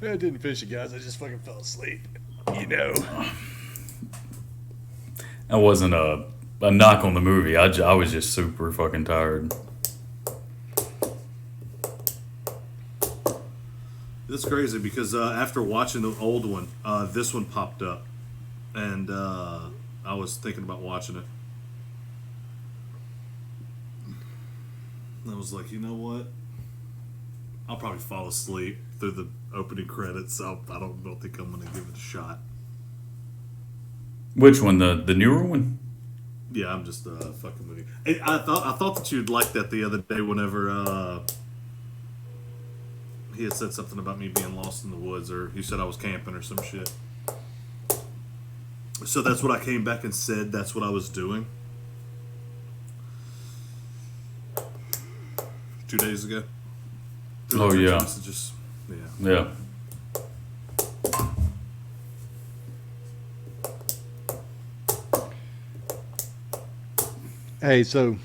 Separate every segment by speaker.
Speaker 1: I didn't finish it, guys. I just fucking fell asleep. You know.
Speaker 2: That wasn't a knock on the movie. I was just super fucking tired.
Speaker 3: It's crazy because after watching the old one, this one popped up, and I was thinking about watching it. And I was like, you know what? I'll probably fall asleep through the opening credits. So I don't think I'm going to give it a shot.
Speaker 2: Which one? The newer one?
Speaker 3: Yeah, I'm just fucking with you. Hey, I thought that you'd like that the other day whenever he had said something about me being lost in the woods, or he said I was camping or some shit. So that's what I came back and said. That's what I was doing 2 days ago.
Speaker 2: Oh yeah.
Speaker 3: Messages. Yeah.
Speaker 2: Yeah.
Speaker 1: Hey, so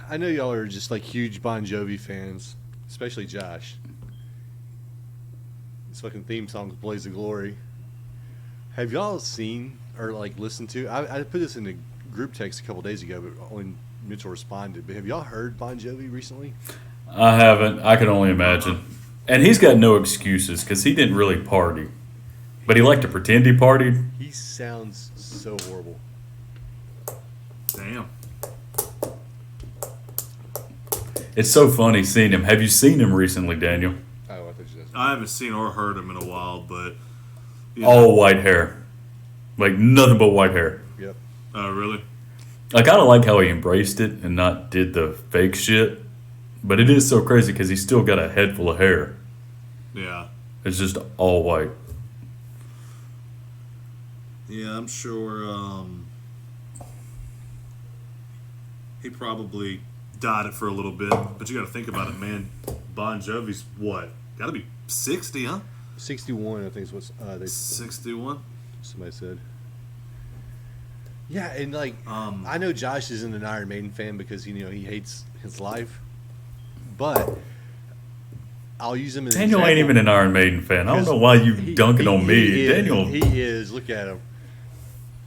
Speaker 1: I know y'all are just like huge Bon Jovi fans, especially Josh. This fucking theme song, "Blaze of Glory." Have y'all seen or like listened to? I put this in the group text a couple days ago, but only Mitchell responded. But have y'all heard Bon Jovi recently?
Speaker 2: I haven't. I can only imagine. And he's got no excuses because he didn't really party, but he liked to pretend he partied.
Speaker 1: He sounds so horrible.
Speaker 3: Damn.
Speaker 2: It's so funny seeing him. Have you seen him recently, Daniel?
Speaker 1: Oh, I thought you said.
Speaker 3: I haven't seen or heard him in a while, but you know.
Speaker 2: All white hair, like nothing but white hair.
Speaker 1: Yep.
Speaker 3: Oh, really?
Speaker 2: I kind of like how he embraced it and not did the fake shit. But it is so crazy because he's still got a head full of hair.
Speaker 3: Yeah.
Speaker 2: It's just all white.
Speaker 3: Yeah, I'm sure he probably dyed it for a little bit. But you got to think about it, man. Bon Jovi's what? Got to be 60, huh?
Speaker 1: 61, I think is what they
Speaker 3: 61?
Speaker 1: somebody said. Yeah, and like I know Josh isn't an Iron Maiden fan because he hates his life, but I'll use him as
Speaker 2: Daniel
Speaker 1: an
Speaker 2: ain't even an Iron Maiden fan. I don't know why you dunking on me.
Speaker 1: He is,
Speaker 2: Daniel.
Speaker 1: he is. Look at him.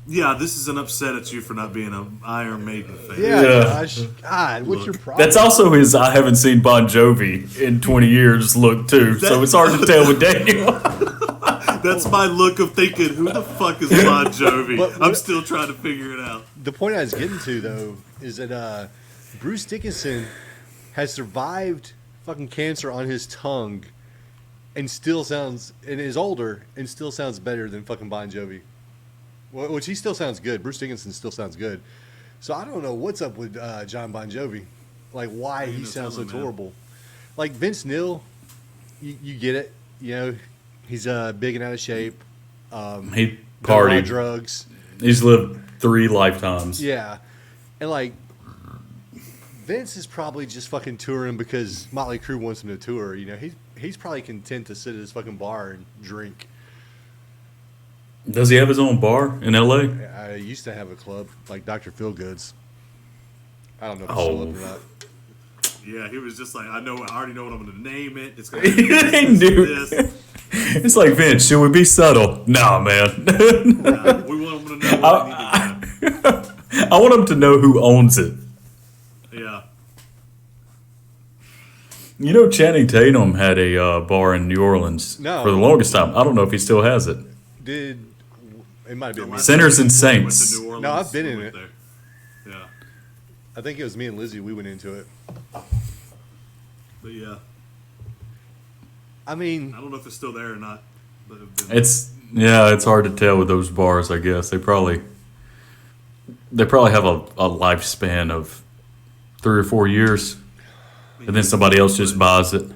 Speaker 3: Yeah, this is an upset at you for not being an Iron Maiden fan.
Speaker 1: Yeah,
Speaker 2: Yeah.
Speaker 1: Josh. God, what's your problem?
Speaker 2: That's also his I haven't seen Bon Jovi in 20 years look, too. So it's hard to tell with Daniel.
Speaker 3: That's my look of thinking, who the fuck is Bon Jovi?
Speaker 1: But
Speaker 3: I'm still trying to figure it out.
Speaker 1: The point I was getting to, though, is that Bruce Dickinson has survived fucking cancer on his tongue and still sounds, and is older, and still sounds better than fucking Bon Jovi. Which he still sounds good. Bruce Dickinson still sounds good. So I don't know what's up with John Bon Jovi. Like, why he sounds so horrible. Like, Vince Neil, you get it. You know, he's big and out of shape.
Speaker 2: He
Speaker 1: done a lot of
Speaker 2: partied.
Speaker 1: drugs.
Speaker 2: He's lived 3 lifetimes.
Speaker 1: Yeah. And, like, Vince is probably just fucking touring because Motley Crue wants him to tour. You know, he's probably content to sit at his fucking bar and drink.
Speaker 2: Does he have his own bar in L.A.?
Speaker 1: I used to have a club, like Dr. Feelgood's. I don't know if it's still up or not.
Speaker 3: Yeah, he was just like, I already know what I'm going to name it. It's going
Speaker 2: He
Speaker 3: to be
Speaker 2: knew.
Speaker 3: this.
Speaker 2: It's like, Vince, should we be subtle? Nah, man.
Speaker 3: Yeah, we want him to know what we need to do.
Speaker 2: I want him to know who owns it.
Speaker 3: Yeah.
Speaker 2: You know, Channing Tatum had a bar in New Orleans
Speaker 1: No.
Speaker 2: for the longest time. I don't know if he still has it.
Speaker 1: It might have been me.
Speaker 2: Sinners and
Speaker 3: Went to
Speaker 2: Saints.
Speaker 3: New Orleans,
Speaker 1: No, I've been
Speaker 3: we
Speaker 1: in
Speaker 3: went
Speaker 1: it.
Speaker 3: there. Yeah.
Speaker 1: I think it was me and Lizzie. We went into it.
Speaker 3: But yeah,
Speaker 1: I mean,
Speaker 3: I don't know if it's still there or not. But
Speaker 2: It's hard to tell with those bars. I guess they probably have a lifespan of 3 or 4 years, and then somebody else just buys it.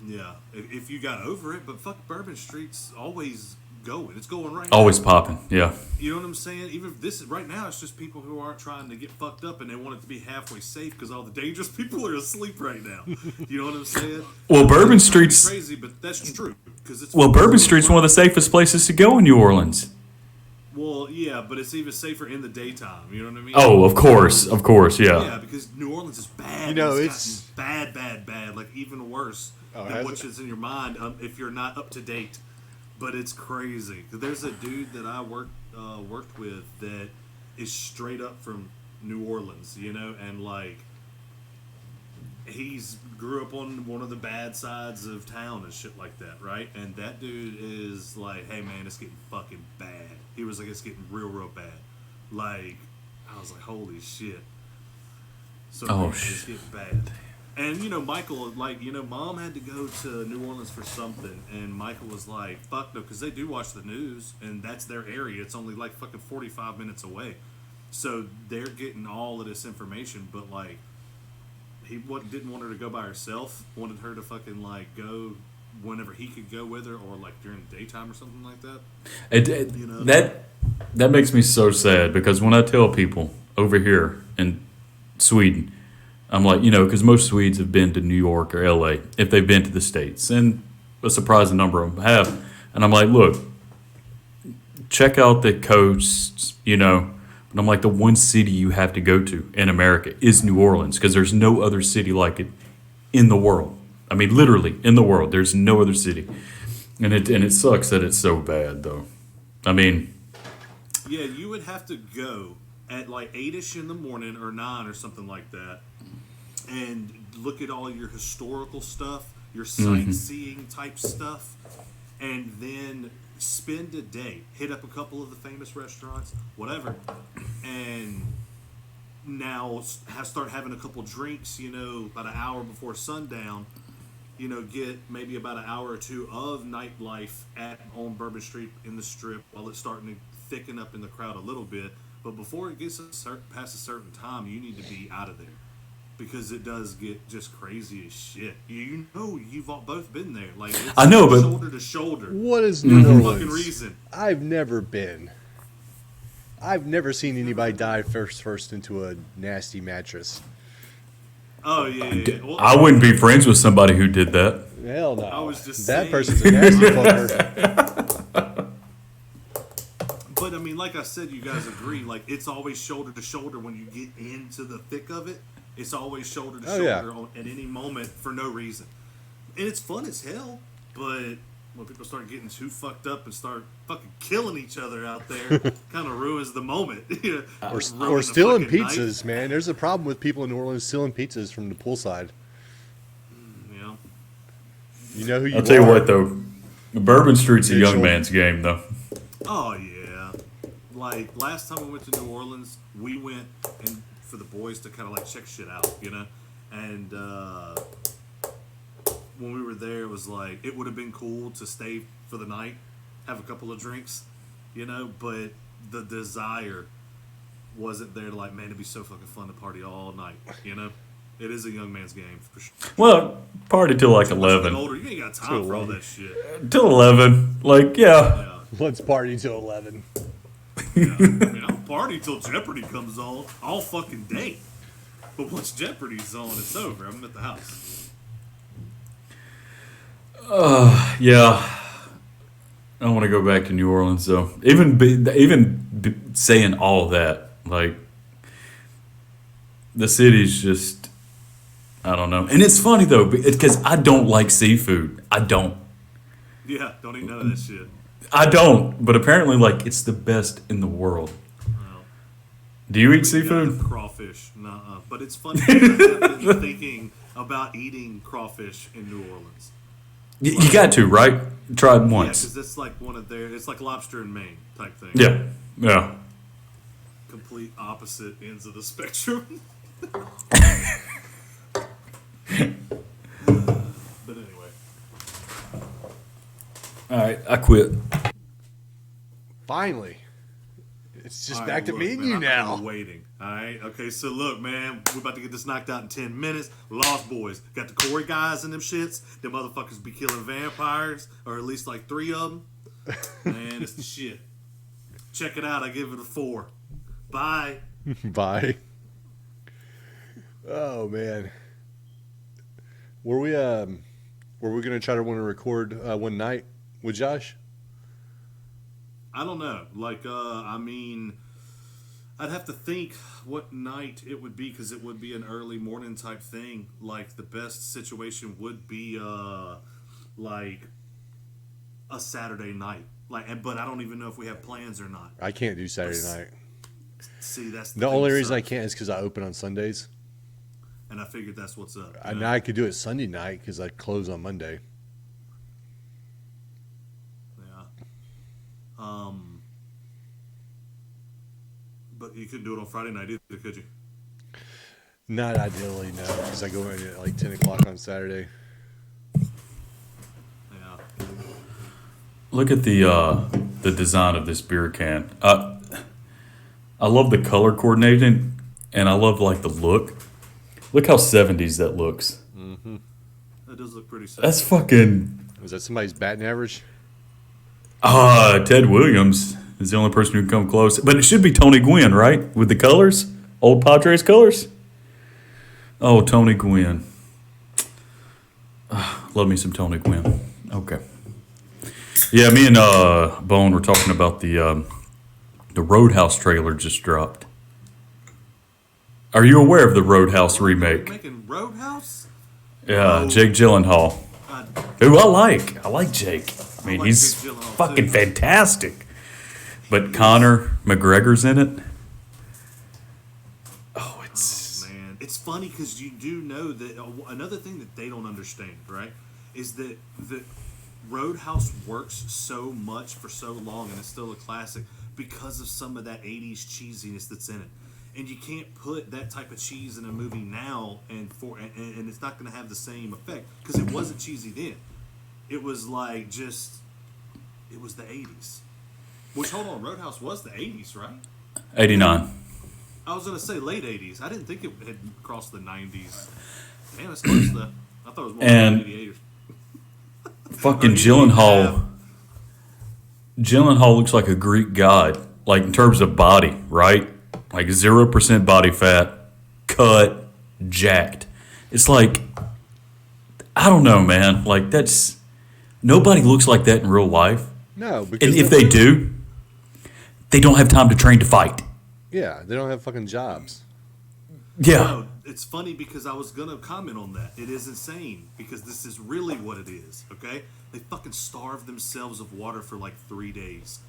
Speaker 3: yeah, if you got over it, but fuck, Bourbon Street's always going. It's going right
Speaker 2: Always
Speaker 3: now.
Speaker 2: popping. Yeah.
Speaker 3: You know what I'm saying? Even if this right now, it's just people who aren't trying to get fucked up and they want it to be halfway safe because all the dangerous people are asleep right now. You know what I'm saying?
Speaker 2: Well, Bourbon Street's
Speaker 3: crazy, but that's true because it's
Speaker 2: Bourbon Street's one of the safest places to go in New Orleans.
Speaker 3: Well, yeah, but it's even safer in the daytime. You know what I mean?
Speaker 2: Oh, of course, yeah.
Speaker 3: Yeah, because New Orleans is bad.
Speaker 1: You know,
Speaker 3: it's gotten bad. Like even worse
Speaker 1: Oh,
Speaker 3: than
Speaker 1: has
Speaker 3: what's
Speaker 1: it?
Speaker 3: in your mind if you're not up to date. But it's crazy. There's a dude that I worked with that is straight up from New Orleans, you know, and like he's grew up on one of the bad sides of town and shit like that, right? And that dude is like, hey man, it's getting fucking bad. He was like, it's getting real bad. Like, I was like, holy shit. So
Speaker 2: Oh,
Speaker 3: man, it's getting bad. And you know, Michael, like, you know, Mom had to go to New Orleans for something, and Michael was like, "Fuck no," because they do watch the news, and that's their area. It's only like fucking 45 minutes away, so they're getting all of this information. But like, didn't want her to go by herself. Wanted her to fucking like go whenever he could go with her, or like during the daytime or something like that. You know?
Speaker 2: That makes me so sad because when I tell people over here in Sweden, I'm like, you know, because most Swedes have been to New York or LA if they've been to the States, and a surprising number of them have. And I'm like, look, check out the coasts, you know. But I'm like, the one city you have to go to in America is New Orleans because there's no other city like it in the world. I mean, literally in the world, there's no other city, and it sucks that it's so bad though. I mean,
Speaker 3: yeah, you would have to go at like 8ish in the morning or 9 or something like that, and look at all your historical stuff, your sightseeing type stuff, and then spend a day, hit up a couple of the famous restaurants, whatever, and now start having a couple drinks, you know, about an hour before sundown, you know, get maybe about an hour or two of nightlife on Bourbon Street in the Strip while it's starting to thicken up in the crowd a little bit. But before it gets past a certain time, you need to be out of there because it does get just crazy as shit. You know, you've all both been there. Like, it's
Speaker 2: I know, but
Speaker 3: shoulder to shoulder.
Speaker 1: What is New
Speaker 3: No
Speaker 1: Orleans?
Speaker 3: fucking reason.
Speaker 1: I've never been. I've never seen anybody dive first into a nasty mattress.
Speaker 3: Oh yeah. Well,
Speaker 2: I wouldn't be friends with somebody who did that.
Speaker 1: Hell no.
Speaker 3: I was just
Speaker 1: that
Speaker 3: saying.
Speaker 1: person's a nasty fucker.
Speaker 3: But I mean, like I said, you guys agree. Like, it's always shoulder to shoulder when you get into the thick of it. It's always shoulder to
Speaker 1: Oh, yeah.
Speaker 3: shoulder at any moment for no reason, and it's fun as hell. But when people start getting too fucked up and start fucking killing each other out there, kind of ruins the moment.
Speaker 1: Or stealing pizzas, man. There's a problem with people in New Orleans stealing pizzas from the poolside.
Speaker 3: Yeah.
Speaker 1: You know who you
Speaker 2: I'll tell you
Speaker 1: are.
Speaker 2: what though, Bourbon Street's a young
Speaker 1: Mitchell.
Speaker 2: man's game though.
Speaker 3: Oh yeah. Like last time we went to New Orleans, we went and for the boys to kind of like check shit out, you know, and when we were there, it was like it would have been cool to stay for the night, have a couple of drinks, you know, but the desire wasn't there to like, man, it'd be so fucking fun to party all night, you know. It is a young man's game for sure.
Speaker 2: Well, party till like
Speaker 3: Once you get
Speaker 2: 11.
Speaker 3: older, you ain't got time for all that shit.
Speaker 2: Till 11. Like, yeah.
Speaker 3: Yeah.
Speaker 1: Let's party till 11.
Speaker 3: Yeah. I mean, I'll party till Jeopardy comes on all fucking day. But once Jeopardy's on, it's over. I'm at the house.
Speaker 2: Yeah. I want to go back to New Orleans though. Saying all that, like, the city's just, I don't know. And it's funny though, because I don't like seafood. I don't.
Speaker 3: Yeah, don't eat none of that shit.
Speaker 2: I don't. But apparently, like, it's the best in the world.
Speaker 3: Well,
Speaker 2: Do you eat
Speaker 3: yeah,
Speaker 2: seafood?
Speaker 3: crawfish. Nuh-uh. But it's funny because I've been thinking about eating crawfish in New Orleans.
Speaker 2: You got to, right? Try it
Speaker 3: Yeah,
Speaker 2: once.
Speaker 3: because it's like one of their, it's like lobster in Maine type thing.
Speaker 2: Yeah. Yeah.
Speaker 3: Complete opposite ends of the spectrum. But anyway.
Speaker 2: All right. I quit.
Speaker 1: Finally. It's just
Speaker 3: All
Speaker 1: back
Speaker 3: right,
Speaker 1: to
Speaker 3: look,
Speaker 1: me and
Speaker 3: man,
Speaker 1: you
Speaker 3: I've been
Speaker 1: now.
Speaker 3: Waiting. All right. Okay. So look, man, we're about to get this knocked out in 10 minutes. Lost Boys got the Corey guys in them shits. Them motherfuckers be killing vampires, or at least like 3 of them. Man, it's the shit. Check it out. I give it a 4. Bye.
Speaker 1: Bye. Oh man. Were we gonna try to want to record one night with Josh?
Speaker 3: I don't know. Like, I mean, I'd have to think what night it would be because it would be an early morning type thing. Like, the best situation would be, like, a Saturday night. Like, but I don't even know if we have plans or not.
Speaker 1: I can't do Saturday night.
Speaker 3: See, that's
Speaker 1: The only reason I can't is because I open on Sundays.
Speaker 3: And I figured that's what's up.
Speaker 1: And now I could do it Sunday night because I close on Monday.
Speaker 3: Yeah. But you couldn't do it on Friday night either, could you?
Speaker 1: Not ideally, no, because I go in at like 10 o'clock on Saturday.
Speaker 3: Yeah.
Speaker 2: Look at the design of this beer can. I love the color coordinating, and I love like the look. Look how 70s that looks.
Speaker 1: Mm-hmm.
Speaker 3: That does look pretty sad.
Speaker 2: That's fucking.
Speaker 1: Was that somebody's batting average?
Speaker 2: Ted Williams is the only person who can come close. But it should be Tony Gwynn, right? With the colors? Old Padres colors? Oh, Tony Gwynn. Love me some Tony Gwynn. Okay. Yeah, me and Bone were talking about the Roadhouse trailer just dropped. Are you aware of the Roadhouse remake?
Speaker 3: Making Roadhouse?
Speaker 2: Yeah,
Speaker 3: Oh.
Speaker 2: Jake Gyllenhaal. Who I like. I like Jake. I mean,
Speaker 3: like
Speaker 2: he's
Speaker 3: Jake Gyllenhaal,
Speaker 2: fucking
Speaker 3: too.
Speaker 2: fantastic. But Conor McGregor's in it. Oh, it's...
Speaker 3: Man, it's funny because you do know that another thing that they don't understand, right, is that the Roadhouse works so much for so long and it's still a classic because of some of that 80s cheesiness that's in it. And you can't put that type of cheese in a movie now and it's not going to have the same effect because it wasn't cheesy then. It was like it was the 80s. Which, hold on, Roadhouse was the 80s, right?
Speaker 2: 89.
Speaker 3: I was going to say late 80s. I didn't think it had crossed the 90s. Damn, it's close though. I thought it was more
Speaker 2: And-
Speaker 3: like 88
Speaker 2: Fucking
Speaker 3: Or
Speaker 2: Gyllenhaal. Gyllenhaal looks like a Greek god. Like, in terms of body, right? Like, 0% body fat, cut, jacked. It's like... I don't know, man. Like, that's... Nobody looks like that in real life.
Speaker 1: No, because
Speaker 2: And if they do, they don't have time to train to fight.
Speaker 1: yeah, they don't have fucking jobs.
Speaker 2: Yeah.
Speaker 3: No, it's funny because I was going to comment on that. It is insane because this is really what it is, okay? They fucking starve themselves of water for like 3 days.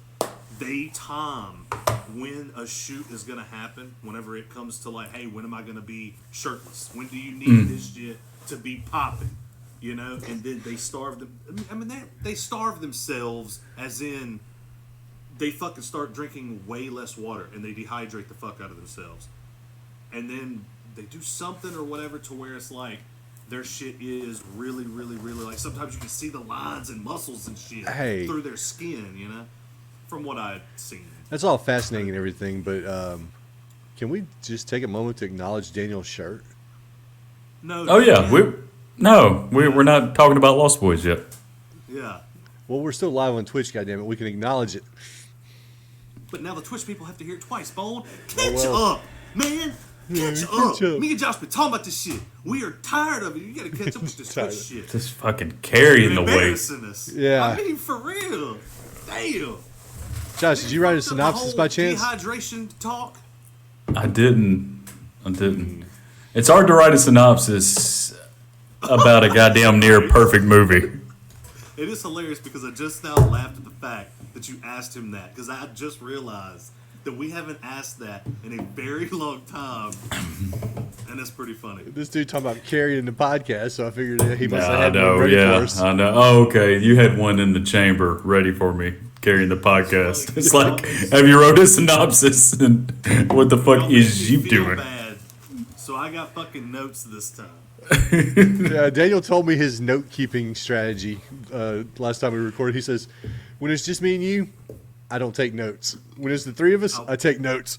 Speaker 3: They time when a shoot is going to happen whenever it comes to like, hey, when am I going to be shirtless? When do you need this shit to be popping? You know? And then they starve them. I mean, they starve themselves as in they fucking start drinking way less water and they dehydrate the fuck out of themselves. And then they do something or whatever to where it's like their shit is really, really, really like sometimes you can see the lines and muscles and shit
Speaker 1: Hey.
Speaker 3: through their skin, you know? From what I've seen.
Speaker 1: That's all fascinating and everything, but can we just take a moment to acknowledge Daniel's shirt?
Speaker 3: No.
Speaker 2: Oh, yeah. We're not talking about Lost Boys yet.
Speaker 3: Yeah.
Speaker 1: Well, we're still live on Twitch, goddammit. We can acknowledge it.
Speaker 3: But now the Twitch people have to hear it twice, Bone. Catch
Speaker 1: well.
Speaker 3: up, man. Catch
Speaker 1: catch
Speaker 3: up.
Speaker 1: up.
Speaker 3: Me and Josh been talking about this shit. We are tired of it. You gotta catch up with this
Speaker 1: Tired.
Speaker 3: Twitch shit.
Speaker 2: Just fucking carrying the weight.
Speaker 3: Embarrassing us.
Speaker 1: Yeah.
Speaker 3: I mean, for real. Damn.
Speaker 1: Josh, did you write a
Speaker 3: The
Speaker 1: synopsis
Speaker 3: whole
Speaker 1: by chance?
Speaker 3: Dehydration talk.
Speaker 2: I didn't. It's hard to write a synopsis about a goddamn near perfect movie.
Speaker 3: It is hilarious because I just now laughed at the fact that you asked him that because I just realized that we haven't asked that in a very long time, and it's pretty funny.
Speaker 1: This dude talking about carrying the podcast, so I figured he must have
Speaker 2: I
Speaker 1: had one
Speaker 2: know,
Speaker 1: ready for
Speaker 2: yeah,
Speaker 1: us.
Speaker 2: I know. Oh, okay, you had one in the chamber ready for me carrying the podcast. It's like, have you wrote a synopsis? And what the fuck
Speaker 3: Don't
Speaker 2: is
Speaker 3: make
Speaker 2: you
Speaker 3: me feel
Speaker 2: doing?
Speaker 3: bad. So I got fucking notes this time.
Speaker 1: Yeah, Daniel told me his note-keeping strategy last time we recorded. He says, when it's just me and you, I don't take notes. When it's the three of us, I take notes.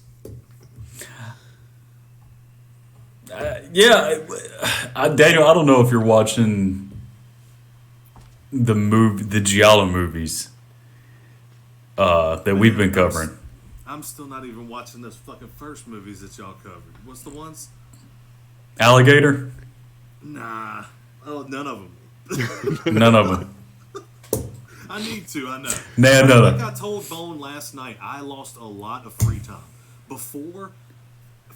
Speaker 2: Yeah, Daniel, I don't know if you're watching the Giallo movies that we've been covering.
Speaker 3: I'm still not even watching those fucking first movies that y'all covered. What's the ones?
Speaker 2: Alligator?
Speaker 3: Nah. Oh, none of them.
Speaker 2: None of them.
Speaker 3: I need to. I know.
Speaker 2: No.
Speaker 3: Like I told Bone last night, I lost a lot of free time. Before,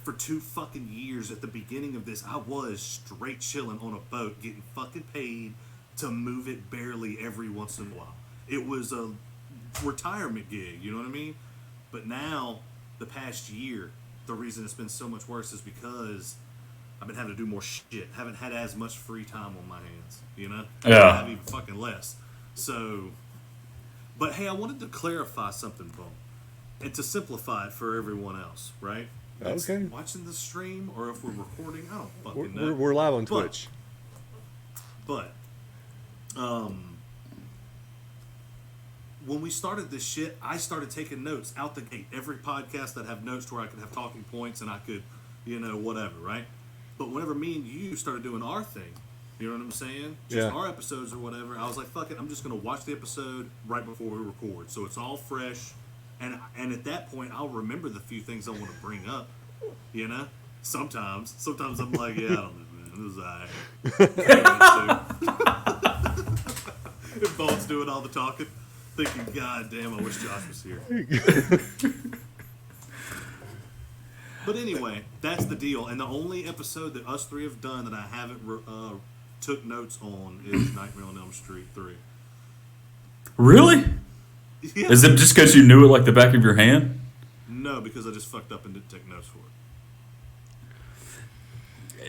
Speaker 3: for 2 fucking years at the beginning of this, I was straight chilling on a boat, getting fucking paid to move it barely every once in a while. It was a retirement gig, you know what I mean? But now, the past year, the reason it's been so much worse is because I've been having to do more shit. Haven't had as much free time on my hands, you know?
Speaker 2: Yeah.
Speaker 3: I have even fucking less. So, but hey, I wanted to clarify something, Bone. And to simplify it for everyone else, right? That's
Speaker 1: Okay.
Speaker 3: watching the stream or if we're recording, I don't fucking know.
Speaker 1: We're live on Twitch.
Speaker 3: But, when we started this shit, I started taking notes out the gate. Every podcast that have notes where I could have talking points and I could, whatever, right? But whenever me and you started doing our thing, you know what I'm saying? Just
Speaker 1: Yeah.
Speaker 3: our episodes or whatever, I was like, fuck it, I'm just going to watch the episode right before we record. So it's all fresh. And at that point, I'll remember the few things I want to bring up, you know? Sometimes I'm like, yeah, I don't know, man. It was alright. If Bone's doing all the talking, thinking, God damn, I wish Josh was here. But anyway, that's the deal. And the only episode that us three have done that I haven't took notes on is Nightmare on Elm Street 3.
Speaker 2: Really?
Speaker 3: Yeah.
Speaker 2: Is it just because you knew it like the back of your hand?
Speaker 3: No, because I just fucked up and didn't take notes for it.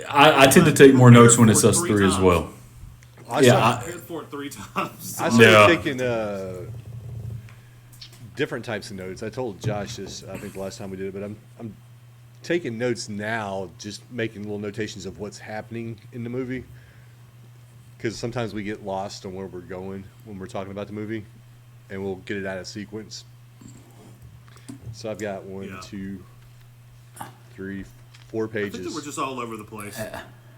Speaker 2: I tend to take more notes when it's us three as well.
Speaker 1: I
Speaker 2: Yeah,
Speaker 3: I prepared for it 3 times.
Speaker 1: I started
Speaker 2: Yeah.
Speaker 1: taking different types of notes. I told Josh this, I think the last time we did it, but I'm taking notes now, just making little notations of what's happening in the movie. Because sometimes we get lost on where we're going when we're talking about the movie, and we'll get it out of sequence. So I've got 1,
Speaker 3: Yeah.
Speaker 1: 2, 3, 4
Speaker 3: I think
Speaker 1: pages.
Speaker 3: that we're just all over the place,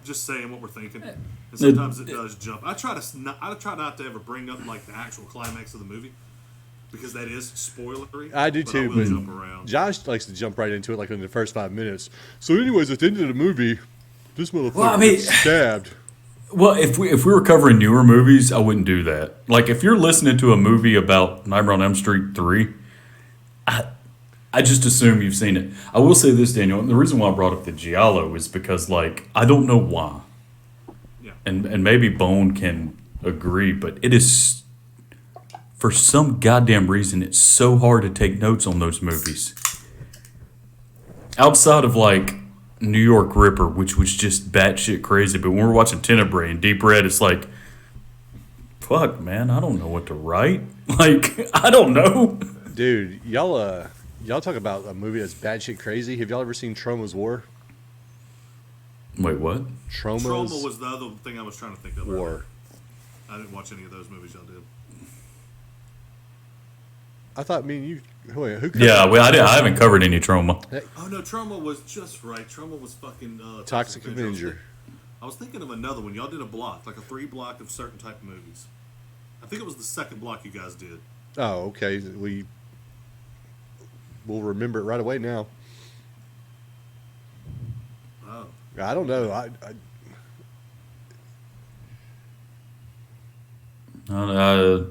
Speaker 3: just saying what we're thinking, and sometimes it does jump. I try not to ever bring up like the actual climax of the movie because that is spoilery.
Speaker 1: I do
Speaker 3: but
Speaker 1: too,
Speaker 3: I will
Speaker 1: but
Speaker 3: jump around.
Speaker 1: Josh likes to jump right into it, like in the first 5 minutes. So, anyways, at the end of the movie, this motherfucker
Speaker 2: Well, I mean-
Speaker 1: gets stabbed.
Speaker 2: Well, if we were covering newer movies, I wouldn't do that. Like if you're listening to a movie about Nightmare on Elm Street 3, I just assume you've seen it. I will say this, Daniel, and the reason why I brought up the Giallo is because like I don't know why.
Speaker 3: Yeah.
Speaker 2: And maybe Bone can agree, but it is for some goddamn reason it's so hard to take notes on those movies. Outside of like New York Ripper, which was just batshit crazy, but when we're watching Tenebrae and Deep Red, it's like, fuck, man, I don't know what to write. Like, I don't know.
Speaker 1: Dude, y'all talk about a movie that's bad shit crazy. Have y'all ever seen Troma's War?
Speaker 2: Wait, what?
Speaker 1: Troma's
Speaker 3: Trauma was the other thing I was trying to think of.
Speaker 1: War.
Speaker 3: Earlier. I didn't watch any of those movies y'all did.
Speaker 1: I thought me and you. Wait, who?
Speaker 2: Yeah, well, I haven't covered any trauma.
Speaker 3: Oh no, Trauma was just right. Trauma was fucking
Speaker 1: Toxic Avenger.
Speaker 3: I was thinking of another one. Y'all did a block, like a 3 block of certain type of movies. I think it was the second block you guys did.
Speaker 1: Oh, okay. We'll remember it right away now.
Speaker 3: Oh,
Speaker 1: I don't know.
Speaker 2: I
Speaker 3: I don't know either.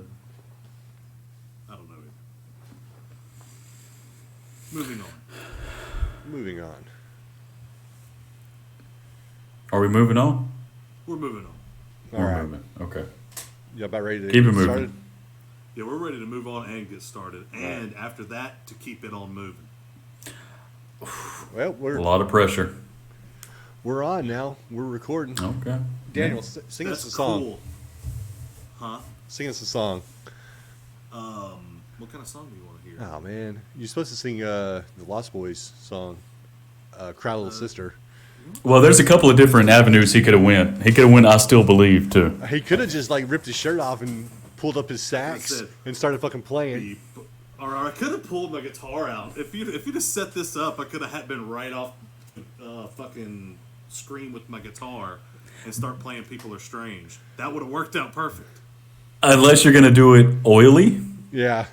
Speaker 3: Moving on.
Speaker 1: Moving on.
Speaker 2: are we moving on?
Speaker 3: We're moving on.
Speaker 1: All
Speaker 2: We're
Speaker 1: right.
Speaker 2: moving. Okay.
Speaker 1: You about ready to
Speaker 2: Keep it
Speaker 1: get
Speaker 2: moving.
Speaker 1: started?
Speaker 3: Yeah, we're ready to move on and get started, and after that, to keep it on moving.
Speaker 1: Well,
Speaker 2: A lot of pressure.
Speaker 1: we're on now. We're recording.
Speaker 2: Okay.
Speaker 1: Daniel, sing us
Speaker 3: That's
Speaker 1: a song.
Speaker 3: cool. Huh?
Speaker 1: Sing us a song.
Speaker 3: What kind of song do you want to hear?
Speaker 1: Oh man, you're supposed to sing the Lost Boys song, "Cry Little Sister."
Speaker 2: Well, there's a couple of different avenues he could have went. He could have went I Still Believe, too.
Speaker 1: He could have just like ripped his shirt off and pulled up his sax
Speaker 3: said-
Speaker 1: and started fucking playing.
Speaker 3: Beep. Or I could have pulled my guitar out. If you'd have set this up, I could have been right off fucking screen with my guitar and start playing People Are Strange. That would have worked out perfect.
Speaker 2: Unless you're going to do it oily,
Speaker 1: Yeah.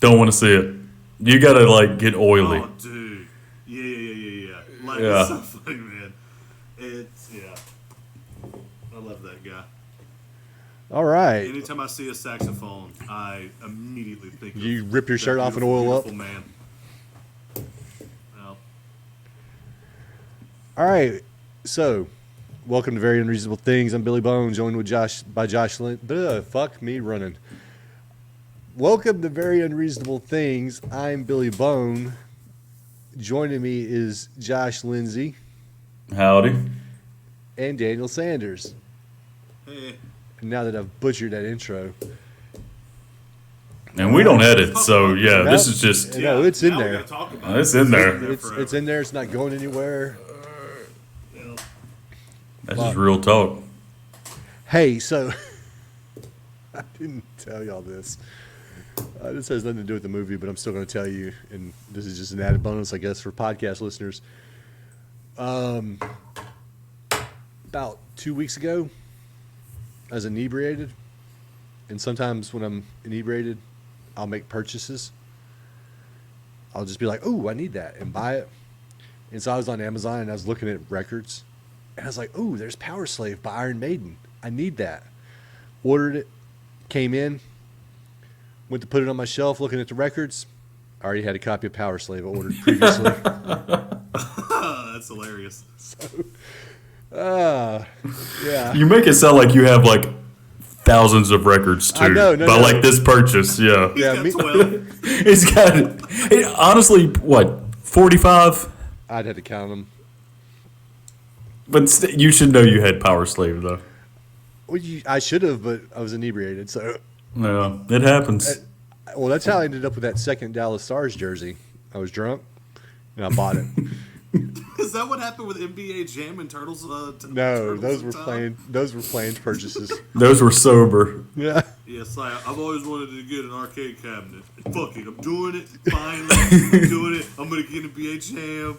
Speaker 2: don't want to see it. You got to, like, get oily.
Speaker 3: Oh, dude. Yeah. Like,
Speaker 2: Yeah.
Speaker 3: it's so funny, man. Yeah. I love that guy.
Speaker 1: All right.
Speaker 3: Anytime I see a saxophone, I immediately think
Speaker 1: You
Speaker 3: of
Speaker 1: rip your
Speaker 3: that
Speaker 1: shirt off and
Speaker 3: beautiful,
Speaker 1: oil up?
Speaker 3: beautiful man. Well,
Speaker 1: All right. So, welcome to Very Unreasonable Things. I'm Billy Bone, joined with Josh Lynn. Fuck me running. Welcome to Very Unreasonable Things. I'm Billy Bone. Joining me is Josh Lindsay
Speaker 2: Howdy.
Speaker 1: and Daniel Sanders.
Speaker 3: hey,
Speaker 1: And now that I've butchered that intro,
Speaker 2: And we don't edit, so yeah,
Speaker 1: No.
Speaker 2: this is just
Speaker 1: No, it's in
Speaker 3: now we
Speaker 1: there.
Speaker 3: gotta talk about
Speaker 2: it's
Speaker 3: it.
Speaker 2: in there.
Speaker 1: it's in there. It's not going anywhere.
Speaker 3: Yeah.
Speaker 2: That's just real talk.
Speaker 1: Hey, so I didn't tell y'all this. This has nothing to do with the movie, but I'm still going to tell you, and this is just an added bonus, I guess, for podcast listeners. About 2 weeks ago, I was inebriated, and sometimes when I'm inebriated, I'll make purchases. I'll just be like, "Ooh, I need that," and buy it. And so I was on Amazon, and I was looking at records, and I was like, "Ooh, there's Power Slave by Iron Maiden. I need that." Ordered it, came in, went to put it on my shelf, looking at the records. I already had a copy of Power Slave I ordered previously.
Speaker 3: That's hilarious.
Speaker 1: Yeah.
Speaker 2: You make it sound like you have like thousands of records too.
Speaker 1: I know, no,
Speaker 2: but
Speaker 1: no.
Speaker 2: like this purchase, yeah.
Speaker 3: He's
Speaker 1: Yeah,
Speaker 3: got
Speaker 1: me-
Speaker 3: 12.
Speaker 2: It's got honestly what 45.
Speaker 1: I'd had to count them.
Speaker 2: But you should know you had Power Slave though.
Speaker 1: Well, I should have, but I was inebriated. So,
Speaker 2: Yeah, it happens.
Speaker 1: well, that's how I ended up with that second Dallas Stars jersey. I was drunk, and I bought it.
Speaker 3: Is that what happened with NBA Jam and Turtles?
Speaker 1: No,
Speaker 3: Turtles
Speaker 1: those
Speaker 3: in
Speaker 1: were
Speaker 3: Time?
Speaker 1: planned. Those were planned purchases.
Speaker 2: Those were sober.
Speaker 1: Yeah.
Speaker 3: Yes, I've always wanted to get an arcade cabinet. Fuck it, I'm doing it. Finally, I'm doing it. I'm gonna get an NBA Jam.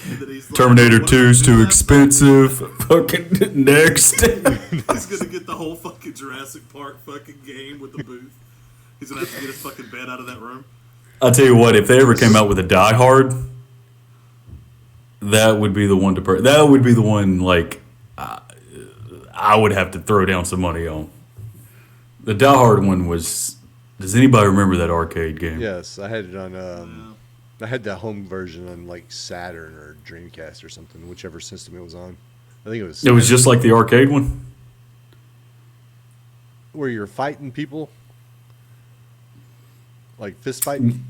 Speaker 3: And then he's like,
Speaker 2: Terminator
Speaker 3: "What
Speaker 2: 2's
Speaker 3: do
Speaker 2: too
Speaker 3: that?"
Speaker 2: expensive. Fucking next.
Speaker 3: He's gonna get the whole fucking Jurassic Park fucking game with the booth. He's gonna have to get his fucking bed out of that room.
Speaker 2: I'll tell you what, if they ever came out with a Die Hard, that would be the one to that would be the one like I would have to throw down some money on. The Die Hard one was. Does anybody remember that arcade game?
Speaker 1: Yes, I had it on. I had that home version on like Saturn or Dreamcast or something, whichever system it was on. I think it was.
Speaker 2: It was just like the arcade one.
Speaker 1: Where you're fighting people, like fist fighting.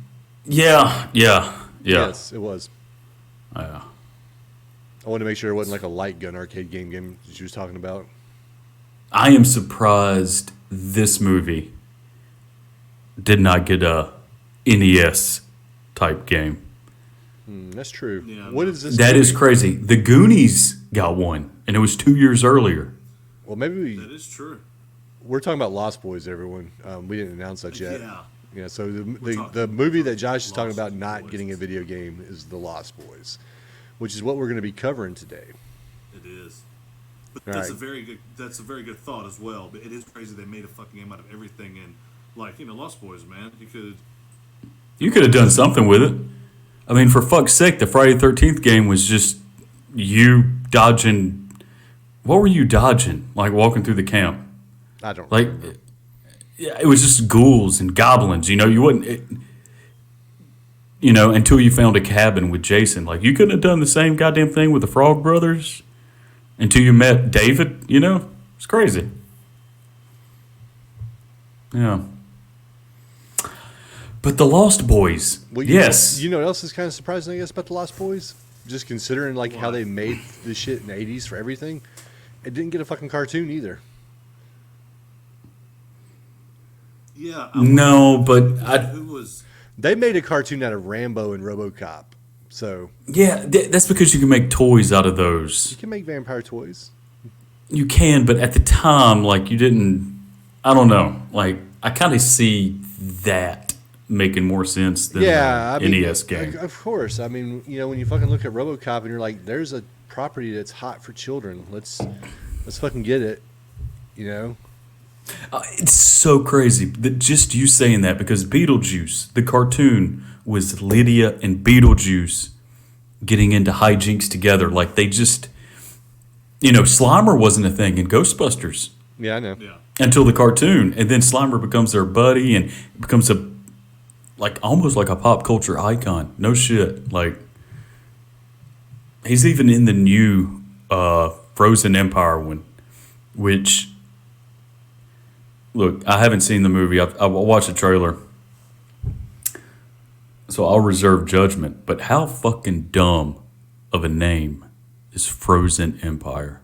Speaker 2: Yeah.
Speaker 1: Yes, it was.
Speaker 2: Yeah.
Speaker 1: I wanted to make sure it wasn't like a light gun arcade game that she was talking about.
Speaker 2: I am surprised this movie did not get a NES type game.
Speaker 1: That's true.
Speaker 3: Yeah,
Speaker 1: What is this?
Speaker 2: That
Speaker 1: movie?
Speaker 2: is crazy. The Goonies got one, and it was 2 years earlier.
Speaker 1: Well, maybe
Speaker 3: That is true.
Speaker 1: we're talking about Lost Boys, everyone. We didn't announce that yet.
Speaker 3: Yeah.
Speaker 1: Yeah. So the
Speaker 3: talking
Speaker 1: movie that Josh is talking
Speaker 3: Lost
Speaker 1: about not
Speaker 3: Boys.
Speaker 1: getting a video game is The Lost Boys, which is what we're going to be covering today.
Speaker 3: It is. But
Speaker 1: All
Speaker 3: that's
Speaker 1: right.
Speaker 3: a very good. That's a very good thought as well. But it is crazy they made a fucking game out of everything, and like Lost Boys, man.
Speaker 2: You could have done something with it. I mean, for fuck's sake, the Friday the 13th game was just you dodging. What were you dodging? Like walking through the camp?
Speaker 1: I don't
Speaker 2: Like,
Speaker 1: remember.
Speaker 2: yeah, it was just ghouls and goblins. You wouldn't. Until you found a cabin with Jason. Like, you couldn't have done the same goddamn thing with the Frog Brothers until you met David. It's crazy. Yeah. But the Lost Boys,
Speaker 1: Well,
Speaker 2: yes.
Speaker 1: You know what else is kind of surprising, I guess, about The Lost Boys? Just considering like how
Speaker 3: What?
Speaker 1: they made the shit in the 80s for everything. It didn't get a fucking cartoon either.
Speaker 3: Yeah.
Speaker 2: No, but
Speaker 3: Who was?
Speaker 1: They made a cartoon out of Rambo and RoboCop. So
Speaker 2: that's because you can make toys out of those.
Speaker 1: you can make vampire toys.
Speaker 2: You can, but at the time, like, you didn't. I don't know. Like, I kind of see that making more sense than
Speaker 1: Yeah,
Speaker 2: the NES game.
Speaker 1: Of course. I mean, when you fucking look at RoboCop and you're like, there's a property that's hot for children. Let's fucking get it.
Speaker 2: It's so crazy that just you saying that, because Beetlejuice, the cartoon, was Lydia and Beetlejuice getting into hijinks together. Like, they just, Slimer wasn't a thing in Ghostbusters.
Speaker 1: Yeah, I know.
Speaker 3: Yeah.
Speaker 2: until the cartoon, and then Slimer becomes their buddy and becomes almost like a pop culture icon. No shit, like he's even in the new Frozen Empire one, which look, I haven't seen the movie. I watched the trailer, so I'll reserve judgment. But how fucking dumb of a name is Frozen Empire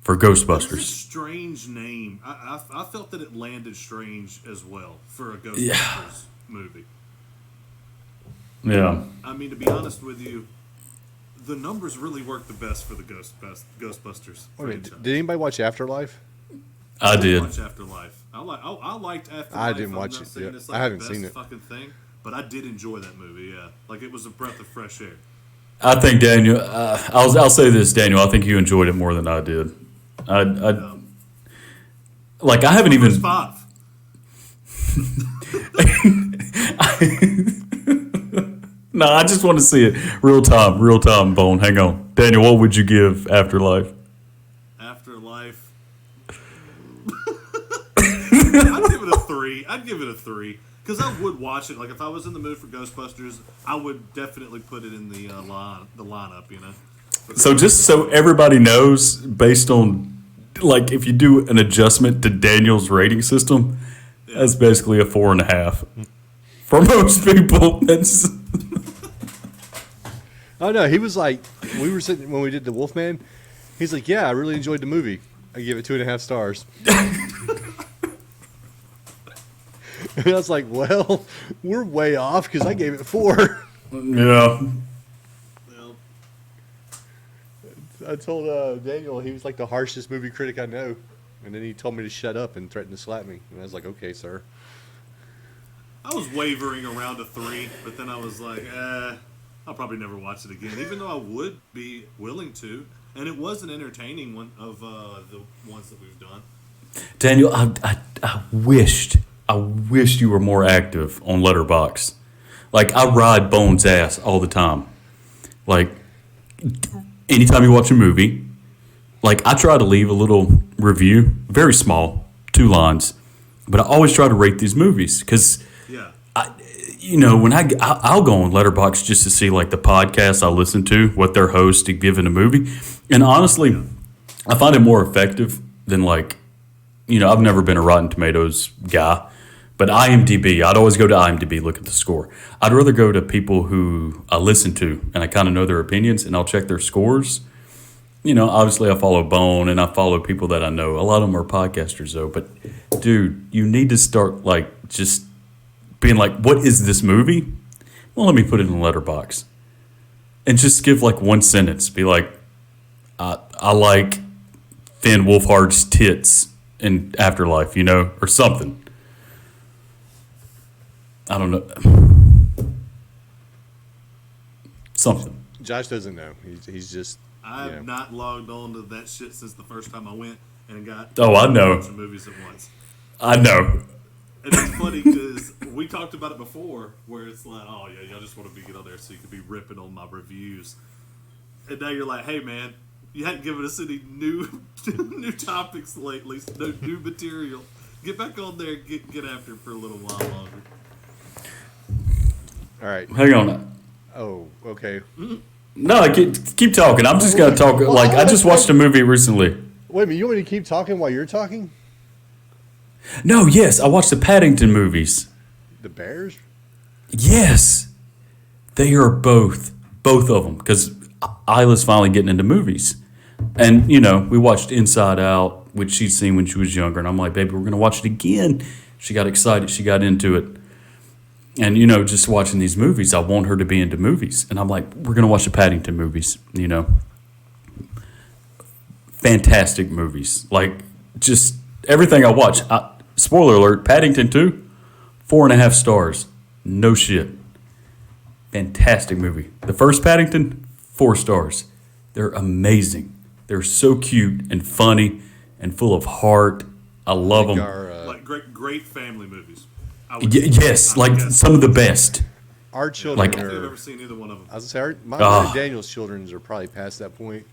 Speaker 2: for
Speaker 3: It's a
Speaker 2: Ghostbusters?
Speaker 3: strange name. I felt that it landed strange as well for a Ghostbusters movie.
Speaker 2: Yeah,
Speaker 3: I mean, to be honest with you, the numbers really work the best for the Ghostbusters
Speaker 1: Wait a minute,
Speaker 3: franchise.
Speaker 1: did anybody watch Afterlife?
Speaker 2: I did.
Speaker 3: Watch Afterlife. I liked Afterlife.
Speaker 1: I didn't
Speaker 3: I'm
Speaker 1: watch
Speaker 3: not
Speaker 1: it
Speaker 3: saying
Speaker 1: yet.
Speaker 3: it's
Speaker 1: I
Speaker 3: like
Speaker 1: haven't
Speaker 3: the
Speaker 1: seen
Speaker 3: best
Speaker 1: it.
Speaker 3: fucking thing, but I did enjoy that movie. Yeah, like it was a breath of fresh air.
Speaker 2: I think Daniel. I'll say this, Daniel. I think you enjoyed it more than I did. I like. I haven't even.
Speaker 3: First five.
Speaker 2: No, I just want to see it real time. Bone. Hang on, Daniel. What would you give Afterlife?
Speaker 3: Afterlife. I'd give it a 3. Because I would watch it. Like if I was in the mood for Ghostbusters, I would definitely put it in the lineup. You know.
Speaker 2: So just so everybody knows, based on like if you do an adjustment to Daniel's rating system, that's basically a 4.5. For most people, that's
Speaker 1: Oh no, he was like, we were sitting when we did the Wolfman. He's like, yeah, I really enjoyed the movie. I give it 2.5 stars. And I was like, well, we're way off because I gave it 4.
Speaker 2: yeah.
Speaker 3: Well,
Speaker 1: I told Daniel he was like the harshest movie critic I know, and then he told me to shut up and threatened to slap me. And I was like, okay, sir.
Speaker 3: I was wavering around a 3, but then I was like, I'll probably never watch it again, even though I would be willing to. And it was an entertaining one of the ones that we've done.
Speaker 2: Daniel, I wished you were more active on Letterboxd. Like I ride Bones' ass all the time. Like anytime you watch a movie, like I try to leave a little review, very small, 2 lines, but I always try to rate these movies because
Speaker 3: Yeah.
Speaker 2: when I'll go on Letterboxd just to see like the podcasts I listen to, what their host is giving a movie, and honestly, I find it more effective than like, I've never been a Rotten Tomatoes guy, but IMDb, I'd always go to IMDb, look at the score. I'd rather go to people who I listen to and I kind of know their opinions, and I'll check their scores. Obviously I follow Bone and I follow people that I know. A lot of them are podcasters though, but dude, you need to start like just being like, what is this movie? Well, let me put it in a letterbox. And just give like one sentence. Be like, I like Finn Wolfhard's tits in Afterlife, or something. I don't know. Something.
Speaker 1: Josh doesn't know. He's just.
Speaker 3: I've not logged on to that shit since the first time I went and got
Speaker 2: Oh, I know.
Speaker 3: a bunch of movies at once.
Speaker 2: I know.
Speaker 3: And it's funny because we talked about it before, where it's like, oh yeah, y'all just want to be on there so you could be ripping on my reviews. And now you're like, hey man, you hadn't given us any new new topics lately, no new material. Get back on there, and get after it for a little while longer.
Speaker 1: All right.
Speaker 2: Hang on.
Speaker 1: Oh, okay.
Speaker 2: No, keep talking. I'm just going to talk. Like, I just watched a movie recently.
Speaker 1: Wait a minute. You want me to keep talking while you're talking?
Speaker 2: No, yes. I watched the Paddington movies.
Speaker 1: The Bears?
Speaker 2: Yes. They are both of them. Because Isla's finally getting into movies. And, we watched Inside Out, which she'd seen when she was younger. And I'm like, baby, we're going to watch it again. She got excited. She got into it. And, just watching these movies, I want her to be into movies. And I'm like, we're going to watch the Paddington movies, Fantastic movies. Like, just everything I watch. Spoiler alert, Paddington 2, 4.5 stars. No shit. Fantastic movie. The first Paddington, 4 stars. They're amazing. They're so cute and funny and full of heart. I love them.
Speaker 3: Like great family movies.
Speaker 2: Yes, like some of the best.
Speaker 1: Our children
Speaker 2: Like-
Speaker 3: I don't think I've
Speaker 1: are.
Speaker 3: ever seen either one of them.
Speaker 1: I was gonna say, my
Speaker 2: Ah.
Speaker 1: and Daniel's children are probably past that point.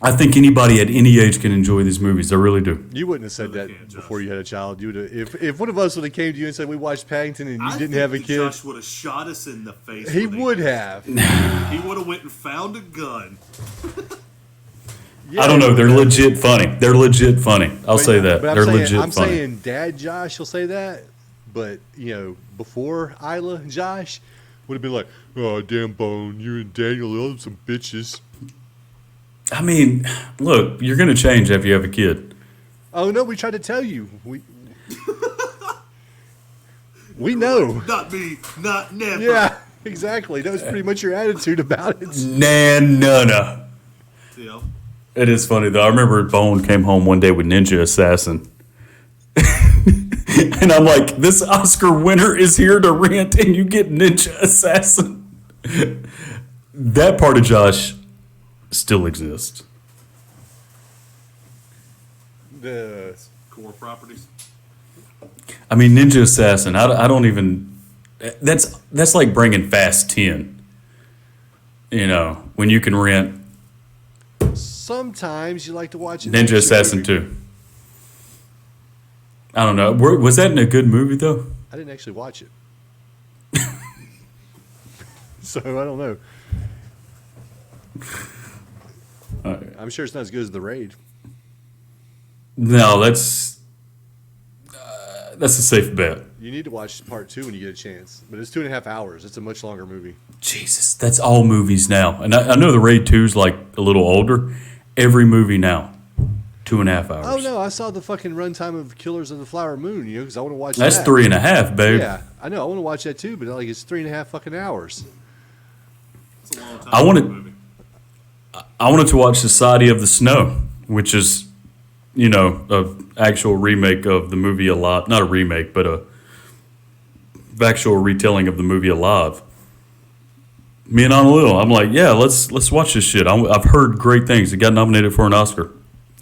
Speaker 2: I think anybody at any age can enjoy these movies. I really do.
Speaker 1: You wouldn't have said
Speaker 3: No, they
Speaker 1: that
Speaker 3: can't,
Speaker 1: before
Speaker 3: Josh.
Speaker 1: you had a child. You would have, if one of us would have came to you and said we watched Paddington and you
Speaker 3: I
Speaker 1: didn't
Speaker 3: think
Speaker 1: have a
Speaker 3: that
Speaker 1: kid,
Speaker 3: Josh would have shot us in the face.
Speaker 1: he
Speaker 3: with
Speaker 1: would
Speaker 3: it.
Speaker 1: have.
Speaker 3: He would have went and found a gun.
Speaker 1: Yeah,
Speaker 2: I don't know.
Speaker 1: he
Speaker 2: They're
Speaker 1: would have.
Speaker 2: legit funny. They're legit funny. I'll say that.
Speaker 1: But
Speaker 2: They're
Speaker 1: I'm saying,
Speaker 2: legit
Speaker 1: I'm
Speaker 2: funny.
Speaker 1: saying Dad Josh will say that, but before Isla Josh would have been like, "Oh damn, Bone, you and Daniel are some bitches."
Speaker 2: I mean, look, you're going to change after you have a kid.
Speaker 1: Oh no, we tried to tell you. We know.
Speaker 3: Not me. Not never.
Speaker 1: Yeah, exactly. That was pretty much your attitude about it.
Speaker 2: Nana.
Speaker 3: Yeah.
Speaker 2: It is funny, though. I remember Bone came home one day with Ninja Assassin. And I'm like, this Oscar winner is here to rent, and you get Ninja Assassin. That part of Josh still exists.
Speaker 1: The
Speaker 3: Core properties.
Speaker 2: I mean, Ninja Assassin, I don't even... That's like bringing Fast 10. When you can rent
Speaker 1: sometimes you like to watch an
Speaker 2: Ninja
Speaker 1: action
Speaker 2: Assassin
Speaker 1: movie.
Speaker 2: 2. I don't know. Was that in a good movie, though?
Speaker 1: I didn't actually watch it, so I don't know. I'm sure it's not as good as The Raid.
Speaker 2: No, that's a safe bet.
Speaker 1: You need to watch part 2 when you get a chance, but it's 2.5 hours. It's a much longer movie.
Speaker 2: Jesus, that's all movies now. And I know The Raid 2's like a little older. Every movie now, 2.5 hours.
Speaker 1: Oh no, I saw the fucking runtime of Killers of the Flower Moon. Because I want to watch
Speaker 2: That's
Speaker 1: that.
Speaker 2: 3.5, babe.
Speaker 1: Yeah, I know. I want to watch that too, but like it's 3.5 fucking hours.
Speaker 3: It's a long time.
Speaker 2: I wanna-
Speaker 3: for a movie.
Speaker 2: I wanted to watch Society of the Snow, which is, a actual remake of the movie Alive. Not a remake, but a actual retelling of the movie Alive. Me and Honolulu, I'm like, yeah, let's watch this shit. I've heard great things. It got nominated for an Oscar.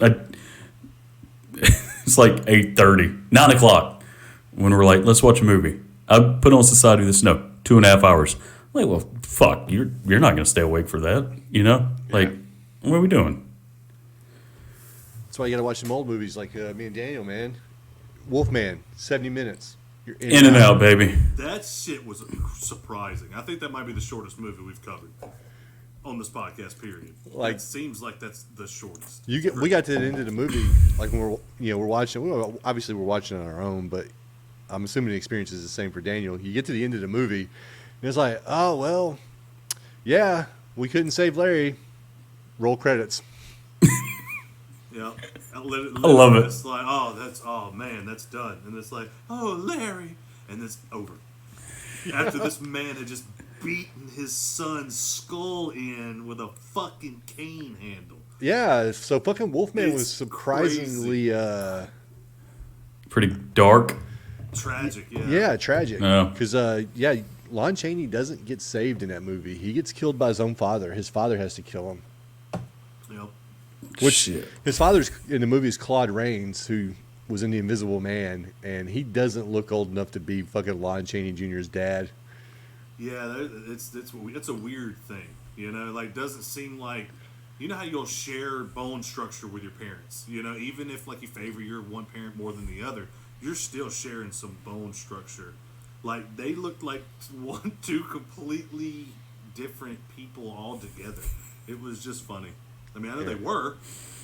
Speaker 2: It's like 8:30, 9 o'clock, when we're like, let's watch a movie. I put on Society of the Snow, 2.5 hours. I'm like, well, fuck, you're not gonna stay awake for that, Like, what are we doing?
Speaker 1: That's why you got to watch some old movies like me and Daniel, man. Wolfman, 70 minutes. You're
Speaker 2: In and out, baby.
Speaker 3: That shit was surprising. I think that might be the shortest movie we've covered on this podcast. Period.
Speaker 1: Like-
Speaker 3: it seems like that's the shortest.
Speaker 1: We got to the end of the movie, like when we're watching. Obviously, we're watching on our own, but I'm assuming the experience is the same for Daniel. You get to the end of the movie, and it's like, oh well, yeah, we couldn't save Larry. Roll credits.
Speaker 3: Yeah,
Speaker 2: I love it.
Speaker 3: It's like, oh man, that's done, and it's like, oh Larry, and it's over. After this man had just beaten his son's skull in with a fucking cane handle.
Speaker 1: Yeah, so fucking Wolfman was
Speaker 3: It's
Speaker 1: surprisingly,
Speaker 2: Pretty dark.
Speaker 3: Tragic, yeah.
Speaker 1: yeah, tragic.
Speaker 2: Yeah.
Speaker 1: Because, Lon Chaney doesn't get saved in that movie. He gets killed by his own father. His father has to kill him.
Speaker 3: Yep.
Speaker 1: Which
Speaker 2: Shit.
Speaker 1: his father's in the movie is Claude Rains, who was in The Invisible Man, and he doesn't look old enough to be fucking Lon Chaney Jr.'s dad.
Speaker 3: Yeah, it's a weird thing, like doesn't seem like, how you'll share bone structure with your parents, even if like you favor your one parent more than the other, you're still sharing some bone structure. Like they looked like two completely different people all together. It was just funny. I mean, I know they were,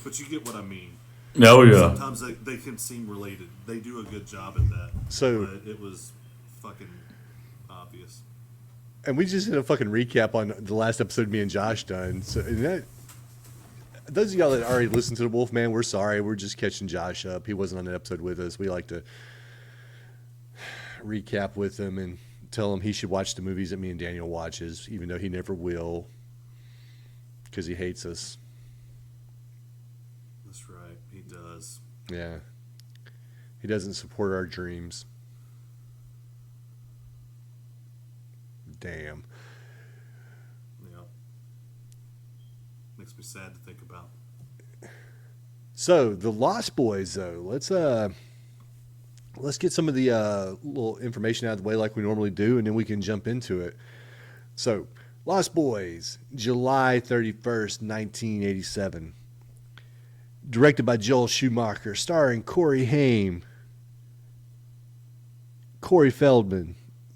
Speaker 3: but you get what I mean.
Speaker 2: Oh, yeah.
Speaker 3: Sometimes they can seem related. They do a good job at that.
Speaker 1: So-
Speaker 3: but it was fucking obvious.
Speaker 1: And we just did a fucking recap on the last episode me and Josh done. So those of y'all that already listened to the Wolfman, we're sorry. We're just catching Josh up. He wasn't on that episode with us. We like to recap with him and tell him he should watch the movies that me and Daniel watches, even though he never will, because he hates us.
Speaker 3: That's right. He does.
Speaker 1: Yeah. He doesn't support our dreams. Damn.
Speaker 3: Yeah. Makes me sad to think about.
Speaker 1: So the Lost Boys, though, let's get some of the little information out of the way like we normally do, and then we can jump into it. So, Lost Boys, July 31st, 1987. Directed by Joel Schumacher, starring Corey Haim, Corey Feldman,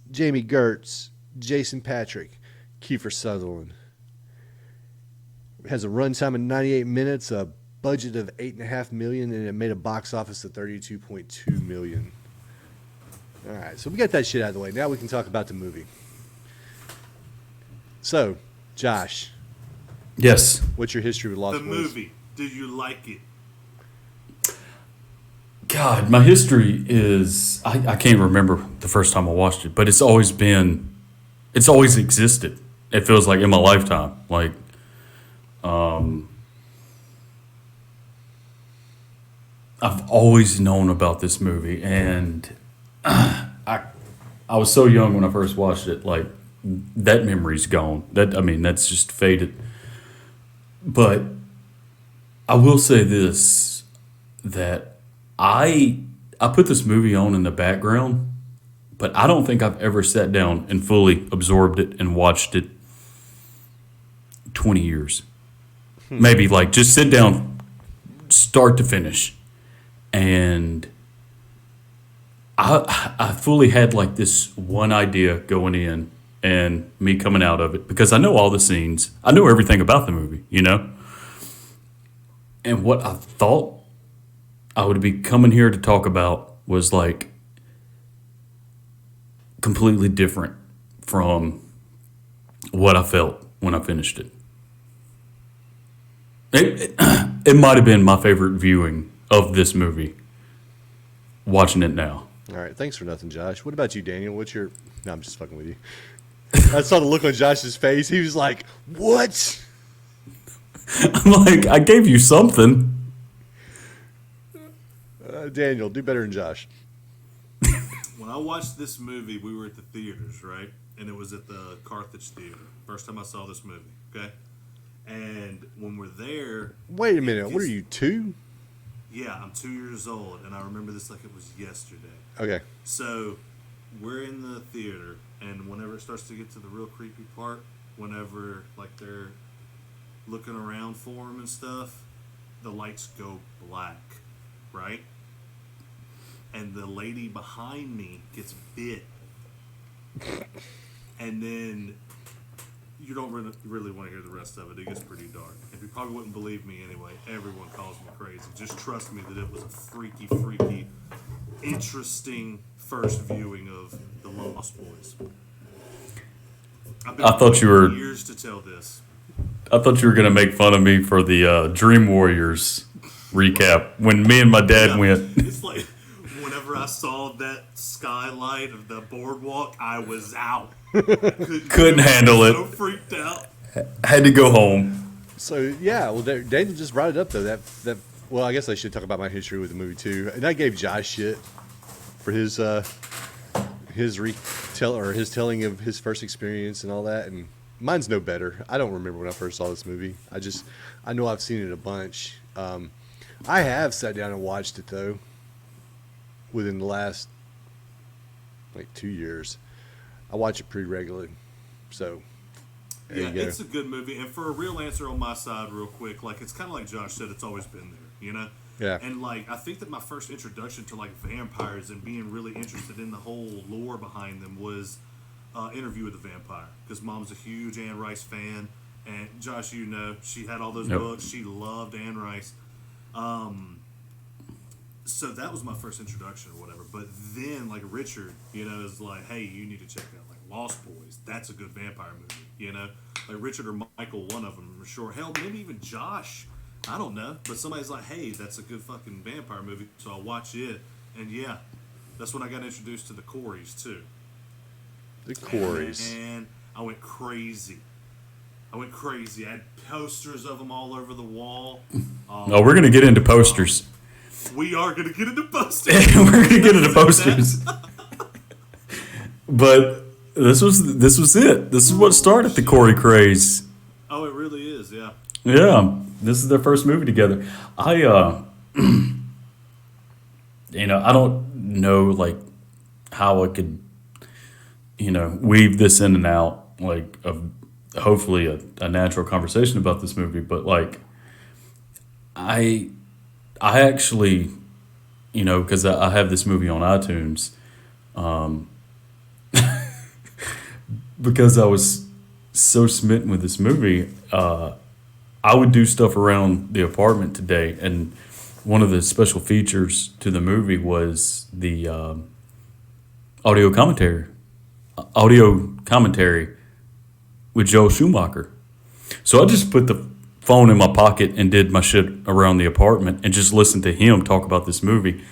Speaker 1: Jamie Gertz, Jason Patrick, Kiefer Sutherland. It has a runtime of 98 minutes, a budget of $8.5 million, and it made a box office of $32.2 million. All right, so we got that shit out of the way. Now we can talk about the movie. So, Josh.
Speaker 2: Yes.
Speaker 1: What's your history with Lost
Speaker 3: The
Speaker 1: Boys?
Speaker 3: movie. Did you like it?
Speaker 2: God, my history is I can't remember the first time I watched it, but it's always existed. It feels like in my lifetime. Like I've always known about this movie, and I was so young when I first watched it. Like that memory's gone. That's just faded. But I will say this, that I put this movie on in the background, but I don't think I've ever sat down and fully absorbed it and watched it 20 years. Maybe like just sit down, start to finish. And I fully had like this one idea going in and me coming out of it, because I know all the scenes. I know everything about the movie, you know? And what I thought I would be coming here to talk about was like completely different from what I felt when I finished it. It might have been my favorite viewing of this movie, watching it now.
Speaker 1: All right, thanks for nothing, Josh. What about you, Daniel? What's your... No, I'm just fucking with you. I saw the look on Josh's face. He was like, what?
Speaker 2: I'm like, I gave you something.
Speaker 1: Daniel, do better than Josh.
Speaker 3: When I watched this movie, we were at the theaters, right? And it was at the Carthage Theater. First time I saw this movie, okay? And when we're there...
Speaker 1: Wait a minute. What are you, 2?
Speaker 3: Yeah, I'm 2 years old, and I remember this like it was yesterday.
Speaker 1: Okay.
Speaker 3: So, we're in the theater, and whenever it starts to get to the real creepy part, whenever, like, they're looking around for him and stuff, the lights go black, right? And the lady behind me gets bit. And then you don't really want to hear the rest of it. It gets pretty dark. If you probably wouldn't believe me anyway, everyone calls me crazy. Just trust me that it was a freaky, interesting first viewing of The Lost Boys.
Speaker 2: I thought you were...
Speaker 3: years to tell this.
Speaker 2: I thought you were going to make fun of me for the Dream Warriors recap when me and my dad went.
Speaker 3: It's like whenever I saw that skylight of the boardwalk, I was out.
Speaker 2: Couldn't handle it.
Speaker 3: So freaked out.
Speaker 2: Had to go home.
Speaker 1: So, yeah, well, Daniel just brought it up, though. Well, I guess I should talk about my history with the movie, too. And I gave Josh shit for his telling of his first experience and all that, and mine's no better. I don't remember when I first saw this movie. I know I've seen it a bunch. I have sat down and watched it, though, within the last, 2 years. I watch it pretty regularly. So, there
Speaker 3: Yeah,
Speaker 1: you go.
Speaker 3: it's a good movie. And for a real answer on my side, real quick, it's kind of like Josh said, it's always been there, you know?
Speaker 1: Yeah.
Speaker 3: And, I think that my first introduction to, vampires and being really interested in the whole lore behind them was Interview with the Vampire. Because Mom's a huge Anne Rice fan. And, Josh, you know, she had all those
Speaker 2: Yep.
Speaker 3: books. She loved Anne Rice. So that was my first introduction or whatever. But then, Richard, is like, hey, you need to check out, Lost Boys. That's a good vampire movie, Richard or Michael, one of them, for sure. Hell, maybe even Josh. I don't know. But somebody's like, hey, that's a good fucking vampire movie. So I'll watch it. And, yeah, that's when I got introduced to the Coreys, too.
Speaker 1: The Coreys.
Speaker 3: And I went crazy. I had posters of them all over the wall.
Speaker 2: No, we're going to get into posters.
Speaker 3: We are going to get into posters.
Speaker 2: We're going to get into posters. But this was it. This is what started the Corey craze.
Speaker 3: Oh, it really is, yeah.
Speaker 2: Yeah, this is their first movie together. I don't know how I could weave this in and out of hopefully a natural conversation about this movie, but I I actually, because I have this movie on iTunes, because I was so smitten with this movie, I would do stuff around the apartment today, and one of the special features to the movie was the audio commentary, audio commentary with Joel Schumacher. So I just put the phone in my pocket and did my shit around the apartment and just listened to him talk about this movie.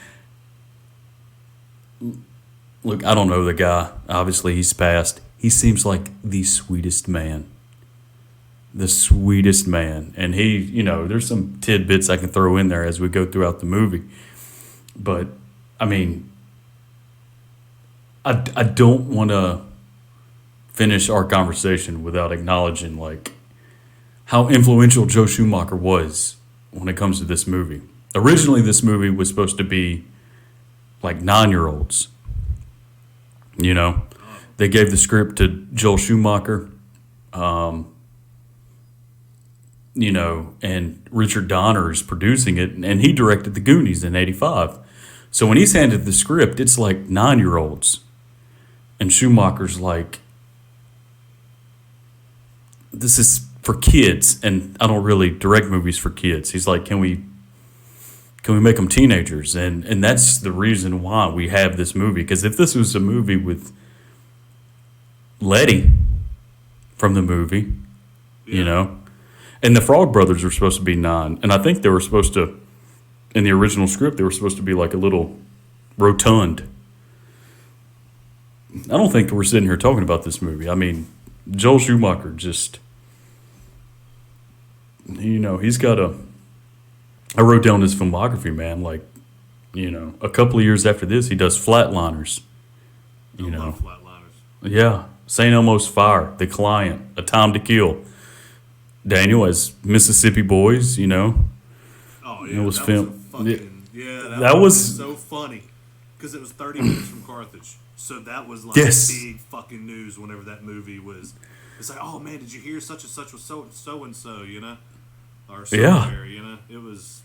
Speaker 2: Look, I don't know the guy. Obviously, he's passed. He seems like the sweetest man. The sweetest man. And he, there's some tidbits I can throw in there as we go throughout the movie. But, I mean, I don't want to finish our conversation without acknowledging, like, how influential Joe Schumacher was when it comes to this movie. Originally, this movie was supposed to be like 9-year-olds. They gave the script to Joel Schumacher, and Richard Donner is producing it, and he directed The Goonies in '85. So when he's handed the script, it's like 9-year-olds. And Schumacher's like, this is for kids, and I don't really direct movies for kids. He's like, can we make them teenagers? And that's the reason why we have this movie. Because if this was a movie with Letty from the movie, and the Frog Brothers were supposed to be 9, and I think they were supposed to, in the original script, they were supposed to be like a little rotund. I don't think we're sitting here talking about this movie. I mean, Joel Schumacher just, he's got I wrote down his filmography, man. Like, a couple of years after this, he does Flatliners.
Speaker 3: I love Flatliners.
Speaker 2: Yeah. St. Elmo's Fire, The Client, A Time to Kill. Daniel as Mississippi Boys,
Speaker 3: Oh, yeah.
Speaker 2: It was filmed.
Speaker 3: That was so funny. Because it was 30 minutes from Carthage. So that was like big fucking news whenever that movie was. It's like, oh man, did you hear such and such was so and so, Or somewhere, It was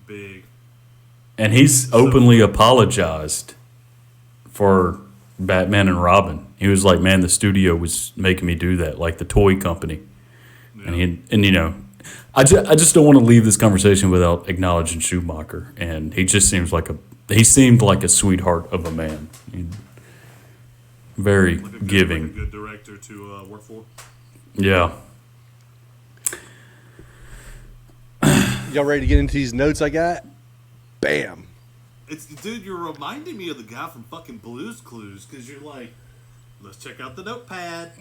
Speaker 3: big.
Speaker 2: And he's openly apologized for Batman and Robin. He was like, man, the studio was making me do that, like the toy company. Yeah. I just don't want to leave this conversation without acknowledging Schumacher. And he just seemed like a sweetheart of a man. Very giving.
Speaker 3: Like a good director to work for.
Speaker 2: Yeah.
Speaker 1: Y'all ready to get into these notes I got? Bam.
Speaker 3: Dude, you're reminding me of the guy from fucking Blue's Clues, because you're like, let's check out the notepad.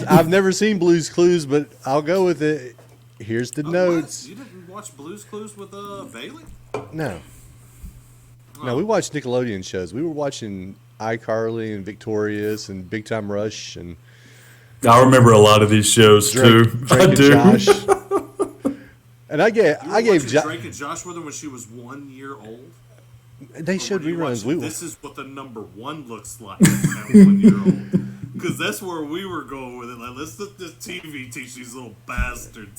Speaker 1: I've never seen Blue's Clues, but I'll go with it. Here's the notes.
Speaker 3: What? You didn't watch Blue's Clues with Bailey?
Speaker 1: No.
Speaker 3: Oh.
Speaker 1: No, we watched Nickelodeon shows. We were watching iCarly and Victorious and Big Time Rush and
Speaker 2: I remember a lot of these shows too.
Speaker 1: Drake
Speaker 2: I
Speaker 1: and
Speaker 2: do.
Speaker 1: Josh. And I gave
Speaker 3: Drake and Josh with her when she was 1 year old.
Speaker 1: They showed reruns.
Speaker 3: This is what the number 1 looks like at 1 year old. Because that's where we were going with it. Like, let's let this TV teach these little bastards.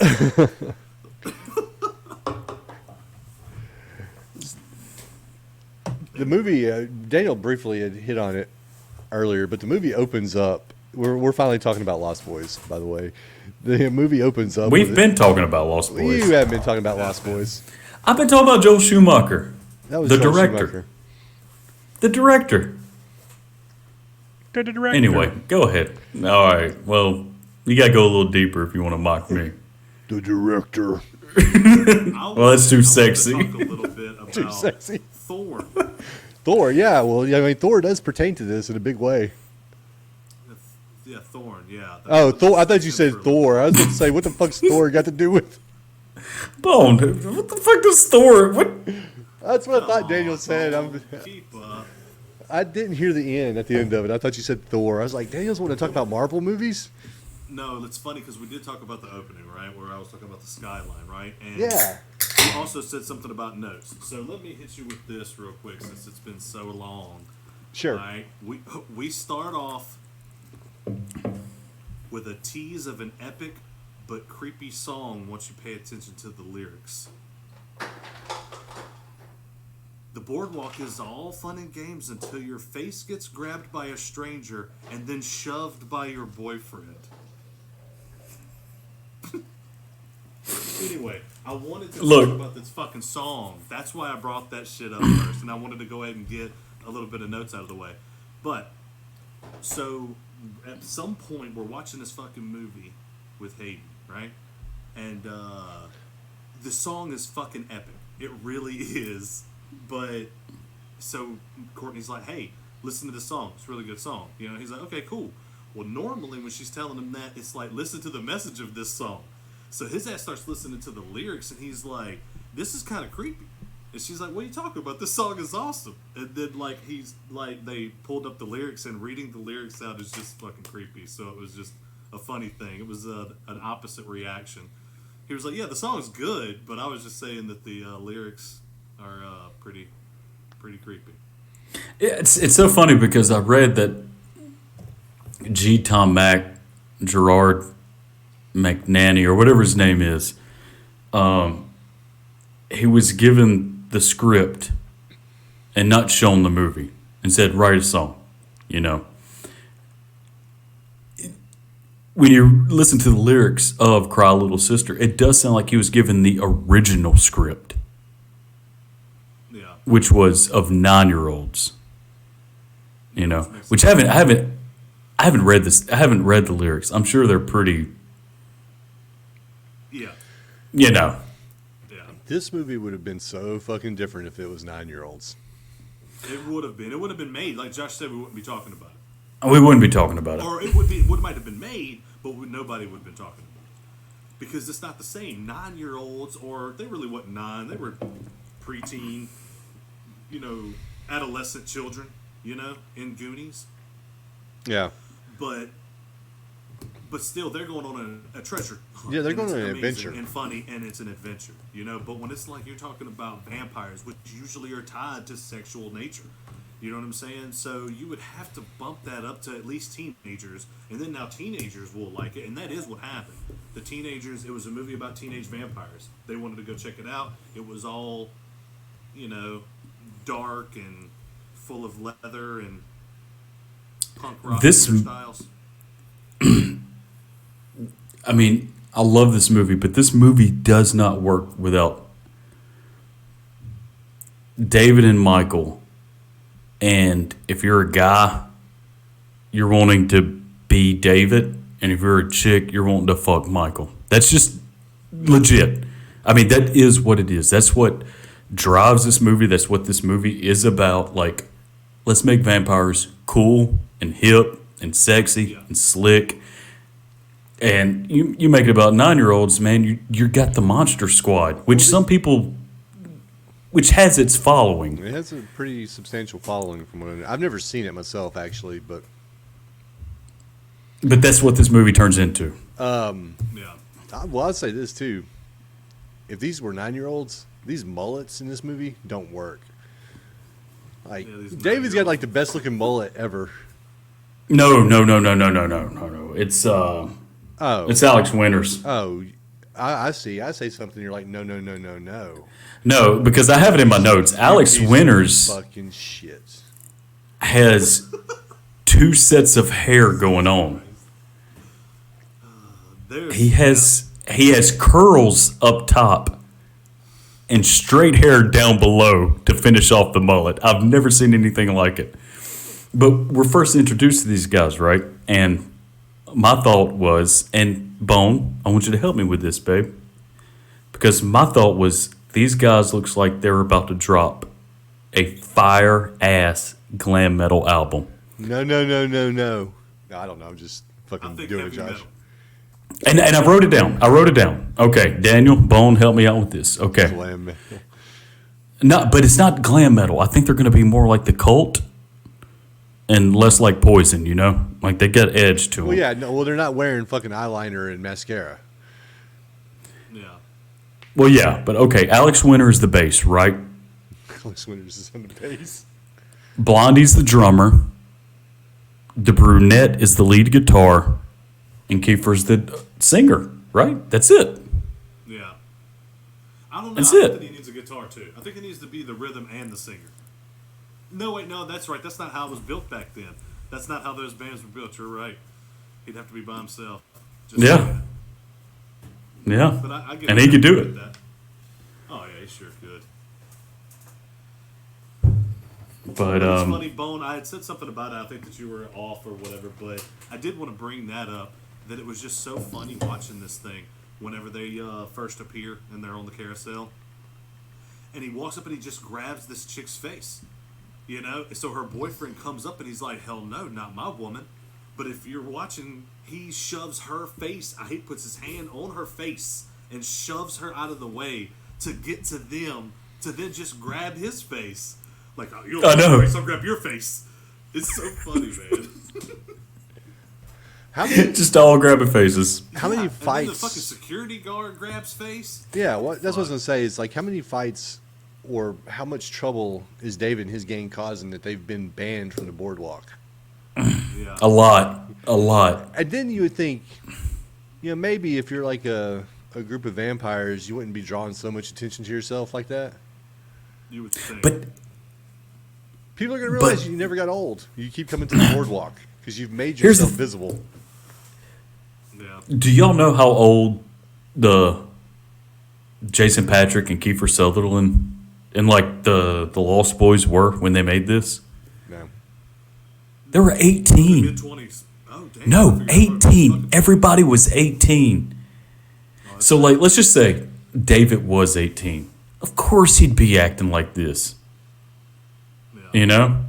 Speaker 1: The movie, Daniel briefly had hit on it earlier, but the movie opens up. We're finally talking about Lost Boys, by the way. The movie opens up.
Speaker 2: We've been talking about Lost Boys.
Speaker 1: You haven't been talking about Lost Boys.
Speaker 2: I've been talking about Joel Schumacher.
Speaker 1: That was
Speaker 2: the
Speaker 1: Joel
Speaker 2: director.
Speaker 1: Schumacher.
Speaker 2: The director. Anyway, go ahead. All right. Well, you got to go a little deeper if you want to mock me.
Speaker 1: The director.
Speaker 2: Well, that's too sexy.
Speaker 3: Talk a little bit about
Speaker 1: Too sexy.
Speaker 3: Thor.
Speaker 1: Thor, yeah. Well, I mean, Thor does pertain to this in a big way.
Speaker 3: Yeah, Thorn, yeah.
Speaker 1: Oh, Thor. I thought you said Thor. I was going to say, what the fuck's Thor got to do with?
Speaker 2: Bone, what the fuck does Thor? What?
Speaker 1: That's what I thought Daniel said.
Speaker 3: Keep
Speaker 1: I didn't hear the end at the end of it. I thought you said Thor. I was like, Daniel's want to talk about Marvel movies?
Speaker 3: No, it's funny because we did talk about the opening, right? Where I was talking about the skyline, right? And
Speaker 1: Yeah.
Speaker 3: you also said something about notes. So let me hit you with this real quick since it's been so long.
Speaker 1: Sure.
Speaker 3: Right? We start off with a tease of an epic but creepy song once you pay attention to the lyrics. The boardwalk is all fun and games until your face gets grabbed by a stranger and then shoved by your boyfriend. Anyway, I wanted to talk about this fucking song. That's why I brought that shit up first, and I wanted to go ahead and get a little bit of notes out of the way. But, so, at some point, we're watching this fucking movie with Hayden, right? And, the song is fucking epic. It really is. But so Courtney's like, "Hey, listen to this song. It's a really good song." You know, he's like, "Okay, cool." Well, normally when she's telling him that, it's like, "Listen to the message of this song." So his ass starts listening to the lyrics, and he's like, "This is kind of creepy." And she's like, "What are you talking about? This song is awesome." And then he's like, they pulled up the lyrics, and reading the lyrics out is just fucking creepy. So it was just a funny thing. It was an opposite reaction. He was like, "Yeah, the song is good, but I was just saying that the lyrics are pretty creepy."
Speaker 2: Yeah, it's so funny because I read that Gerard McNanny, or whatever his name is, he was given the script and not shown the movie and said, "Write a song," you know. When you listen to the lyrics of Cry Little Sister, it does sound like he was given the original script, which was of 9-year-olds, you know. Which I haven't read this. I haven't read the lyrics. I'm sure they're pretty.
Speaker 3: Yeah.
Speaker 2: You know.
Speaker 3: Yeah.
Speaker 1: This movie would have been so fucking different if it was 9-year-olds.
Speaker 3: It would have been. It would have been made. Like Josh said, we wouldn't be talking about it.
Speaker 2: We wouldn't be talking about it.
Speaker 3: Or it might have been made, but nobody would have been talking about it because it's not the same. 9-year-olds, or they really wasn't 9. They were preteen. You know, adolescent children, you know, in Goonies.
Speaker 1: Yeah.
Speaker 3: But still, they're going on a treasure hunt.
Speaker 1: Yeah, they're going on an
Speaker 3: amazing
Speaker 1: adventure.
Speaker 3: And funny, and it's an adventure, you know. But when it's like you're talking about vampires, which usually are tied to sexual nature, you know what I'm saying? So you would have to bump that up to at least teenagers, and then now teenagers will like it, and that is what happened. The teenagers, it was a movie about teenage vampires. They wanted to go check it out. It was all, you know, dark and full of leather and punk rock styles.
Speaker 2: I mean, I love this movie, but this movie does not work without David and Michael. And if you're a guy, you're wanting to be David, and if you're a chick, you're wanting to fuck Michael. That's just legit. I mean, that is what it is. That's what drives this movie. That's what this movie is about. Like, let's make vampires cool and hip and sexy and slick. And you make it about 9-year-olds, man. You got the Monster Squad, which some people, which has its following.
Speaker 1: It has a pretty substantial following from what I know. I've never seen it myself, actually, but
Speaker 2: that's what this movie turns into.
Speaker 3: Yeah.
Speaker 1: Well, I'd say this too. If these were 9-year-olds, these mullets in this movie don't work. Like, David's got like the best looking mullet ever.
Speaker 2: No. It's it's Alex Winters.
Speaker 1: Oh, I see. I say something. You're like, no.
Speaker 2: No, because I have it in my notes. Alex Winters
Speaker 1: fucking shit
Speaker 2: has 2 sets of hair going on. He has curls up top and straight hair down below to finish off the mullet. I've never seen anything like it. But we're first introduced to these guys, right? And my thought was, and Bone, I want you to help me with this, babe. Because my thought was, these guys looks like they're about to drop a fire-ass glam metal album.
Speaker 1: No. I don't know. I'm just fucking doing it, Josh.
Speaker 3: Metal.
Speaker 2: And I wrote it down. Okay, Daniel, Bone, help me out with this. Okay.
Speaker 1: Glam metal.
Speaker 2: No, but it's not glam metal. I think they're going to be more like the Cult and less like Poison, you know? Like, they got edge to them.
Speaker 1: Well, yeah. No, they're not wearing fucking eyeliner and mascara.
Speaker 3: Yeah.
Speaker 2: Well, yeah, but okay. Alex Winter is the bass, right?
Speaker 1: Alex Winters is on the bass.
Speaker 2: Blondie's the drummer. The brunette is the lead guitar. And Kiefer's the singer, right? That's it.
Speaker 3: Yeah. I don't know.
Speaker 2: That's
Speaker 3: I
Speaker 2: it.
Speaker 3: think he needs a guitar too. I think it needs to be the rhythm and the singer. No, wait, no, that's right. That's not how it was built back then. That's not how those bands were built. You're right. He'd have to be by himself. Just
Speaker 2: Yeah.
Speaker 3: saying.
Speaker 2: Yeah.
Speaker 3: But I get
Speaker 2: And he could do it.
Speaker 3: that. Oh yeah, he sure could.
Speaker 2: But
Speaker 3: It's funny, Bone. I had said something about it. I think that you were off or whatever, but I did want to bring that up. That it was just so funny watching this thing whenever they first appear and they're on the carousel, and he walks up and he just grabs this chick's face, you know. So her boyfriend comes up and he's like, "Hell no, not my woman." But if you're watching, he shoves her face. He puts his hand on her face and shoves her out of the way to get to them to then just grab his face. Like, oh, you'll grab my face, I'll grab your face. It's so funny, man.
Speaker 1: How many,
Speaker 2: just all grabbing faces.
Speaker 1: how many
Speaker 3: And then the
Speaker 1: fights?
Speaker 3: fucking security guard grabs face.
Speaker 1: Yeah, that's what I was gonna say. Is like how many fights or how much trouble is David and his gang causing that they've been banned from the boardwalk?
Speaker 3: Yeah.
Speaker 2: A lot.
Speaker 1: And then you would think, maybe if you're like a group of vampires, you wouldn't be drawing so much attention to yourself like that.
Speaker 3: You would think.
Speaker 2: But
Speaker 1: People are gonna realize you never got old. You keep coming to the boardwalk because you've made yourself visible.
Speaker 3: yeah.
Speaker 2: do y'all know how old the Jason Patrick and Kiefer Sutherland and like the Lost Boys were when they made this?
Speaker 1: No.
Speaker 2: They were 18.
Speaker 3: Mid-20s. Oh, damn. I
Speaker 2: No,
Speaker 3: figured they were
Speaker 2: 18.
Speaker 3: fucking-
Speaker 2: Everybody was 18. So, like, let's just say David was 18. Of course he'd be acting like this.
Speaker 3: Yeah.
Speaker 2: You know?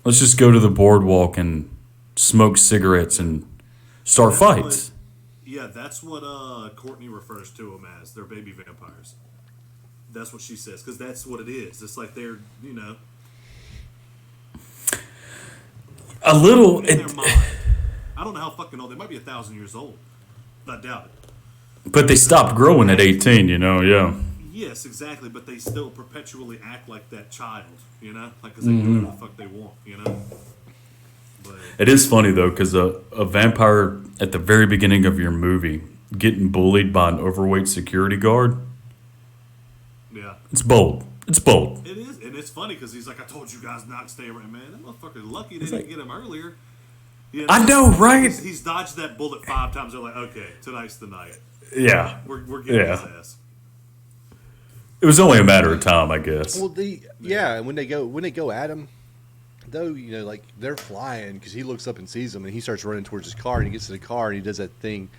Speaker 2: Let's just go to the boardwalk and smoke cigarettes and start
Speaker 3: That's
Speaker 2: fights.
Speaker 3: Yeah, that's what Courtney refers to them as. They're baby vampires. That's what she says, because that's what it is. It's like they're,
Speaker 2: A little.
Speaker 3: in their mind. I don't know how fucking old. They might be 1,000 years old. I doubt it.
Speaker 2: But they stopped growing at 18, yeah.
Speaker 3: Yes, exactly, but they still perpetually act like that child, Like, because they do whatever the fuck they want, But,
Speaker 2: It is funny, though, because a vampire at the very beginning of your movie getting bullied by an overweight security guard,
Speaker 3: yeah.
Speaker 2: it's bold. It's bold.
Speaker 3: It is, and it's funny because he's like, I told you guys not to stay around, man. That motherfucker's lucky they didn't get him earlier.
Speaker 2: I know, right?
Speaker 3: He's dodged that bullet 5 times. They're like, okay, tonight's the night.
Speaker 2: Yeah.
Speaker 3: We're getting his ass.
Speaker 2: It was only a matter of time, I guess.
Speaker 1: Well, and when they go at him, though, like they're flying because he looks up and sees them and he starts running towards his car and he gets to the car and he does that thing,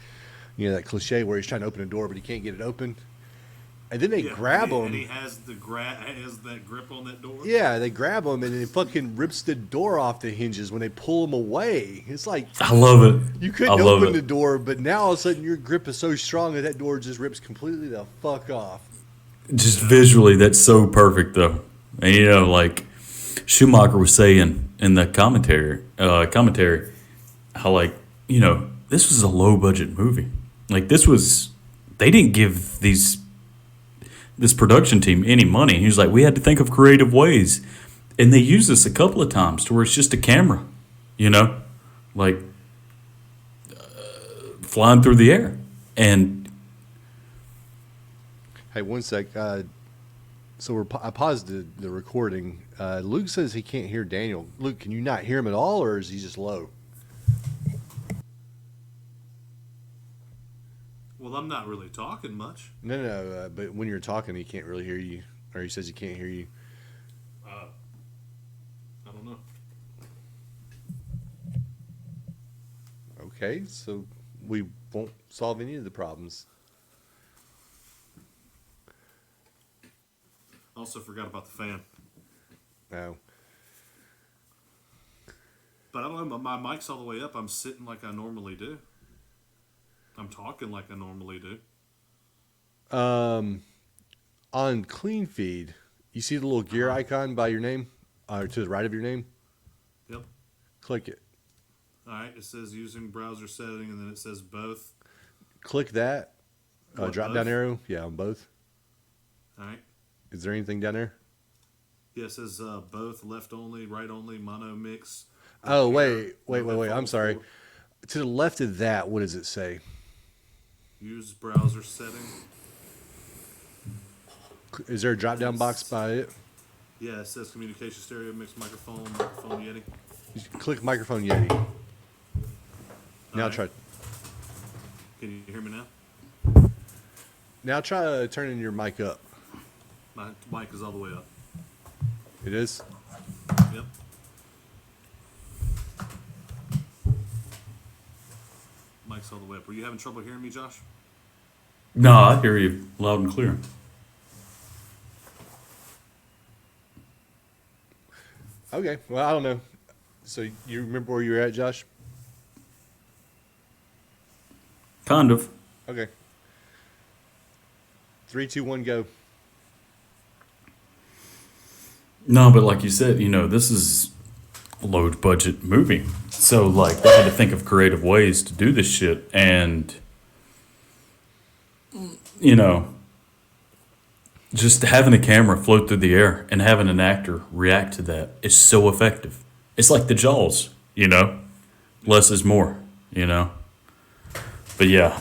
Speaker 1: that cliche where he's trying to open a door but he can't get it open, and then they grab him.
Speaker 3: And he has has that grip on that door.
Speaker 1: Yeah, they grab him and it fucking rips the door off the hinges when they pull him away. It's like
Speaker 2: I love it.
Speaker 1: you couldn't open the door, but now all of a sudden your grip is so strong that door just rips completely the fuck off.
Speaker 2: Just visually, that's so perfect, though. And, like Schumacher was saying in the commentary, how, like, this was a low-budget movie. Like, they didn't give this production team any money. He was like, we had to think of creative ways. And they used this a couple of times to where it's just a camera, like flying through the air. And
Speaker 1: Hey, one sec. So I paused the recording. Luke says he can't hear Daniel. Luke, can you not hear him at all, or is he just low?
Speaker 3: Well, I'm not really talking much.
Speaker 1: No. But when you're talking, he can't really hear you, or he says he can't hear you.
Speaker 3: I don't know.
Speaker 1: Okay, so we won't solve any of the problems.
Speaker 3: Also forgot about the fan.
Speaker 1: No.
Speaker 3: But I don't know. My mic's all the way up. I'm sitting like I normally do. I'm talking like I normally do.
Speaker 1: On Clean Feed, you see the little gear icon by your name, or to the right of your name?
Speaker 3: Yep.
Speaker 1: Click it.
Speaker 3: All right. It says using browser setting, and then it says both.
Speaker 1: Click that.
Speaker 3: What,
Speaker 1: Drop
Speaker 3: both?
Speaker 1: down arrow. Yeah, on both.
Speaker 3: All right.
Speaker 1: Is there anything down there?
Speaker 3: Yeah, it says both left only, right only, mono mix.
Speaker 1: Oh, wait. I'm
Speaker 3: Headphone
Speaker 1: sorry.
Speaker 3: for-
Speaker 1: To the left of that, what does it say?
Speaker 3: Use browser setting.
Speaker 1: Is there a drop down box by it?
Speaker 3: Yeah, it says communication stereo, mixed microphone Yeti.
Speaker 1: You click microphone Yeti. Now
Speaker 3: Alright.
Speaker 1: try.
Speaker 3: Can you hear me now?
Speaker 1: Now try turning your mic up.
Speaker 3: My mic is all the way up.
Speaker 1: It is.
Speaker 3: Yep. Mic's all the way up. Were you having trouble hearing me, Josh?
Speaker 2: No, I hear you loud and clear.
Speaker 1: Okay. Well, I don't know. So you remember where you were at, Josh?
Speaker 2: Kind of.
Speaker 1: Okay. 3, 2, 1, go.
Speaker 2: No, but like you said, this is a low budget movie. So, like, they had to think of creative ways to do this shit. And, just having a camera float through the air and having an actor react to that is so effective. It's like the Jaws, less is more, But yeah,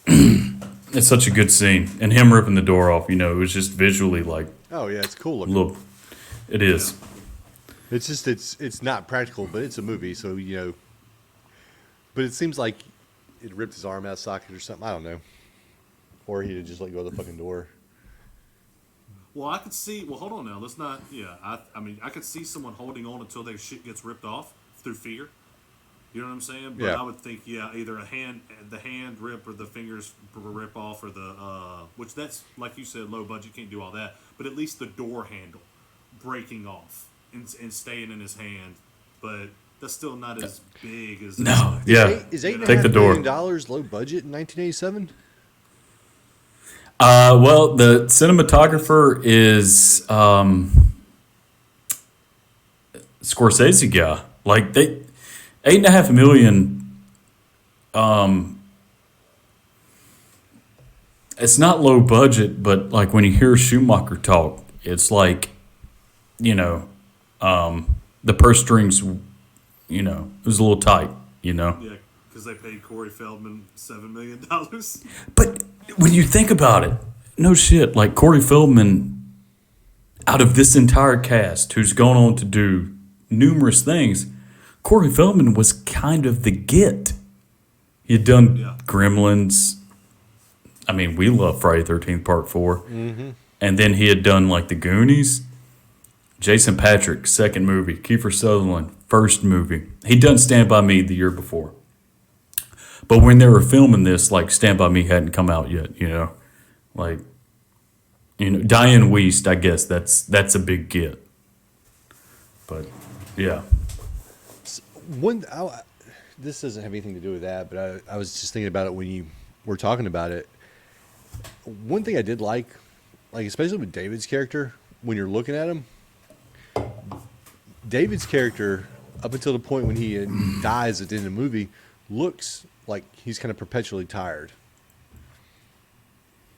Speaker 2: it's such a good scene. And him ripping the door off, it was just visually like,
Speaker 1: Oh yeah, it's cool looking.
Speaker 2: look, it is.
Speaker 1: It's just it's not practical, but it's a movie, so But it seems like it ripped his arm out of socket or something. I don't know. Or he'd have just let go of the fucking door.
Speaker 3: Well, I could see. Well, hold on now. Let's not. Yeah, I mean, I could see someone holding on until their shit gets ripped off through fear. You know what I'm saying? But
Speaker 1: Yeah.
Speaker 3: I would think, yeah, either the hand rip or the fingers rip off, or the which that's like you said, low budget, can't do all that. But at least the door handle breaking off and staying in his hand. But that's still not as big as
Speaker 2: No, yeah.
Speaker 1: Is $8.5
Speaker 2: Take the door.
Speaker 1: million low budget in 1987?
Speaker 2: Well, the cinematographer is Scorsese guy. Like they, $8.5 million. It's not low budget, but like when you hear Schumacher talk, it's like, the purse strings, it was a little tight,
Speaker 3: Yeah, because they paid Corey Feldman $7 million.
Speaker 2: But when you think about it, no shit. Like Corey Feldman, out of this entire cast, who's gone on to do numerous things, Corey Feldman was kind of the get. He had done
Speaker 3: Yeah.
Speaker 2: Gremlins. I mean, we love Friday 13th Part 4. Mm-hmm. And then he had done like The Goonies. Jason Patrick, second movie. Kiefer Sutherland, first movie. He'd done Stand By Me the year before. But when they were filming this, like Stand By Me hadn't come out yet, Like, Diane Wiest, I guess that's a big get. But, yeah.
Speaker 1: This doesn't have anything to do with that, but I was just thinking about it when you were talking about it. One thing I did like especially with David's character, when you're looking at him, David's character, up until the point when he dies at the end of the movie, looks like he's kind of perpetually tired.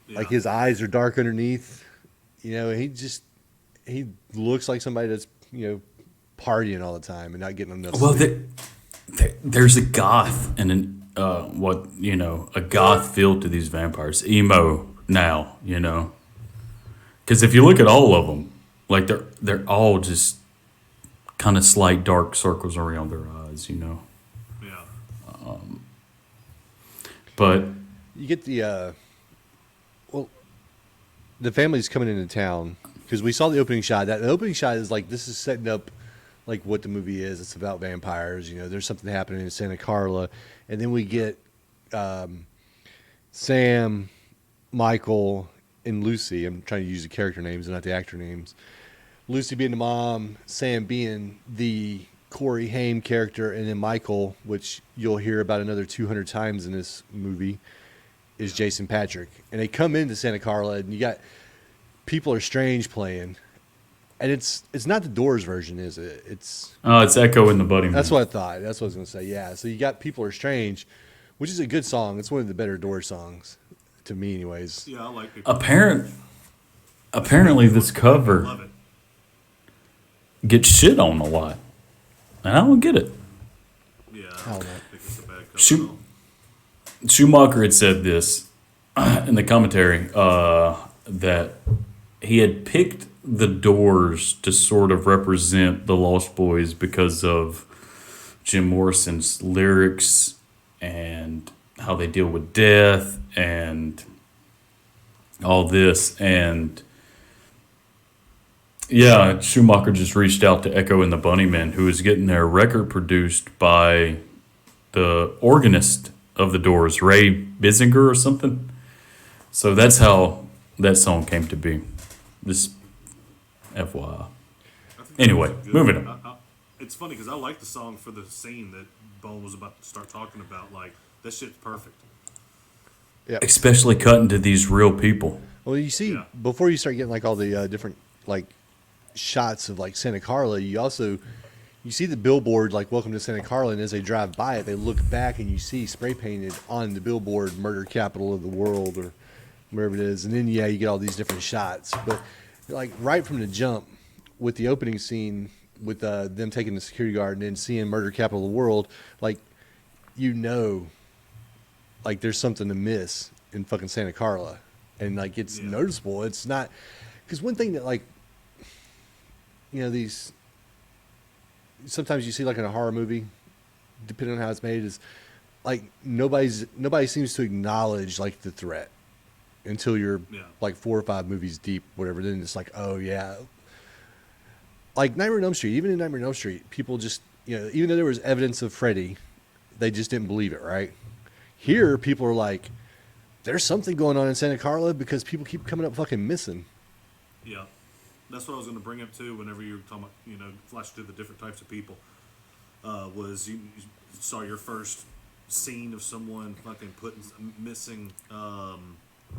Speaker 3: Yeah.
Speaker 1: Like his eyes are dark underneath. He looks like somebody that's, partying all the time and not getting enough
Speaker 2: Well,
Speaker 1: sleep.
Speaker 2: there's a goth and a goth feel to these vampires. Emo now, Because if you look at all of them, like they're all just kind of slight dark circles around their eyes,
Speaker 3: Yeah.
Speaker 2: But
Speaker 1: You get the the family's coming into town because we saw the opening shot. The opening shot is like, this is setting up like what the movie is. It's about vampires. There's something happening in Santa Carla, and then we get Sam, Michael, and Lucy. I'm trying to use the character names and not the actor names. Lucy being the mom, Sam being the Corey Haim character, and then Michael, which you'll hear about another 200 times in this movie, is Jason Patrick. And they come into Santa Carla, and you got People Are Strange playing. And it's not the Doors version, is it? It's
Speaker 2: Echo in the Buddy Man.
Speaker 1: That's what I thought. That's what I was going to say. Yeah. So you got People Are Strange, which is a good song. It's one of the better Doors songs, to me, anyways.
Speaker 3: Yeah, I like it.
Speaker 2: Apparently, this cover
Speaker 3: Love it.
Speaker 2: gets shit on a lot, and I don't get it.
Speaker 3: Yeah, I
Speaker 1: Hell
Speaker 3: don't
Speaker 1: no.
Speaker 3: think it's a bad cover.
Speaker 2: Shoot.
Speaker 3: at all.
Speaker 2: Schumacher had said this in the commentary. that he had picked the Doors to sort of represent the Lost Boys because of Jim Morrison's lyrics and how they deal with death and all this. And yeah, Schumacher just reached out to Echo and the Bunnymen, who was getting their record produced by the organist of the Doors, Ray Bissinger or something. So that's how that song came to be. Just FYI.
Speaker 3: I think
Speaker 2: Anyway,
Speaker 3: that's good.
Speaker 2: moving on.
Speaker 3: It's funny because I like the song for the scene that Bone was about to start talking about. Like, that shit's perfect.
Speaker 2: Especially cutting to these real people.
Speaker 1: Well, you see,
Speaker 3: Yeah.
Speaker 1: before you start getting like all the different like shots of like Santa Carla, you see the billboard like "Welcome to Santa Carla," and as they drive by it, they look back and you see spray painted on the billboard "Murder Capital of the World" or wherever it is, and then you get all these different shots. But like right from the jump with the opening scene with them taking the security guard and then seeing "Murder Capital of the World," like like there's something to miss in fucking Santa Carla, and like it's noticeable. It's not because one thing that like these sometimes you see like in a horror movie, depending on how it's made, is like nobody seems to acknowledge like the threat until you're like 4 or 5 movies deep, whatever. Then it's like, oh yeah, like Nightmare on Elm Street. Even in Nightmare on Elm Street, people just even though there was evidence of Freddy, they just didn't believe it, right? Here, people are like, there's something going on in Santa Carla because people keep coming up fucking missing.
Speaker 3: Yeah. That's what I was going to bring up, too, whenever you were talking about, flash through the different types of people. Was you saw your first scene of someone fucking putting missing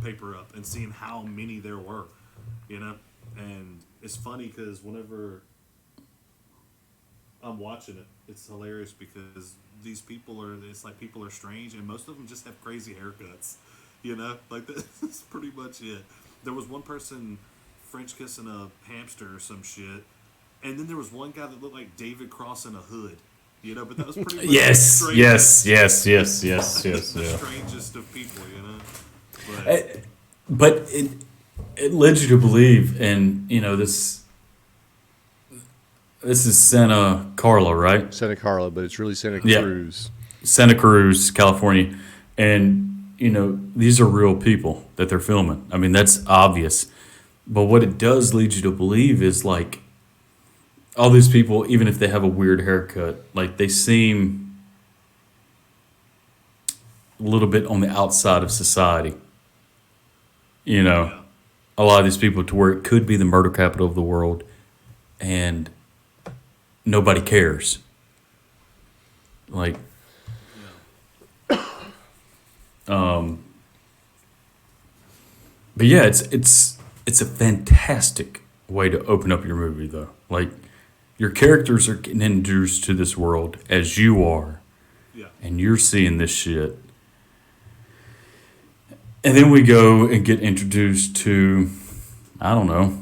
Speaker 3: paper up and seeing how many there were, And it's funny because whenever I'm watching it, it's hilarious because these people it's like people are strange and most of them just have crazy haircuts, Like that's pretty much it. There was one person French kissing a hamster or some shit, and then there was one guy that looked like David Cross in a hood, But that was pretty much
Speaker 2: Yes.
Speaker 3: the
Speaker 2: strangest
Speaker 3: of people,
Speaker 2: But it led you to believe, and this is Santa Carla, right?
Speaker 1: Santa Carla, but it's really Santa
Speaker 2: Yeah.
Speaker 1: Cruz.
Speaker 2: Santa Cruz, California. And, these are real people that they're filming. I mean, that's obvious. But what it does lead you to believe is, like, all these people, even if they have a weird haircut, like, they seem a little bit on the outside of society. A lot of these people to where it could be the murder capital of the world. And nobody cares. Like, but yeah, it's a fantastic way to open up your movie, though. Like, your characters are getting introduced to this world as you are, and you're seeing this shit. And then we go and get introduced to, I don't know,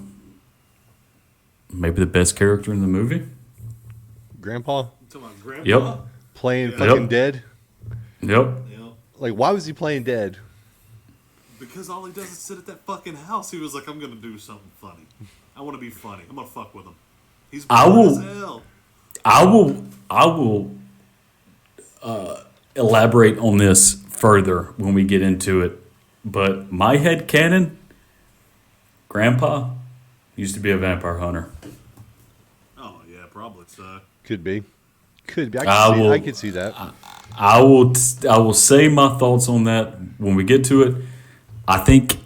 Speaker 2: maybe the best character in the movie.
Speaker 1: Grandpa
Speaker 2: Yep.
Speaker 1: playing fucking
Speaker 2: Yep.
Speaker 1: dead.
Speaker 2: Yep.
Speaker 1: Like, why was he playing dead?
Speaker 3: Because all he does is sit at that fucking house. He was like, I'm going to do something funny. I want to be funny. I'm going to fuck with him. He's bored as hell.
Speaker 2: I will elaborate on this further when we get into it. But my head canon, Grandpa used to be a vampire hunter.
Speaker 3: Oh, yeah, probably so.
Speaker 1: Could be.
Speaker 2: I
Speaker 1: could see that.
Speaker 2: I will say my thoughts on that when we get to it. I think,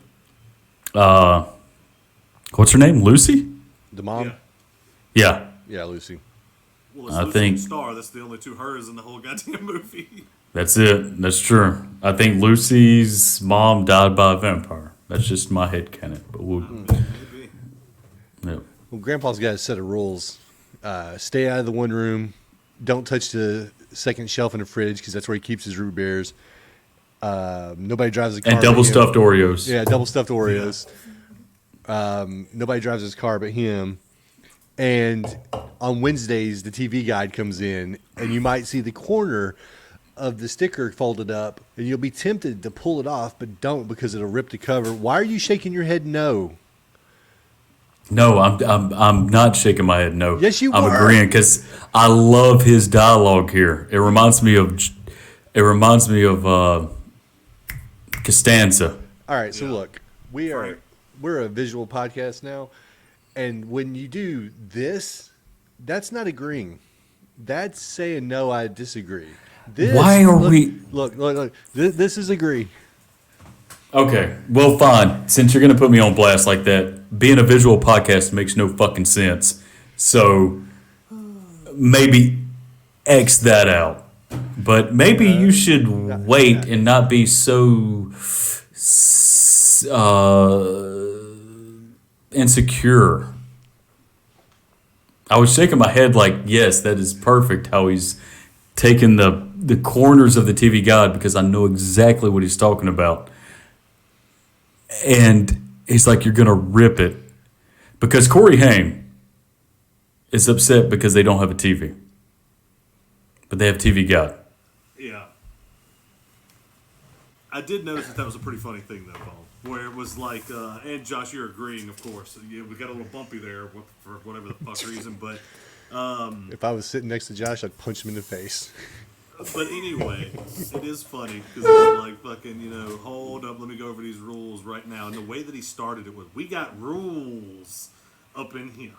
Speaker 2: what's her name? Lucy?
Speaker 1: The mom?
Speaker 3: Yeah.
Speaker 1: Yeah, Lucy.
Speaker 3: Well, it's
Speaker 2: I
Speaker 3: Lucy
Speaker 2: think-
Speaker 3: and Star. That's the only two hers in the whole goddamn movie.
Speaker 2: That's it. That's true. I think Lucy's mom died by a vampire. That's just my head canon. But
Speaker 3: Maybe.
Speaker 2: yeah.
Speaker 1: Well, Grandpa's got a set of rules. Stay out of the one room. Don't touch the second shelf in the fridge because that's where he keeps his root beers. Nobody drives a car.
Speaker 2: And double
Speaker 1: but him.
Speaker 2: stuffed Oreos.
Speaker 1: Yeah, double stuffed Oreos. Nobody drives his car but him. And on Wednesdays, the TV guide comes in, and you might see the corner of the sticker folded up, and you'll be tempted to pull it off, but don't because it'll rip the cover. Why are you shaking your head no?
Speaker 2: No, I'm not shaking my head. No,
Speaker 1: Yes, you
Speaker 2: I'm
Speaker 1: were.
Speaker 2: agreeing because I love his dialogue here. It reminds me of Costanza.
Speaker 1: All right, so
Speaker 3: Yeah.
Speaker 1: look,
Speaker 3: Frank.
Speaker 1: we're a visual podcast now, and when you do this, that's not agreeing. That's saying no, I disagree. This,
Speaker 2: Why are
Speaker 1: look,
Speaker 2: we-
Speaker 1: Look. This is agree.
Speaker 2: Okay, well, fine. Since you're gonna put me on blast like that, being a visual podcast makes no fucking sense. So maybe X that out. But maybe you should wait and not be so insecure. I was shaking my head like, yes, that is perfect how he's taking the corners of the TV guide because I know exactly what he's talking about. And he's like, you're going to rip it. Because Corey Haim is upset because they don't have a TV. But they have TV guide.
Speaker 3: Yeah. I did notice that was a pretty funny thing, though, Paul. Where it was like, and Josh, you're agreeing, of course. Yeah, we got a little bumpy there for whatever the fuck reason, but
Speaker 1: If I was sitting next to Josh, I'd punch him in the face.
Speaker 3: anyway, it is funny because it's like fucking, hold up, let me go over these rules right now. And the way that he started it was, we got rules up in here,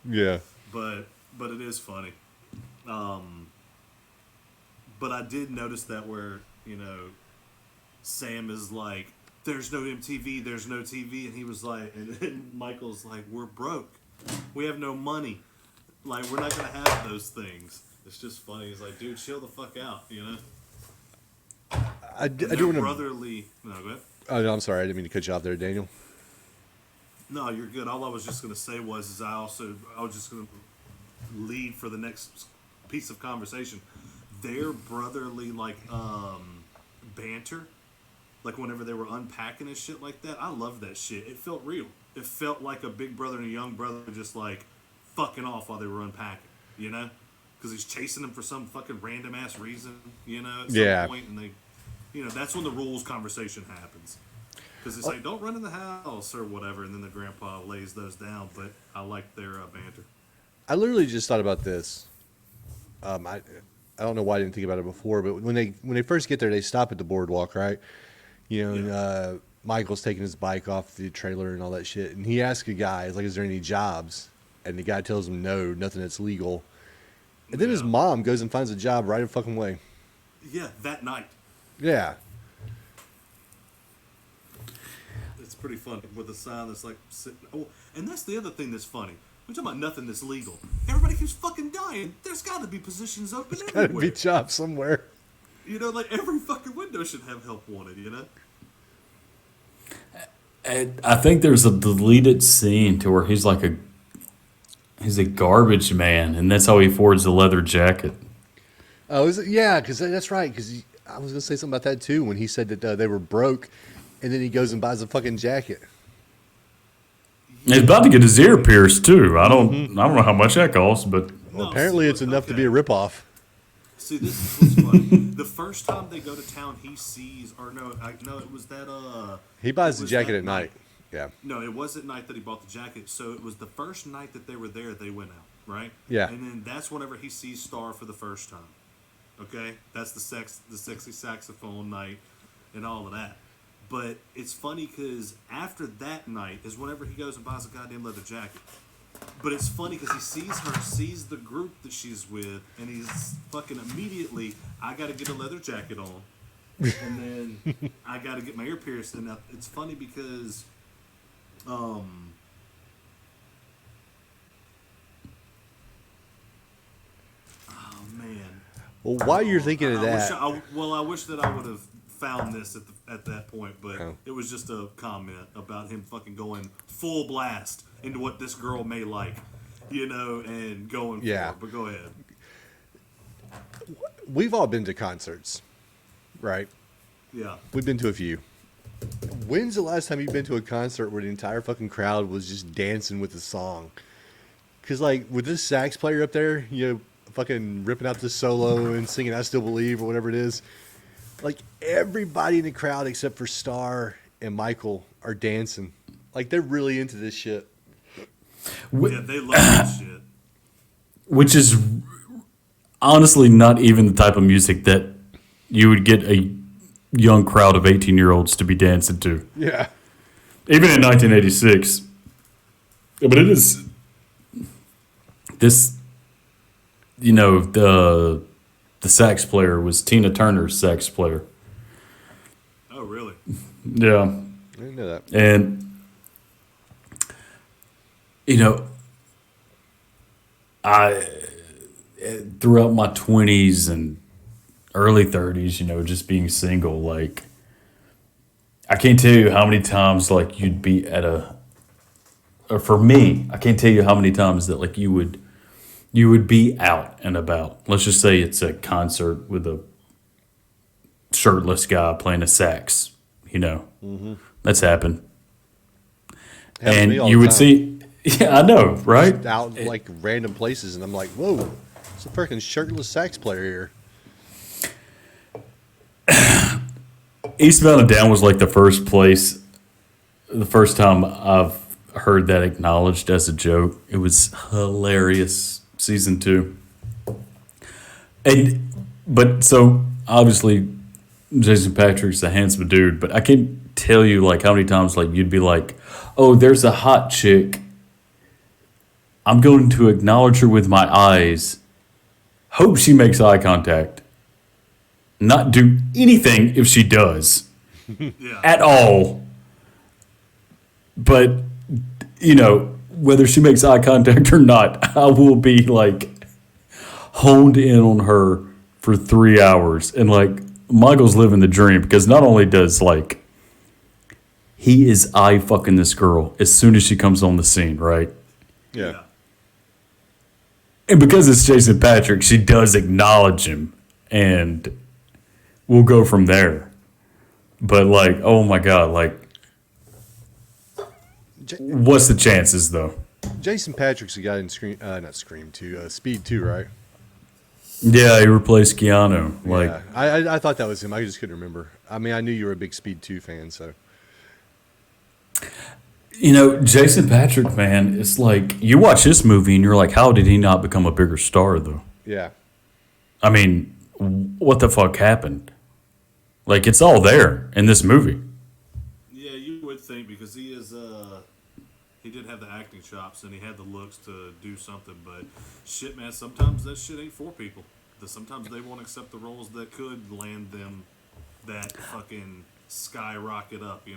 Speaker 1: Yeah.
Speaker 3: but it is funny. But I did notice that where Sam is like, there's no MTV, there's no TV, and he was like, and then Michael's like, we're broke, we have no money, like we're not gonna have those things. It's just funny. He's like, dude, chill the fuck out,
Speaker 1: I do
Speaker 3: They're
Speaker 1: want to.
Speaker 3: brotherly. No, go ahead.
Speaker 1: Oh, no, I'm sorry. I didn't mean to cut you off there, Daniel.
Speaker 3: No, you're good. All I was just gonna say was I was just gonna lead for the next piece of conversation. Their brotherly banter, like whenever they were unpacking and shit like that, I loved that shit. It felt real. It felt like a big brother and a young brother just like fucking off while they were unpacking, because he's chasing them for some fucking random ass reason, at some point, and they, that's when the rules conversation happens. Because it's like, don't run in the house or whatever, and then the grandpa lays those down. But I like their banter.
Speaker 1: I literally just thought about this. I don't know why I didn't think about it before, but when they first get there, they stop at the boardwalk, right? And, Michael's taking his bike off the trailer and all that shit, and he asks a guy, he's like, "Is there any jobs?" And the guy tells him, "No, nothing that's legal." And then his mom goes and finds a job right fucking way.
Speaker 3: Yeah, that night.
Speaker 1: Yeah.
Speaker 3: It's pretty funny with a sign that's like sitting. Oh, and that's the other thing that's funny. We're talking about nothing that's legal. Everybody keeps fucking dying. There's got to be positions open
Speaker 1: Gotta be
Speaker 3: everywhere.
Speaker 1: jobs somewhere.
Speaker 3: Like every fucking window should have help wanted.
Speaker 2: I think there's a deleted scene to where he's like he's a garbage man, and that's how he affords the leather jacket.
Speaker 1: Oh, is it? Yeah, because that's right. Because I was gonna say something about that too when he said that they were broke, and then he goes and buys a fucking jacket.
Speaker 2: He's about to get his ear pierced too. I don't know how much that costs, but
Speaker 1: Well,
Speaker 3: No,
Speaker 1: apparently
Speaker 3: see,
Speaker 1: it's enough to
Speaker 3: okay.
Speaker 1: be a ripoff.
Speaker 3: See, this is what's funny. The first time they go to town, he sees, or no, it was that.
Speaker 1: He buys
Speaker 3: it
Speaker 1: the
Speaker 3: was
Speaker 1: jacket
Speaker 3: that
Speaker 1: at night. Yeah.
Speaker 3: No, it was at night that he bought the jacket. So it was the first night that they were there. They went out, right?
Speaker 1: Yeah.
Speaker 3: And then that's whenever he sees Star for the first time. Okay, that's the sexy saxophone night, and all of that. But it's funny because after that night is whenever he goes and buys a goddamn leather jacket. But it's funny because he sees her, sees the group that she's with, and he's fucking immediately, I got to get a leather jacket on. And then I got to get my ear pierced. And it's funny because, oh man.
Speaker 1: Well, while you're thinking of
Speaker 3: I
Speaker 1: that,
Speaker 3: wish that I would have found this at that point, but
Speaker 1: Oh.
Speaker 3: it was just a comment about him fucking going full blast into what this girl may like, and going
Speaker 1: Yeah.
Speaker 3: for it. But go ahead.
Speaker 1: we've all been to concerts, right?
Speaker 3: Yeah.
Speaker 1: We've been to a few. When's the last time you've been to a concert where the entire fucking crowd was just dancing with the song? Because, like, with this sax player up there, fucking ripping out the solo and singing "I Still Believe" or whatever it is. Like everybody in the crowd except for Star and Michael are dancing. Like they're really into this shit.
Speaker 3: Yeah, they love that shit.
Speaker 2: Which is honestly not even the type of music that you would get a young crowd of 18-year-olds to be dancing to.
Speaker 1: Yeah.
Speaker 2: Even in 1986. But it is this, the sax player was Tina Turner's sax player.
Speaker 3: Oh, really?
Speaker 2: Yeah.
Speaker 1: I didn't know that.
Speaker 2: And, I, throughout my 20s and early 30s, just being single, like, I can't tell you how many times, like, you'd be at or for me, I can't tell you how many times that, like, you would be out and about. Let's just say it's a concert with a shirtless guy playing a sax,
Speaker 1: Mm-hmm.
Speaker 2: That's happened.
Speaker 1: Happens to
Speaker 2: And
Speaker 1: me all
Speaker 2: you
Speaker 1: the
Speaker 2: would
Speaker 1: time.
Speaker 2: see, yeah, I know, right?
Speaker 1: Just out in, like random places, and I'm like, whoa, it's a freaking shirtless sax player here.
Speaker 2: Eastbound and Down was like the first time I've heard that acknowledged as a joke. It was hilarious. Season 2. But so obviously Jason Patrick's a handsome dude, but I can't tell you like how many times like you'd be like, oh, there's a hot chick. I'm going to acknowledge her with my eyes. Hope she makes eye contact. Not do anything if she does.
Speaker 3: Yeah.
Speaker 2: At all. But, whether she makes eye contact or not, I will be like honed in on her for 3 hours. And like Michael's living the dream because not only does like he is eye fucking this girl as soon as she comes on the scene, right?
Speaker 1: Yeah.
Speaker 2: And because it's Jason Patrick, she does acknowledge him and we'll go from there. But like, oh my God, like what's the chances though?
Speaker 1: Jason Patrick's the guy in Scream 2, Speed 2, right?
Speaker 2: Yeah, he replaced Keanu. Like,
Speaker 1: yeah. I thought that was him. I just couldn't remember. I mean, I knew you were a big Speed 2 fan, so.
Speaker 2: Jason Patrick, man, it's like you watch this movie and you're like, how did he not become a bigger star though?
Speaker 1: Yeah.
Speaker 2: I mean, what the fuck happened? Like, it's all there in this movie.
Speaker 3: Yeah, you would think because he did have the acting chops and he had the looks to do something, but shit, man, sometimes that shit ain't for people. Sometimes they won't accept the roles that could land them that fucking skyrocket up,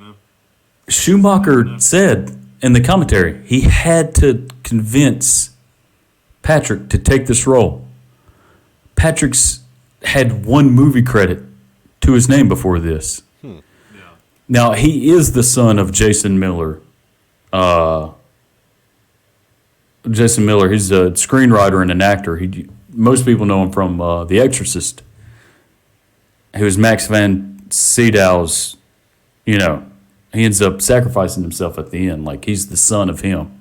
Speaker 2: Schumacher said in the commentary he had to convince Patrick to take this role. Patrick's had one movie credit to his name before this.
Speaker 3: Yeah.
Speaker 2: Now, he is the son of Jason Miller. Jason Miller, he's a screenwriter and an actor. Most people know him from The Exorcist. He was Max Van Sydow's, he ends up sacrificing himself at the end. Like, he's the son of him.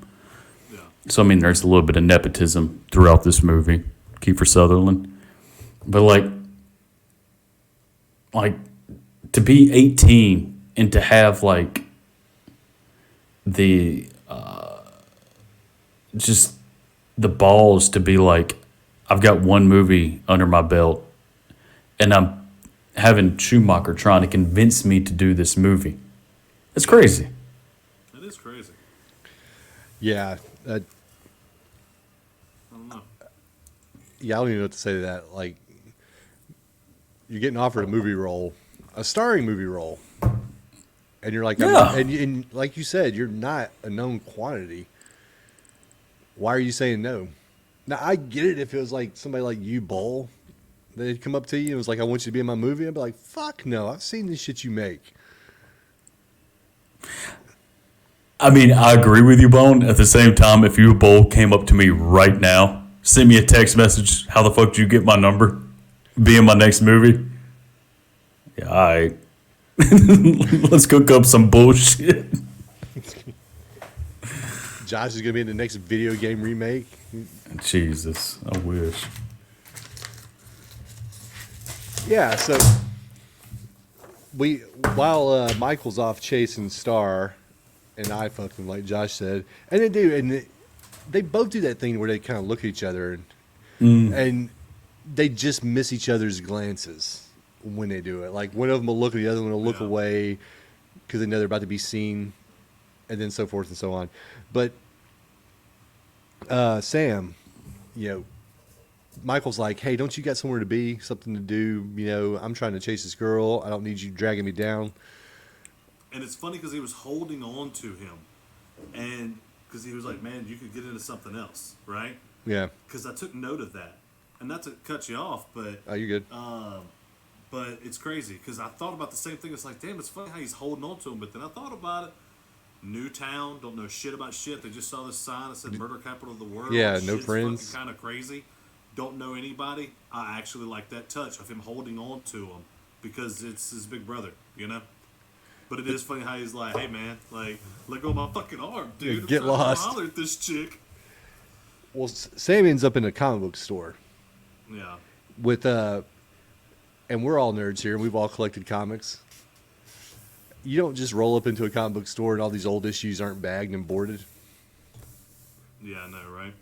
Speaker 3: Yeah.
Speaker 2: So, I mean, there's a little bit of nepotism throughout this movie. Kiefer Sutherland. But, like to be 18 and to have, like, the, just the balls to be like, I've got one movie under my belt and I'm having Schumacher trying to convince me to do this movie. It's crazy.
Speaker 3: That is crazy.
Speaker 1: Yeah.
Speaker 3: I don't know.
Speaker 1: Yeah, I don't even know what to say to that. Like, you're getting offered a movie role, a starring movie role, and you're like,
Speaker 2: Yeah.
Speaker 1: and like you said, you're not a known quantity. Why are you saying no? Now, I get it if it was like somebody like you, Bull, they'd come up to you and was like, I want you to be in my movie. I'd be like, fuck no, I've seen this shit you make.
Speaker 2: I mean, I agree with you, Bone. At the same time, if you, Bull, came up to me right now, send me a text message, how the fuck did you get my number? Be in my next movie? Yeah, all right. Let's cook up some bullshit.
Speaker 1: Josh is going to be in the next video game remake.
Speaker 2: Jesus, I wish.
Speaker 1: Yeah, so we while Michael's off chasing Star, and I fucked him like Josh said, and they do, they both do that thing where they kind of look at each other and they just miss each other's glances when they do it. Like one of them will look at the other one, will look away because they know they're about to be seen, and then so forth and so on. But Sam, you know, Michael's like, hey, don't you got somewhere to be, something to do? You know, I'm trying to chase this girl. I don't need you dragging me down.
Speaker 3: And it's funny because he was holding on to him. And because he was like, man, you could get into something else, right?
Speaker 1: Yeah.
Speaker 3: Because I took note of that. And not to cut you off, but
Speaker 1: Oh, you're good.
Speaker 3: but it's crazy because I thought about the same thing. It's like, damn, it's funny how he's holding on to him. But then I thought about it. New town, don't know shit about shit. They just saw this sign that said murder capital of the world.
Speaker 1: Yeah, no
Speaker 3: Shit's
Speaker 1: friends.
Speaker 3: Kind of crazy. Don't know anybody. I actually like that touch of him holding on to him because it's his big brother, you know? But it is funny how he's like, hey, man, like, let go of my fucking arm, dude.
Speaker 1: Yeah, get
Speaker 3: I'm trying to
Speaker 1: lost.
Speaker 3: holler at this chick.
Speaker 1: Well, Sam ends up in a comic book store
Speaker 3: Yeah.
Speaker 1: with, and we're all nerds here, and we've all collected comics. You don't just roll up into a comic book store and all these old issues aren't bagged and boarded.
Speaker 3: Yeah, I know, right?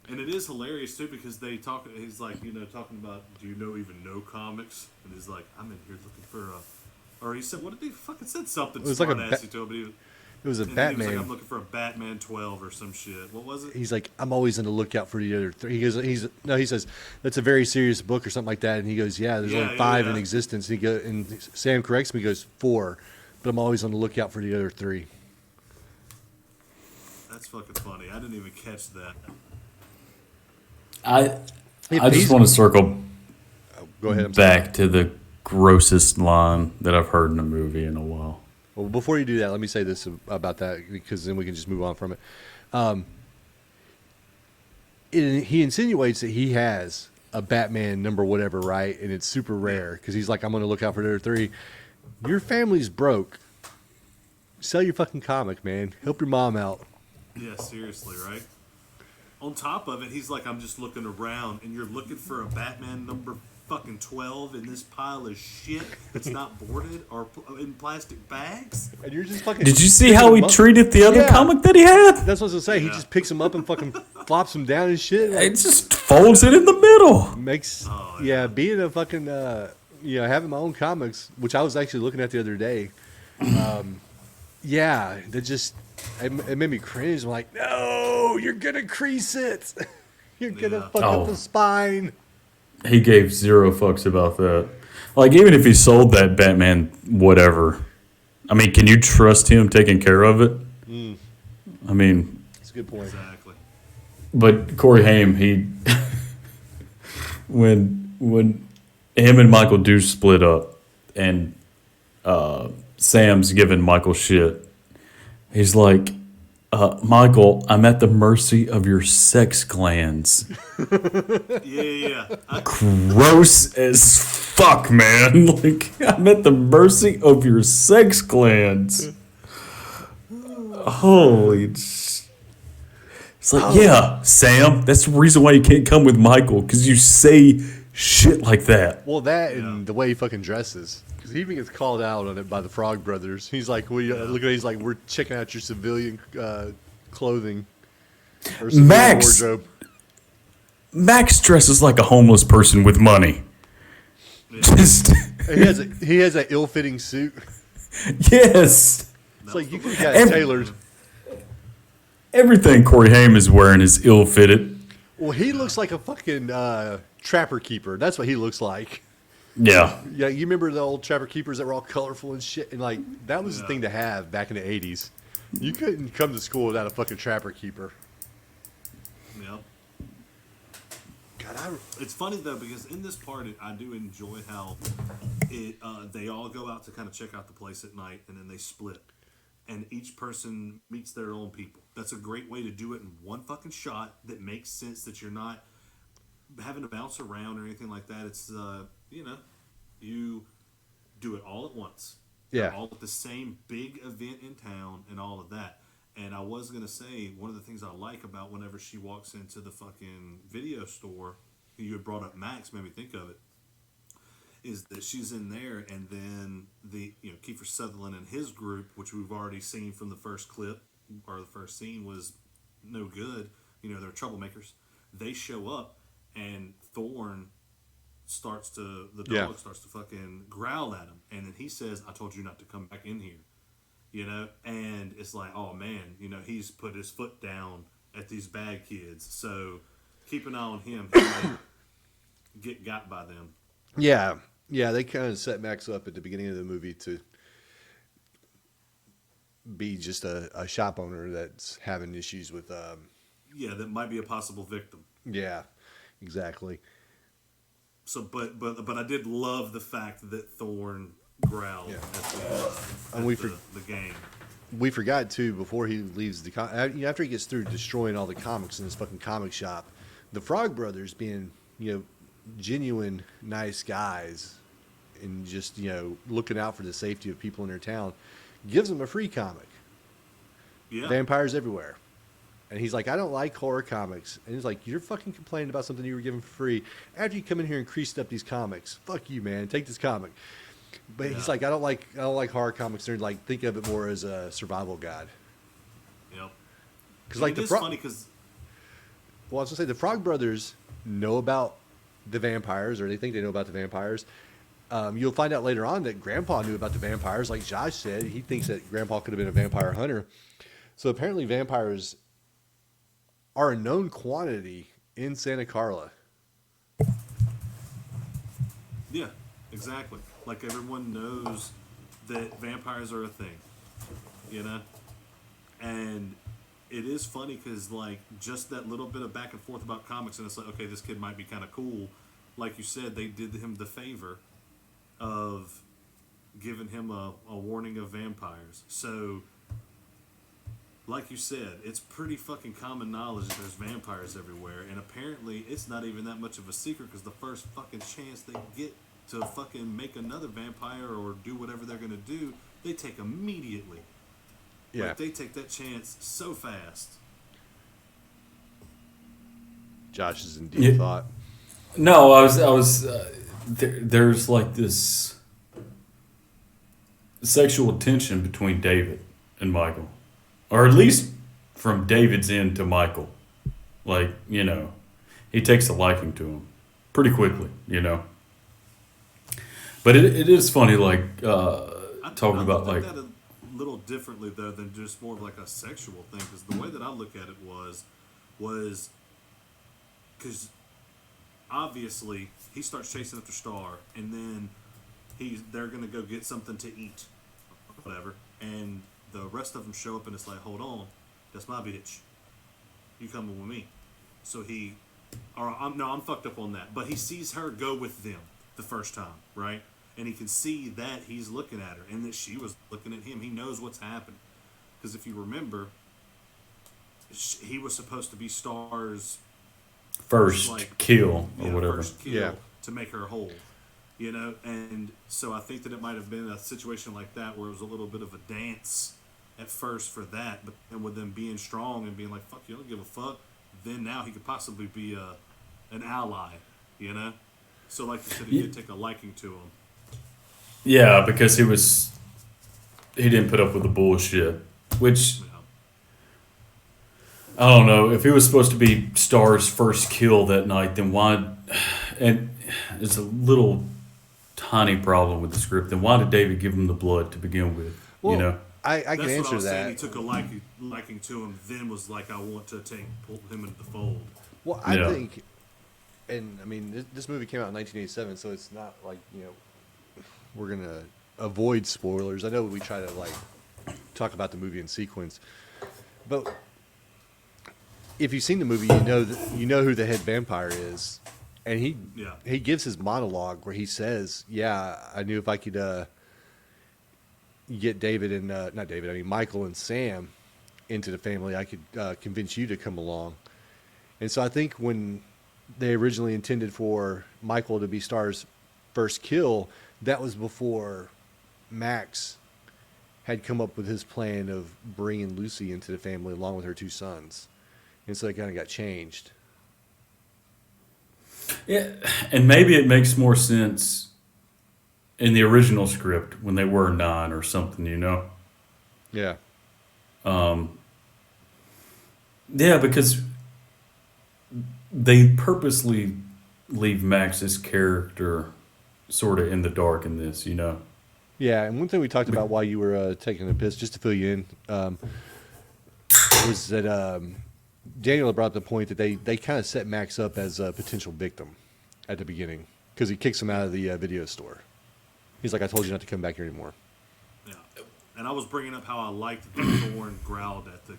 Speaker 3: And it is hilarious, too, because they talk, he's like, you know, talking about, do you even know comics? And he's like, I'm in here looking for a, or he said, what did he fucking said something
Speaker 1: It was like a
Speaker 3: smart-assy to him, but he,
Speaker 1: It was a
Speaker 3: and
Speaker 1: Batman.
Speaker 3: he was like, I'm looking for a Batman 12 or some shit. What was it?
Speaker 1: He's like, I'm always on the lookout for the other three. He goes, he says, that's a very serious book or something like that. And he goes, yeah, there's only five in existence. And and Sam corrects me, he goes, 4, but I'm always on the lookout for the other 3.
Speaker 3: That's fucking funny. I didn't even catch that.
Speaker 2: I just want to circle
Speaker 1: Go ahead. I'm sorry.
Speaker 2: back to the grossest line that I've heard in a movie in a while.
Speaker 1: Well, before you do that, let me say this about that because then we can just move on from it. He insinuates that he has a Batman number whatever, right? And it's super rare because he's like, I'm going to look out for the other 3. Your family's broke. Sell your fucking comic, man. Help your mom out.
Speaker 3: Yeah, seriously, right? On top of it, he's like, I'm just looking around, and you're looking for a Batman number fucking 12 in this pile of shit that's not boarded or in plastic bags?
Speaker 1: And you're just fucking.
Speaker 2: Did you see how he treated the other comic that he had?
Speaker 1: That's what I was going to say. He just picks him up and fucking flops him down and shit.
Speaker 2: It just folds it in the middle.
Speaker 1: Makes being a fucking having my own comics, which I was actually looking at the other day. That just it made me cringe. I'm like, no, you're gonna crease it. You're gonna fuck up the spine.
Speaker 2: He gave 0 fucks about that. Like, even if he sold that Batman whatever, I mean, can you trust him taking care of it? I mean,
Speaker 1: That's a good point.
Speaker 3: Exactly.
Speaker 2: but Corey Haim, he when him and Michael do split up, and Sam's giving Michael shit, he's like, Michael, I'm at the mercy of your sex glands.
Speaker 3: Yeah.
Speaker 2: Gross as fuck, man. Like, I'm at the mercy of your sex glands. Holy. It's like, yeah, Sam, that's the reason why you can't come with Michael, because you say shit like that.
Speaker 1: Well, that and the way he fucking dresses. Because he even gets called out on it by the Frog Brothers. He's like, look at it. He's like, we're checking out your civilian clothing. Or civilian
Speaker 2: Max.
Speaker 1: wardrobe.
Speaker 2: Max dresses like a homeless person with money. Just,
Speaker 1: And he has that ill-fitting suit.
Speaker 2: yes.
Speaker 1: It's like, you could have got it tailored.
Speaker 2: Everything Corey Haim is wearing is ill-fitted.
Speaker 1: Well, he looks like a fucking trapper keeper. That's what he looks like.
Speaker 2: Yeah.
Speaker 1: Yeah, you remember the old trapper keepers that were all colorful and shit? And, like, that was the thing to have back in the 80s. You couldn't come to school without a fucking trapper keeper.
Speaker 3: Yeah.
Speaker 1: God,
Speaker 3: It's funny, though, because in this part, I do enjoy how they all go out to kind of check out the place at night, and then they split. And each person meets their own people. That's a great way to do it in one fucking shot that makes sense, that you're not having to bounce around or anything like that. It's, you do it all at once.
Speaker 1: Yeah.
Speaker 3: They're all at the same big event in town and all of that. And I was going to say, one of the things I like about whenever she walks into the fucking video store, you had brought up Max, made me think of it, is that she's in there, and then Kiefer Sutherland and his group, which we've already seen from the first clip or the first scene, was no good. They're troublemakers. They show up, and Thorne the dog starts to fucking growl at him, and then he says, "I told you not to come back in here." And it's like, oh man, he's put his foot down at these bad kids. So keep an eye on him. He might get got by them.
Speaker 1: Yeah. Yeah, they kind of set Max up at the beginning of the movie to be just a shop owner that's having issues with.
Speaker 3: That might be a possible victim.
Speaker 1: Yeah, exactly.
Speaker 3: So, but I did love the fact that Thorne growled at the game.
Speaker 1: We forgot too, before he leaves after he gets through destroying all the comics in his fucking comic shop, the Frog Brothers, being genuine nice guys and just looking out for the safety of people in their town, gives them a free comic.
Speaker 3: Yeah,
Speaker 1: Vampires everywhere. And he's like, I don't like horror comics. And he's like, you're fucking complaining about something you were given for free after you come in here and creased up these comics. Fuck you, man. Take this comic. But he's like, I don't like horror comics. They're like, think of it more as a survival guide.
Speaker 3: Yep.
Speaker 1: Because like
Speaker 3: it's funny because,
Speaker 1: well, I was gonna say the Frog Brothers know about the vampires, or they think they know about the vampires. You'll find out later on that Grandpa knew about the vampires. Like Josh said, he thinks that Grandpa could have been a vampire hunter. So apparently, vampires are a known quantity in Santa Carla.
Speaker 3: Yeah, exactly. Like everyone knows that vampires are a thing, And it is funny because like just that little bit of back and forth about comics, and it's like, okay, this kid might be kind of cool. Like you said, they did him the favor of giving him a warning of vampires. So, like you said, it's pretty fucking common knowledge that there's vampires everywhere, and apparently it's not even that much of a secret because the first fucking chance they get to fucking make another vampire or do whatever they're gonna do, they take immediately.
Speaker 1: Yeah.
Speaker 3: Like, they take that chance so fast.
Speaker 1: Josh is in deep thought.
Speaker 2: No, I was. There's like this sexual tension between David and Michael, or at least from David's end to Michael. Like, he takes a liking to him pretty quickly, But it is funny, like talking about like
Speaker 3: that a little differently though than just more of like a sexual thing, because the way that I look at it was because obviously he starts chasing after Star, and then they're gonna go get something to eat, whatever, and the rest of them show up, and it's like, hold on, that's my bitch, you coming with me? So I'm fucked up on that, but he sees her go with them the first time, right? And he can see that he's looking at her and that she was looking at him. He knows what's happening. Because if you remember, he was supposed to be Star's
Speaker 2: first kill or whatever.
Speaker 3: First kill to make her whole. And so I think that it might have been a situation like that where it was a little bit of a dance at first for that, but then with them being strong and being like, fuck you, I don't give a fuck, then now he could possibly be an ally, So like you said, he did take a liking to him.
Speaker 2: Yeah, because he didn't put up with the bullshit, which I don't know. If he was supposed to be Star's first kill that night, then why? And it's a little tiny problem with the script. Then why did David give him the blood to begin with?
Speaker 1: Well, I can
Speaker 3: That's
Speaker 1: answer
Speaker 3: what I was
Speaker 1: that.
Speaker 3: saying. He took a liking to him, then was like, I want to pull him into the fold.
Speaker 1: Well, I think, and I mean, this movie came out in 1987, so it's not like we're gonna avoid spoilers. I know we try to like talk about the movie in sequence, but if you've seen the movie, you know who the head vampire is, and he gives his monologue where he says, "Yeah, I knew if I could get David and not David, I mean Michael and Sam into the family, I could convince you to come along." And so I think when they originally intended for Michael to be Star's first kill, that was before Max had come up with his plan of bringing Lucy into the family along with her two sons. And so it kind of got changed.
Speaker 2: Yeah, and maybe it makes more sense in the original script when they were 9 or something, you know.
Speaker 1: Yeah.
Speaker 2: Yeah, because they purposely leave Max's character sort of in the dark in this, you know.
Speaker 1: Yeah, and one thing we talked about while you were taking a piss, just to fill you in, was that Daniel had brought up the point that they kind of set Max up as a potential victim at the beginning because he kicks him out of the video store. He's like, "I told you not to come back here anymore."
Speaker 3: Yeah, and I was bringing up how I liked that Thorn growled at the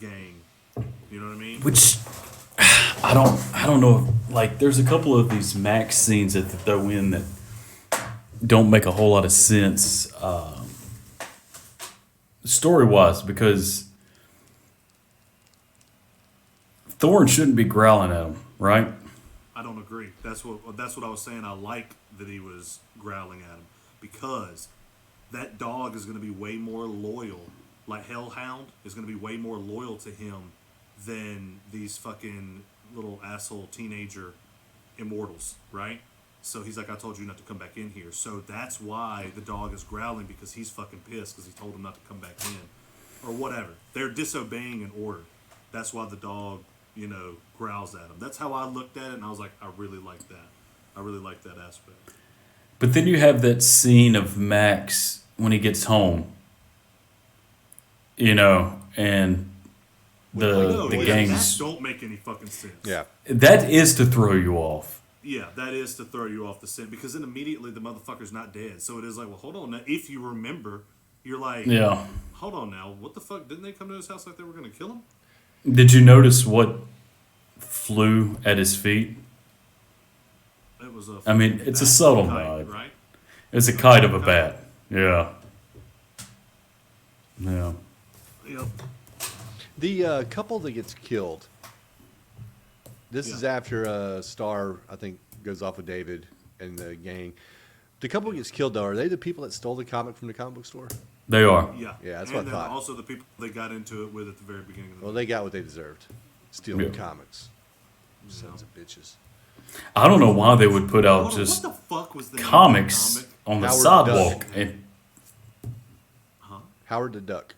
Speaker 3: gang. You know what I mean?
Speaker 2: Which I don't know. Like, there's a couple of these Max scenes that they throw in that don't make a whole lot of sense story wise, because Thorn shouldn't be growling at him, right?
Speaker 3: I don't agree. That's what I was saying. I like that he was growling at him because that dog is going to be way more loyal. Like Hellhound is going to be way more loyal to him than these fucking little asshole teenager immortals, right? So he's like, I told you not to come back in here. So that's why the dog is growling, because he's fucking pissed because he told him not to come back in. Or whatever. They're disobeying an order. That's why the dog, growls at him. That's how I looked at it, and I was like, I really like that. I really like that aspect.
Speaker 2: But then you have that scene of Max when he gets home, and the gangs.
Speaker 3: That don't make any fucking sense.
Speaker 1: Yeah.
Speaker 2: That is to throw you off.
Speaker 3: Yeah, that is to throw you off the scent, because then immediately the motherfucker's not dead. So it is like, well, hold on now. If you remember, you're like,
Speaker 2: yeah,
Speaker 3: hold on now. What the fuck? Didn't they come to his house like they were going to kill him?
Speaker 2: Did you notice what flew at his feet?
Speaker 3: It was a.
Speaker 2: I mean, it's a subtle
Speaker 3: kite,
Speaker 2: nod.
Speaker 3: right?
Speaker 2: It's a kite of a bat. Yeah. Yeah.
Speaker 3: Yep.
Speaker 1: The couple that gets killed. This is after Star, I think, goes off with David and the gang. The couple gets killed, though. Are they the people that stole the comic from the comic book store?
Speaker 2: They are.
Speaker 3: Yeah.
Speaker 1: Yeah, that's
Speaker 3: and
Speaker 1: what I
Speaker 3: then
Speaker 1: thought.
Speaker 3: Also, the people they got into it with at the very beginning of the
Speaker 1: Well,
Speaker 3: movie.
Speaker 1: they got what they deserved. Stealing
Speaker 2: Yeah.
Speaker 1: comics. Sons of bitches.
Speaker 2: I don't know why they would put out
Speaker 3: Hold on,
Speaker 2: just
Speaker 3: what the fuck was the name of
Speaker 2: comics
Speaker 3: that comic?
Speaker 2: on the
Speaker 1: Howard
Speaker 2: sidewalk.
Speaker 1: Duck.
Speaker 2: And
Speaker 1: Howard the Duck.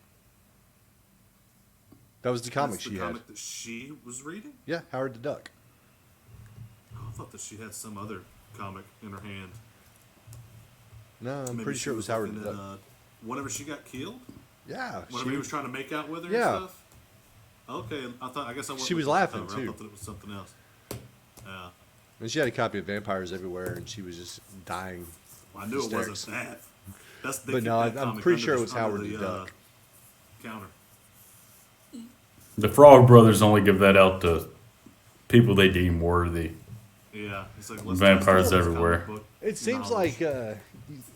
Speaker 1: That was the comic
Speaker 3: That's the
Speaker 1: she had.
Speaker 3: comic that she was reading?
Speaker 1: Yeah, Howard the Duck.
Speaker 3: Oh, I thought that she had some other comic in her hand.
Speaker 1: No, I'm
Speaker 3: Maybe
Speaker 1: pretty
Speaker 3: she
Speaker 1: sure it was Howard the
Speaker 3: looking
Speaker 1: Duck.
Speaker 3: at, whenever she got killed?
Speaker 1: Yeah.
Speaker 3: Whenever he was trying to make out with her
Speaker 1: Yeah.
Speaker 3: and stuff? Okay, I guess I wasn't
Speaker 1: She was
Speaker 3: looking at the
Speaker 1: laughing,
Speaker 3: cover. I
Speaker 1: too.
Speaker 3: thought that it was something else. Yeah.
Speaker 1: And she had a copy of Vampires Everywhere, and she was just dying.
Speaker 3: Well, I knew it
Speaker 1: Hysterics.
Speaker 3: wasn't that. They
Speaker 1: But
Speaker 3: keep
Speaker 1: no,
Speaker 3: that
Speaker 1: I'm
Speaker 3: comic
Speaker 1: pretty
Speaker 3: under
Speaker 1: sure it
Speaker 3: the-
Speaker 1: was
Speaker 3: under
Speaker 1: Howard the Duck.
Speaker 3: Counter.
Speaker 2: the Frog Brothers only give that out to people they deem worthy.
Speaker 3: Yeah. It's like,
Speaker 2: Vampires
Speaker 3: let's
Speaker 2: everywhere.
Speaker 3: comic book
Speaker 1: It seems
Speaker 3: knowledge.
Speaker 1: like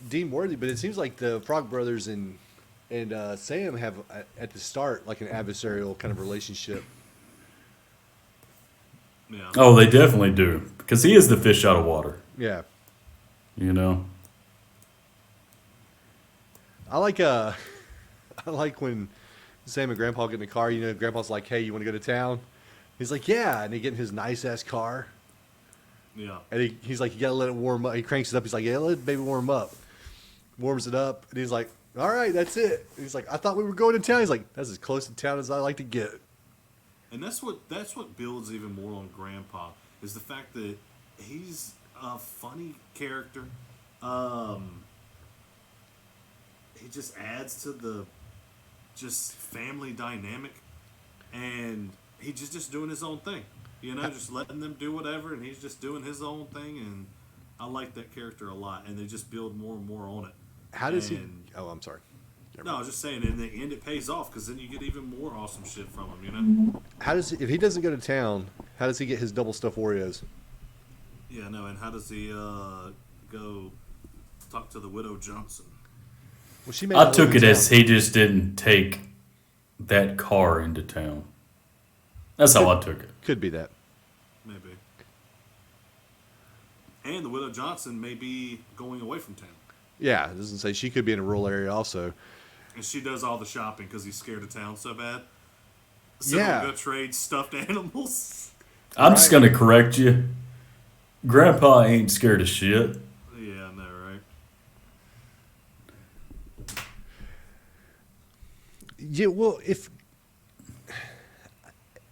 Speaker 1: Dean Worthy, but it seems like the Frog Brothers and Sam have at the start like an adversarial kind of relationship.
Speaker 3: Yeah.
Speaker 2: Oh, they definitely do, because he is the fish out of water.
Speaker 1: Yeah,
Speaker 2: You know.
Speaker 1: I like when Sam and Grandpa get in the car. Grandpa's like, "Hey, you want to go to town?" He's like, "Yeah," and they get in his nice ass car,
Speaker 3: Yeah.
Speaker 1: and he's like, "You gotta let it warm up." He cranks it up. He's like, "Yeah, let the baby warm up." Warms it up, and he's like, "All right, that's it." And he's like, "I thought we were going to town." He's like, "That's as close to town as I like to get."
Speaker 3: And that's what builds even more on Grandpa, is the fact that he's a funny character. He just adds to the just family dynamic, and he's just doing his own thing. Just letting them do whatever, and he's just doing his own thing, and I like that character a lot, and they just build more and more on it.
Speaker 1: How does he?
Speaker 3: And-
Speaker 1: Oh, I'm sorry.
Speaker 3: No, I was just saying, in the end, it pays off, because then you get even more awesome shit from him,
Speaker 1: How does if he doesn't go to town? How does he get his double stuffed Oreos?
Speaker 3: Yeah, no, and how does he go talk to the widow Johnson?
Speaker 1: Well, she made
Speaker 2: I
Speaker 1: that
Speaker 2: took
Speaker 1: little
Speaker 2: it as
Speaker 1: town.
Speaker 2: he just didn't take that car into town. That's how I took it.
Speaker 1: Could be that.
Speaker 3: Maybe. And the widow Johnson may be going away from town.
Speaker 1: Yeah, it doesn't say she could be in a rural area also.
Speaker 3: And she does all the shopping because he's scared of town so bad. So
Speaker 1: Yeah.
Speaker 3: he'll go trade stuffed animals.
Speaker 2: I'm just
Speaker 1: Right.
Speaker 2: going to correct you. Grandpa ain't scared of shit.
Speaker 3: Yeah, I know, right?
Speaker 1: Yeah, well,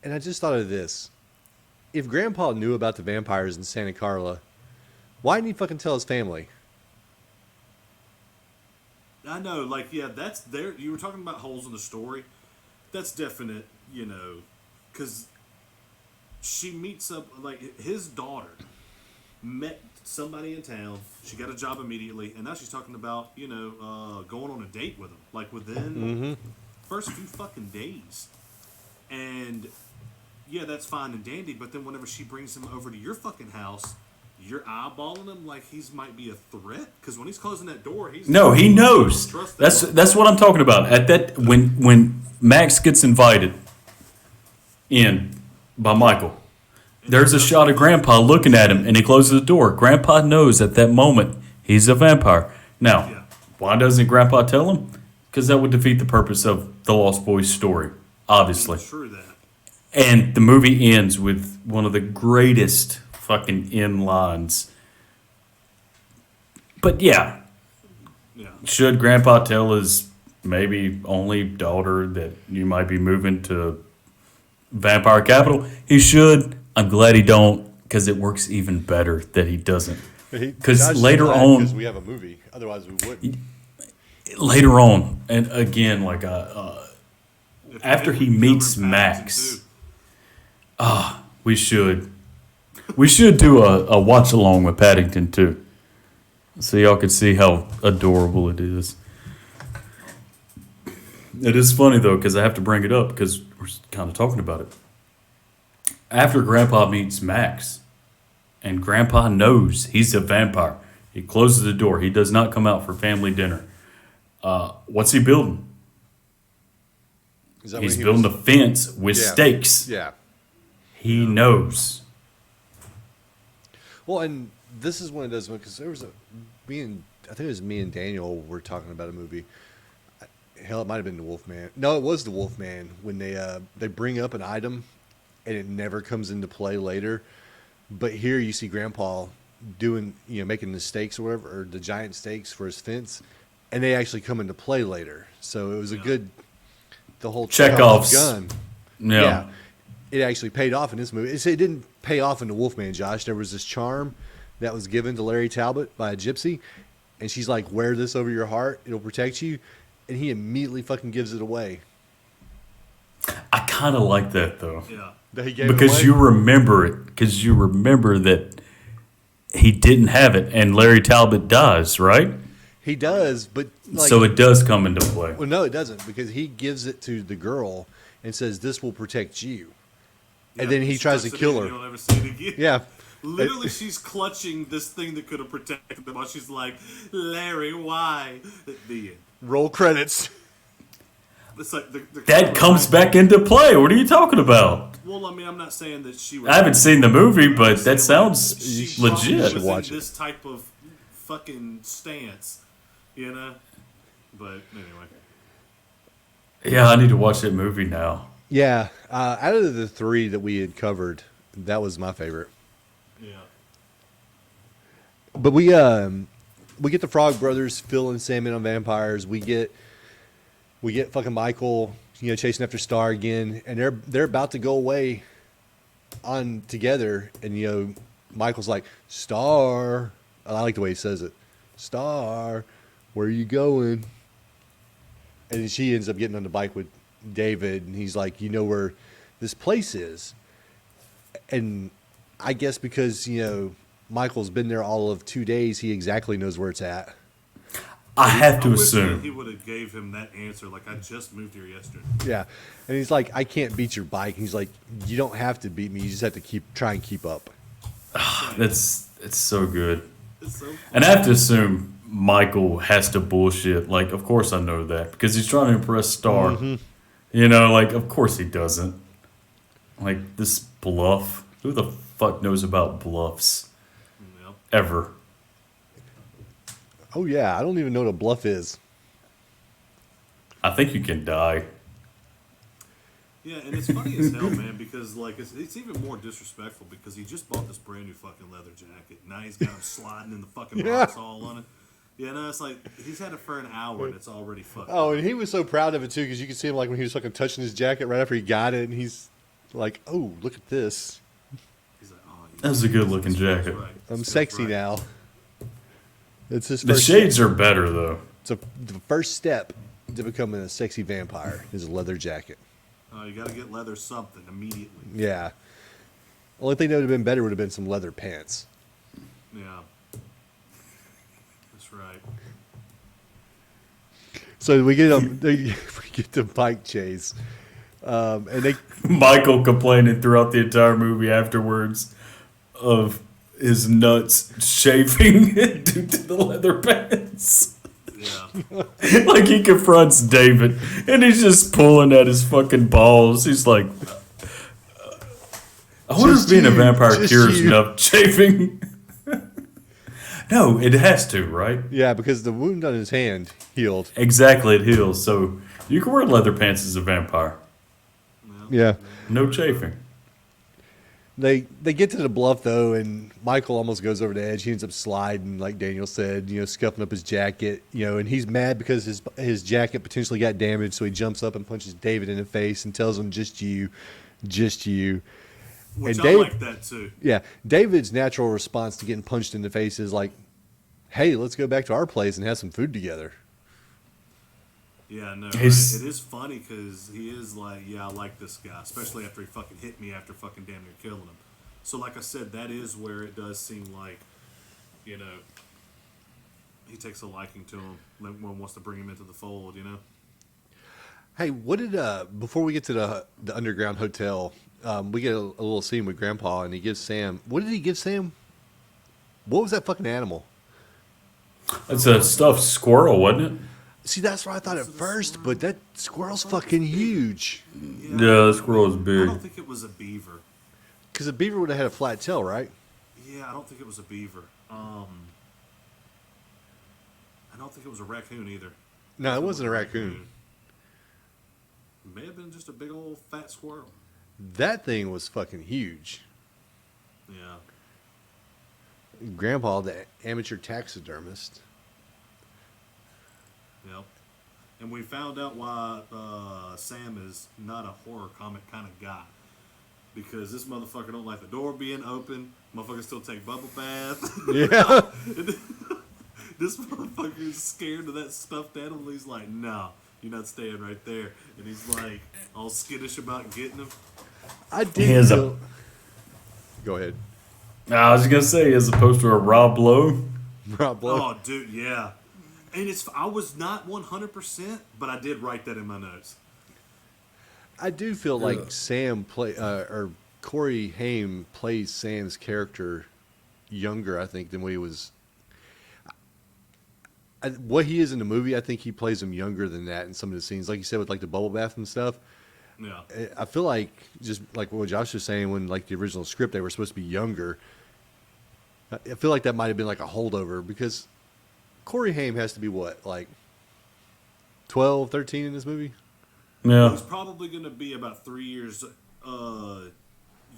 Speaker 1: and I just thought of this. If Grandpa knew about the vampires in Santa Carla, why didn't he fucking tell his family?
Speaker 3: I know, like, yeah, that's there. You were talking about holes in the story. That's definite, because she meets up, like, his daughter met somebody in town. She got a job immediately, and now she's talking about, going on a date with him, like, within first few fucking days. And, yeah, that's fine and dandy, but then whenever she brings him over to your fucking house, you're eyeballing him like he's might be a threat, because when he's closing that door, he's
Speaker 2: No, he knows.
Speaker 3: Trust
Speaker 2: That's what I'm talking about. At that when Max gets invited in by Michael, there's a shot of Grandpa looking at him, and he closes the door. Grandpa knows at that moment he's a vampire. Now,
Speaker 3: Yeah.
Speaker 2: why doesn't Grandpa tell him? Because that would defeat the purpose of the Lost Boys story, obviously.
Speaker 3: True that.
Speaker 2: And the movie ends with one of the greatest fucking end lines. But yeah,
Speaker 3: Yeah.
Speaker 2: should Grandpa tell his maybe only daughter that you might be moving to Vampire Capital? He should. I'm glad he don't, because it works even better that he doesn't. Because later on,
Speaker 1: because we have a movie, otherwise we wouldn't.
Speaker 2: later on, and again, like after he
Speaker 3: Covered
Speaker 2: meets
Speaker 3: Paddington,
Speaker 2: Max,
Speaker 3: too.
Speaker 2: we should do a watch along with Paddington too, so y'all can see how adorable it is. It is funny though, because I have to bring it up because we're kind of talking about it. After Grandpa meets Max, and Grandpa knows he's a vampire, he closes the door. He does not come out for family dinner. What's he building?
Speaker 1: Is that
Speaker 2: He's
Speaker 1: when he
Speaker 2: building
Speaker 1: was-
Speaker 2: a fence with
Speaker 1: Yeah.
Speaker 2: stakes.
Speaker 1: Yeah.
Speaker 2: He knows.
Speaker 1: Well, and this is when it does, because there was I think it was me and Daniel were talking about a movie. Hell, it might have been the Wolfman. No, it was the Wolfman, when they bring up an item and it never comes into play later. But here you see Grandpa doing, making the stakes or whatever, or the giant stakes for his fence, and they actually come into play later. So it was a good, the whole
Speaker 2: Chekhov's
Speaker 1: gun.
Speaker 2: Yeah.
Speaker 1: It actually paid off in this movie. It didn't pay off in the Wolfman, Josh. There was this charm that was given to Larry Talbot by a gypsy, and she's like, wear this over your heart. It'll protect you. And he immediately fucking gives it away.
Speaker 2: I kind of like that though.
Speaker 3: Yeah.
Speaker 1: That he gave it
Speaker 2: Because
Speaker 1: away?
Speaker 2: you remember it. Because you remember that he didn't have it, and Larry Talbot does, right?
Speaker 1: He does, but like,
Speaker 2: So it does come into play.
Speaker 1: well, no, it doesn't, because he gives it to the girl and says, this will protect you. And then he
Speaker 3: She
Speaker 1: tries to
Speaker 3: tucks it
Speaker 1: kill
Speaker 3: in,
Speaker 1: her.
Speaker 3: You don't ever see it again.
Speaker 1: Yeah.
Speaker 3: Literally, she's clutching this thing that could have protected them while she's like, Larry, why? The end.
Speaker 1: Roll credits.
Speaker 3: It's like the
Speaker 2: That comes back into play. What are you talking about?
Speaker 3: Well, I mean, I'm not saying that she.
Speaker 2: I haven't seen the movie,
Speaker 3: I'm
Speaker 2: but
Speaker 3: just
Speaker 2: that
Speaker 3: saying, like,
Speaker 2: sounds
Speaker 3: she
Speaker 2: legit.
Speaker 3: probably was
Speaker 1: should
Speaker 3: in
Speaker 1: watch it.
Speaker 3: this type of fucking stance, But anyway,
Speaker 2: Yeah, I need to watch that movie now.
Speaker 1: Yeah. Out of the three that we had covered, that was my favorite.
Speaker 3: yeah.
Speaker 1: But we get the Frog Brothers, Phil and Sam in on vampires. We get fucking Michael, chasing after Star again, and they're about to go away on together, and Michael's like, Star. I like the way he says it. Star, where are you going? And then she ends up getting on the bike with David, and he's like, you know where this place is? And I guess because, Michael's been there all of 2 days, he exactly knows where it's at.
Speaker 2: I have to
Speaker 3: I wish that
Speaker 2: assume.
Speaker 3: he would have gave him that answer. Like, I just moved here yesterday.
Speaker 1: Yeah. And he's like, I can't beat your bike. And he's like, you don't have to beat me. You just have to try and keep up.
Speaker 2: It's so good.
Speaker 3: It's so.
Speaker 2: And I have to assume Michael has to bullshit. Like, of course I know that. Because he's trying to impress Star. Of course he doesn't. Like, this bluff. Who the fuck knows about bluffs?
Speaker 3: Yep.
Speaker 2: Ever.
Speaker 1: Oh, yeah. I don't even know what a bluff is.
Speaker 2: I think you can die.
Speaker 3: Yeah, and it's funny as hell, man, because like it's even more disrespectful because he just bought this brand new fucking leather jacket. Now he's got him sliding in the fucking rocks all on it. Yeah, no, it's like he's had it for an hour and it's already fucked.
Speaker 1: Oh, and he was so proud of it too because you could see him like when he was fucking touching his jacket right after he got it, and he's like, "Oh, look at this!
Speaker 3: He's like, oh,
Speaker 2: That's a good looking
Speaker 3: this feels
Speaker 2: jacket.
Speaker 3: right.
Speaker 1: I'm
Speaker 3: This feels
Speaker 1: sexy
Speaker 3: right.
Speaker 1: now." It's his
Speaker 2: The
Speaker 1: first.
Speaker 2: shades are better though.
Speaker 1: The first step to becoming a sexy vampire is a leather jacket.
Speaker 3: Oh, you got to get leather something immediately.
Speaker 1: Yeah. Only thing that would have been better would have been some leather pants.
Speaker 3: Yeah, that's right.
Speaker 1: So we get we get the bike chase, and they
Speaker 2: Michael complaining throughout the entire movie afterwards of his nuts chafing due to the leather pants.
Speaker 3: Yeah,
Speaker 2: Like he confronts David and he's just pulling at his fucking balls. He's like, I wonder
Speaker 1: Just
Speaker 2: if being a
Speaker 1: you,
Speaker 2: vampire
Speaker 1: just
Speaker 2: cures
Speaker 1: you.
Speaker 2: nut chafing. No, it has to, right?
Speaker 1: yeah, because the wound on his hand healed.
Speaker 2: Exactly, it heals. So you can wear leather pants as a vampire.
Speaker 1: Yeah.
Speaker 2: No chafing.
Speaker 1: They get to the bluff though, and Michael almost goes over the edge. He ends up sliding, like Daniel said, scuffing up his jacket, and he's mad because his jacket potentially got damaged. So he jumps up and punches David in the face and tells him, "Just you, just you."
Speaker 3: which
Speaker 1: And
Speaker 3: I
Speaker 1: Dave-
Speaker 3: like that too.
Speaker 1: Yeah, David's natural response to getting punched in the face is like, "Hey, let's go back to our place and have some food together."
Speaker 3: Yeah, no,
Speaker 2: He's-
Speaker 3: right? It is funny because he is like, yeah, I like this guy, especially after he fucking hit me after fucking damn near killing him. So, like I said, that is where it does seem like, he takes a liking to him. Like, one wants to bring him into the fold,
Speaker 1: Hey, what did before we get to the underground hotel, we get a little scene with Grandpa, and he gives Sam. What did he give Sam? What was that fucking animal?
Speaker 2: It's a stuffed squirrel, wasn't it?
Speaker 1: See, that's what I thought at first, but that squirrel's fucking huge.
Speaker 2: Yeah, the squirrel is
Speaker 3: I
Speaker 2: big.
Speaker 3: don't think it was a beaver.
Speaker 1: Because a beaver would have had a flat tail, right?
Speaker 3: Yeah, I don't think it was a beaver. I don't think it was a raccoon either.
Speaker 1: No, it wasn't a raccoon.
Speaker 3: It may have been just a big old fat squirrel.
Speaker 1: That thing was fucking huge.
Speaker 3: Yeah.
Speaker 1: Grandpa, the amateur taxidermist.
Speaker 3: Yep. And we found out why Sam is not a horror comic kind of guy. Because this motherfucker don't like the door being open. Motherfucker still take bubble bath.
Speaker 1: Yeah.
Speaker 3: This motherfucker is scared of that stuffed animal. He's like, no, you're not staying right there. And he's like all skittish about getting him.
Speaker 1: I did.
Speaker 2: He has a-
Speaker 1: feel- Go ahead.
Speaker 2: I was gonna say, as opposed to a Rob Lowe.
Speaker 1: Rob Lowe.
Speaker 3: Oh, dude, yeah. And I was not 100%, but I did write that in my notes.
Speaker 1: I do feel like Sam or Corey Haim plays Sam's character younger, I think, than what he was. What he is in the movie, I think he plays him younger than that in some of the scenes, like you said with like the bubble bath and stuff.
Speaker 3: Yeah.
Speaker 1: I feel like just like what Josh was saying when like the original script they were supposed to be younger. I feel like that might have been like a holdover because Corey Haim has to be what, like 12, 13 in this movie?
Speaker 2: Yeah.
Speaker 3: He's probably going to be about 3 years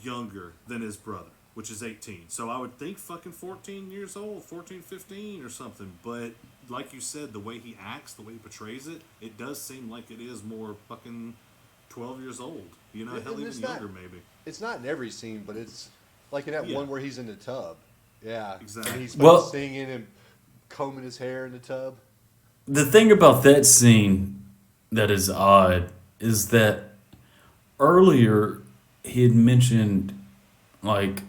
Speaker 3: younger than his brother, which is 18. So I would think fucking 14 years old, 14, 15 or something. But like you said, the way he acts, the way he portrays it, it does seem like it is more fucking 12 years old. Hell,
Speaker 1: And
Speaker 3: even
Speaker 1: it's not-
Speaker 3: younger maybe.
Speaker 1: It's not in every scene, but it's like in that
Speaker 3: Yeah.
Speaker 1: one where he's in the tub. Yeah.
Speaker 3: Exactly.
Speaker 1: And he's
Speaker 2: Well-
Speaker 1: singing and combing his hair in the tub.
Speaker 2: The thing about that scene that is odd is that earlier he had mentioned like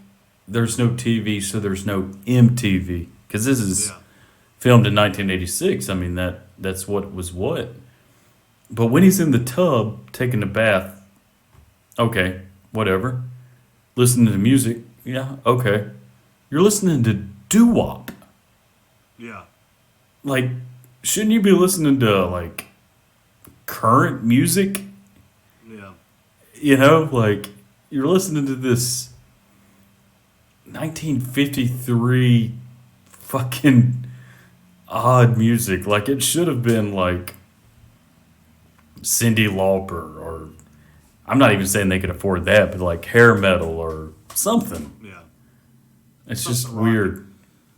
Speaker 2: there's no TV, so there's no MTV because this is
Speaker 3: Yeah.
Speaker 2: filmed in 1986. I mean that's what was what. But when he's in the tub taking a bath, okay, whatever. Listening to music, yeah, okay. You're listening to doo-wop.
Speaker 3: Yeah.
Speaker 2: Like, shouldn't you be listening to like current music?
Speaker 3: Yeah.
Speaker 2: Like you're listening to this 1953 fucking odd music. Like it should have been like Cyndi Lauper or I'm not even saying they could afford that, but like hair metal or something.
Speaker 3: Yeah.
Speaker 2: It's just
Speaker 3: Something
Speaker 2: weird.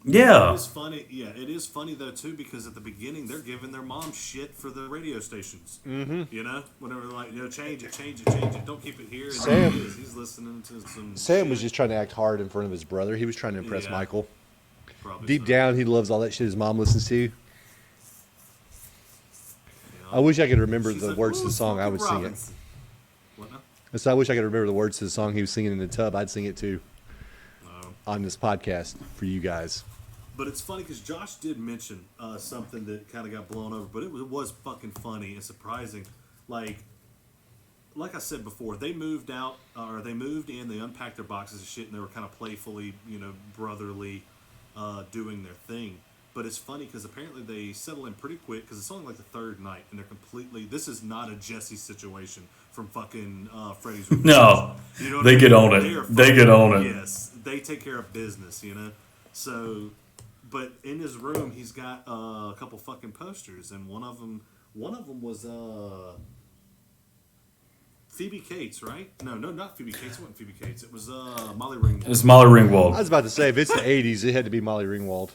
Speaker 3: It
Speaker 2: Yeah.
Speaker 3: is funny. Yeah, it is funny though too because at the beginning they're giving their mom shit for the radio stations. Mm-hmm. You know, whenever they're like, change it, change it, change it. Don't keep it here. And
Speaker 1: Sam-
Speaker 3: there he is. He's listening to some.
Speaker 1: Sam
Speaker 3: shit.
Speaker 1: was just trying to act hard in front of his brother. He was trying to impress
Speaker 3: Yeah.
Speaker 1: Michael.
Speaker 3: Probably
Speaker 1: Deep
Speaker 3: so.
Speaker 1: down, he loves all that shit his mom listens to.
Speaker 3: You know?
Speaker 1: I wish I could remember
Speaker 3: She's
Speaker 1: the
Speaker 3: like,
Speaker 1: words to
Speaker 3: "Ooh,
Speaker 1: the song. I
Speaker 3: fucking
Speaker 1: would sing it.
Speaker 3: Robinson." What now?
Speaker 1: So I wish I could remember the words to the song he was singing in the tub. I'd sing it too
Speaker 3: No.
Speaker 1: on this podcast for you guys.
Speaker 3: But it's funny because Josh did mention something that kind of got blown over, but it was fucking funny and surprising. Like I said before, they moved out, or they moved in, they unpacked their boxes of shit, and they were kind of playfully, brotherly, doing their thing. But it's funny because apparently they settle in pretty quick because it's only like the third night, and they're completely. This is not a Jesse situation from fucking Freddy's.
Speaker 2: No.
Speaker 3: You know what
Speaker 2: They
Speaker 3: I mean?
Speaker 2: get on it.
Speaker 3: are
Speaker 2: They get on it.
Speaker 3: Yes, they take care of business, So, but in his room, he's got a couple fucking posters, and one of them was Phoebe Cates, right? No, not Phoebe Cates. It wasn't Phoebe Cates. It was Molly Ringwald.
Speaker 2: It's Molly
Speaker 1: I
Speaker 2: Ringwald.
Speaker 1: was about to say, if it's the 80s, it had to be Molly Ringwald.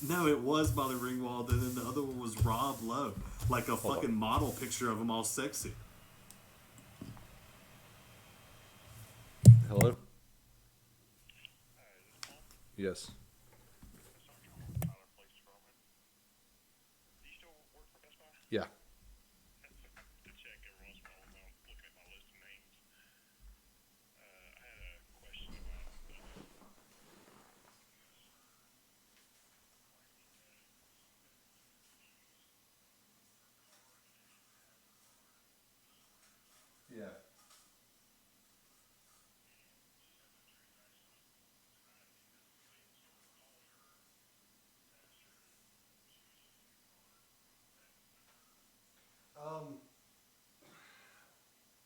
Speaker 3: No, it was Molly Ringwald, and then the other one was Rob Lowe, like a fucking model picture of him all sexy.
Speaker 1: Hello? Yes. Yeah. Yeah.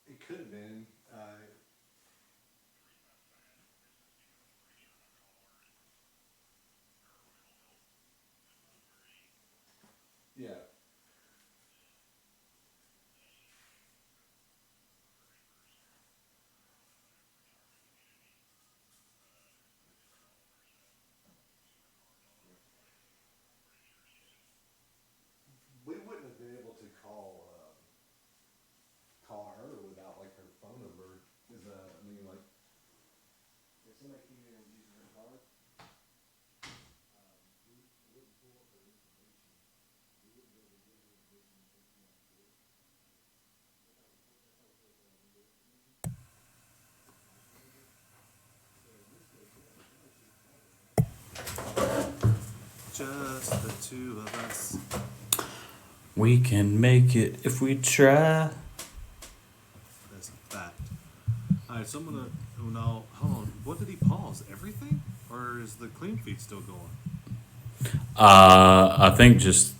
Speaker 1: It could have been. Yeah. We wouldn't have been able to call her without like her phone number. Is I mean, like, if somebody came in and was using her card, we wouldn't pull up her information. We wouldn't be able to get her information in case she wanted to do it. That's how we pull up our window information. So in this case,
Speaker 3: Just the two of us.
Speaker 2: We can make it if we try.
Speaker 3: That's a fact. All right, so I'm gonna. Oh no, hold on. What did he pause? Everything, or is the clean feed still going?
Speaker 2: I think just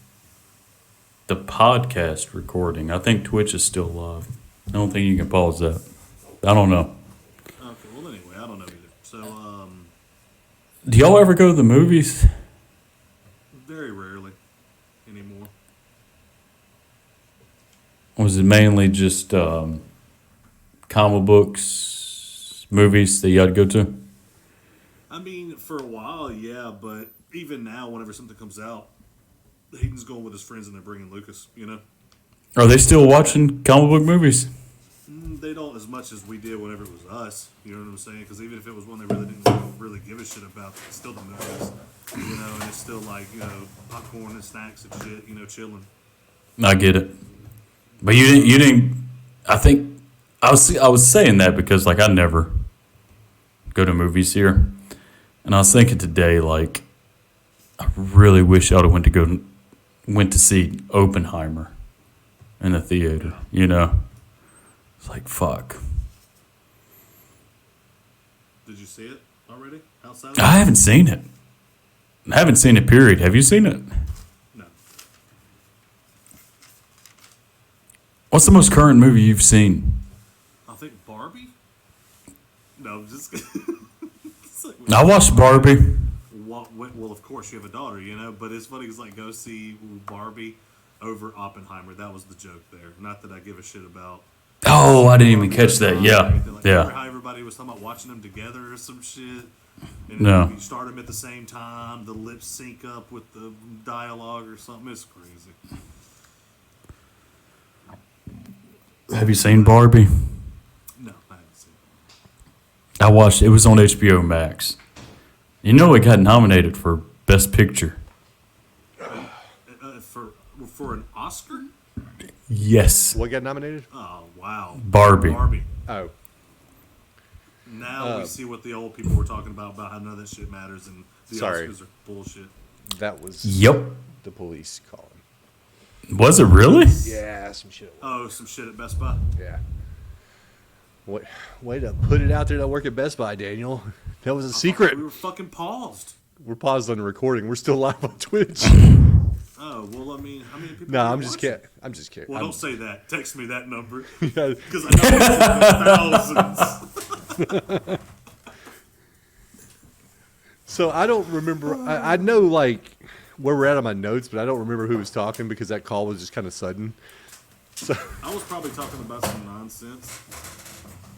Speaker 2: the podcast recording. I think Twitch is still live. I don't think you can pause that. I don't know.
Speaker 3: Okay. Well, anyway, I don't know either. So,
Speaker 2: Do y'all ever go to the movies?
Speaker 3: very rarely anymore.
Speaker 2: Or was it mainly just comic books, movies that you had to go to?
Speaker 3: I mean, for a while, yeah, but even now, whenever something comes out, Hayden's going with his friends and they're bringing Lucas.
Speaker 2: Are they still watching comic book movies?
Speaker 3: They don't as much as we did whenever it was us. You know what I'm saying? Because even if it was one they really didn't really give a shit about, it's still the movies. And it's still like popcorn and snacks and shit. Chilling.
Speaker 2: I get it, but you didn't. I think I was saying that because like I never go to movies here, and I was thinking today like I really wish I would have went to see Oppenheimer in the theater. It's like fuck.
Speaker 3: Did you see it already outside?
Speaker 2: I haven't seen it. I haven't seen it. Period. Have you seen it?
Speaker 3: No.
Speaker 2: What's the most current movie you've seen?
Speaker 3: I think Barbie. No, I'm just.
Speaker 2: I watched Barbie.
Speaker 3: Well, of course you have a daughter, But it's funny because like go see Barbie over Oppenheimer. That was the joke there. Not that I give a shit about
Speaker 2: Oh, I didn't even catch that. Yeah,
Speaker 3: Remember
Speaker 2: yeah.
Speaker 3: how everybody was talking about watching them together or some shit? And
Speaker 2: No.
Speaker 3: you start them at the same time, the lips sync up with the dialogue or something. It's crazy.
Speaker 2: Have you seen Barbie?
Speaker 3: No, I haven't seen it.
Speaker 2: I watched. It was on HBO Max. You know, it got nominated for Best Picture.
Speaker 3: For an Oscar?
Speaker 2: Yes,
Speaker 1: What got nominated?
Speaker 3: Oh, wow.
Speaker 2: Barbie.
Speaker 3: Barbie.
Speaker 1: Oh,
Speaker 3: Now we see what the old people were talking about how none of that shit matters and the
Speaker 1: Sorry.
Speaker 3: Oscars are bullshit.
Speaker 1: that was
Speaker 2: Yep.
Speaker 1: the police calling.
Speaker 2: Was it really?
Speaker 1: Yeah, some shit.
Speaker 3: Oh, some shit at Best Buy.
Speaker 1: Yeah. What? Way to put it out there that work at Best Buy, Daniel. That was a secret.
Speaker 3: We were fucking paused.
Speaker 1: We're paused on the recording. We're still live on Twitch.
Speaker 3: Oh, well, I mean, how many people
Speaker 1: No,
Speaker 3: are
Speaker 1: I'm just
Speaker 3: watching?
Speaker 1: kidding. I'm just kidding.
Speaker 3: Well, don't say that. Text me that number.
Speaker 1: Yeah.
Speaker 3: Because I know it's thousands.
Speaker 1: So I don't remember. I know like where we're at on my notes, but I don't remember who was talking because that call was just kind of sudden. So
Speaker 3: I was probably talking about some nonsense.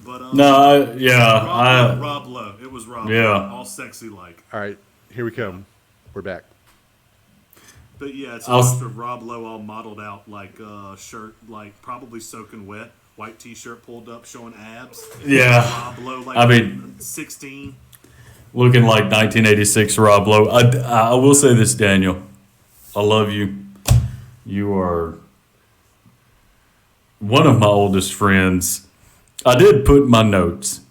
Speaker 3: But,
Speaker 2: No, yeah,
Speaker 3: Rob Lowe. It was Rob
Speaker 2: Yeah.
Speaker 3: Lowe. All sexy like.
Speaker 1: all right, here we come. We're back.
Speaker 3: But yeah, it's a
Speaker 2: I'll-
Speaker 3: picture of Rob Lowe all modeled out like shirt, like probably soaking wet. White t-shirt pulled up showing abs.
Speaker 2: yeah.
Speaker 3: Rob Lowe, like
Speaker 2: I mean-
Speaker 3: 16.
Speaker 2: Looking like 1986 Rob Lowe. I will say this, Daniel. I love you. You are one of my oldest friends. I did put in my notes,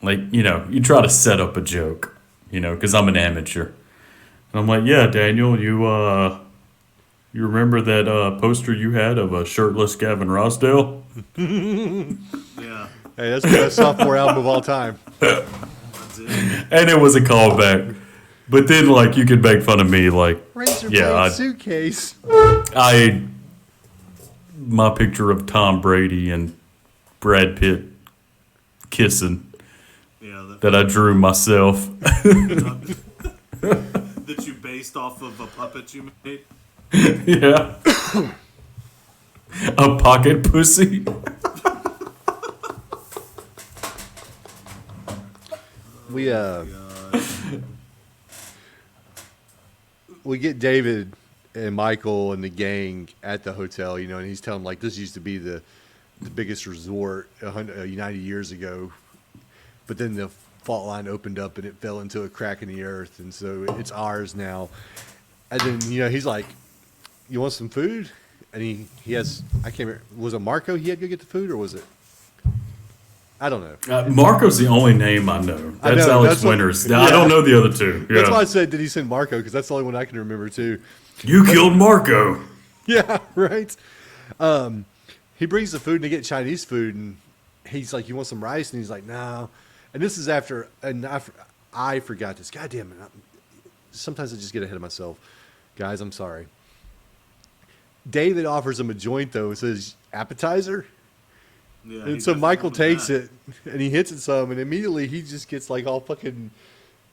Speaker 2: like, you try to set up a joke, because I'm an amateur. And I'm like, yeah, Daniel, you remember that poster you had of a shirtless Gavin Rossdale?
Speaker 3: Yeah,
Speaker 1: Hey, that's the best sophomore album of all time.
Speaker 3: that's it.
Speaker 2: And it was a callback. But then, like, you could make fun of me, like,
Speaker 1: Razor
Speaker 2: Yeah,
Speaker 1: blade
Speaker 2: I-
Speaker 1: suitcase.
Speaker 2: my picture of Tom Brady and Brad Pitt kissing
Speaker 3: Yeah,
Speaker 2: that I drew myself.
Speaker 3: that you based off of a puppet you made.
Speaker 2: Yeah. A pocket pussy.
Speaker 1: We get David and Michael and the gang at the hotel, and he's telling them like this used to be the biggest resort 90 years ago, but then the fault line opened up and it fell into a crack in the earth, and so it's ours now. And then he's like, "You want some food?" And he has, I can't remember, was it Marco he had to go get the food, or was it? I don't know.
Speaker 2: Marco's the only name I know.
Speaker 1: I
Speaker 2: That's
Speaker 1: know,
Speaker 2: Alex
Speaker 1: that's what-
Speaker 2: Winters.
Speaker 1: yeah.
Speaker 2: I don't know the other two. Yeah.
Speaker 1: That's why I said, did he send Marco? Because that's the only one I can remember too.
Speaker 2: You killed Marco.
Speaker 1: Yeah, right. He brings the food and they get Chinese food, and he's like, "You want some rice?" And he's like, "No." And this is after, and I forgot this. God damn it! Sometimes I just get ahead of myself, guys. I'm sorry. David offers him a joint though. It says appetizer,
Speaker 3: Yeah,
Speaker 1: and so Michael takes it and he hits it some, and immediately he just gets like all fucking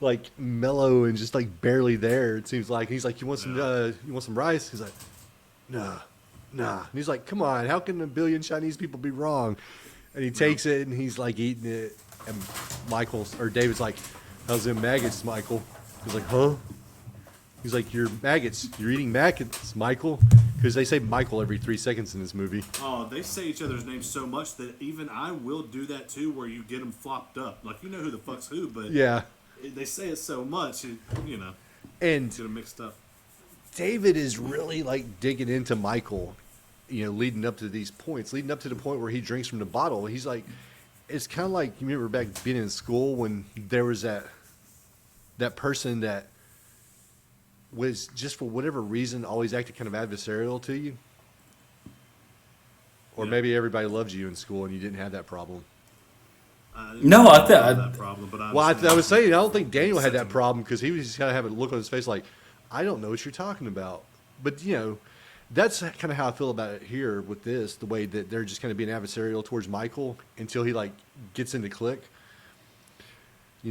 Speaker 1: like mellow and just like barely there. It seems like he's like, "You want some? You want some rice?" He's like, "Nah." And he's like, "Come on, how can a billion Chinese people be wrong?" And he takes it and he's like eating it, and David's like, "How's them maggots, Michael?" He's like, "Huh?" He's like, "You're maggots. You're eating maggots, Michael." Because they say Michael every 3 seconds in this movie.
Speaker 3: Oh, they say each other's names so much that even I will do that too, where you get them flopped up. Like, you know who the fuck's who, but
Speaker 1: Yeah.
Speaker 3: they say it so much,
Speaker 1: And
Speaker 3: get them mixed up.
Speaker 1: David is really like digging into Michael, leading up to these points, leading up to the point where he drinks from the bottle. He's like, it's kind of like, you remember back being in school when there was that person that was just for whatever reason always acted kind of adversarial to you, or
Speaker 3: Yeah.
Speaker 1: maybe everybody loved you in school and you didn't have that problem.
Speaker 2: No, I
Speaker 3: have
Speaker 2: thought
Speaker 3: that problem, but
Speaker 1: Well, I
Speaker 3: understand.
Speaker 1: was saying I don't think Daniel had that
Speaker 3: Sentiment.
Speaker 1: problem because he was just kind of having a look on his face like, I don't know what you're talking about. But that's kind of how I feel about it here with this, the way that they're just kind of being adversarial towards Michael until he like gets into click.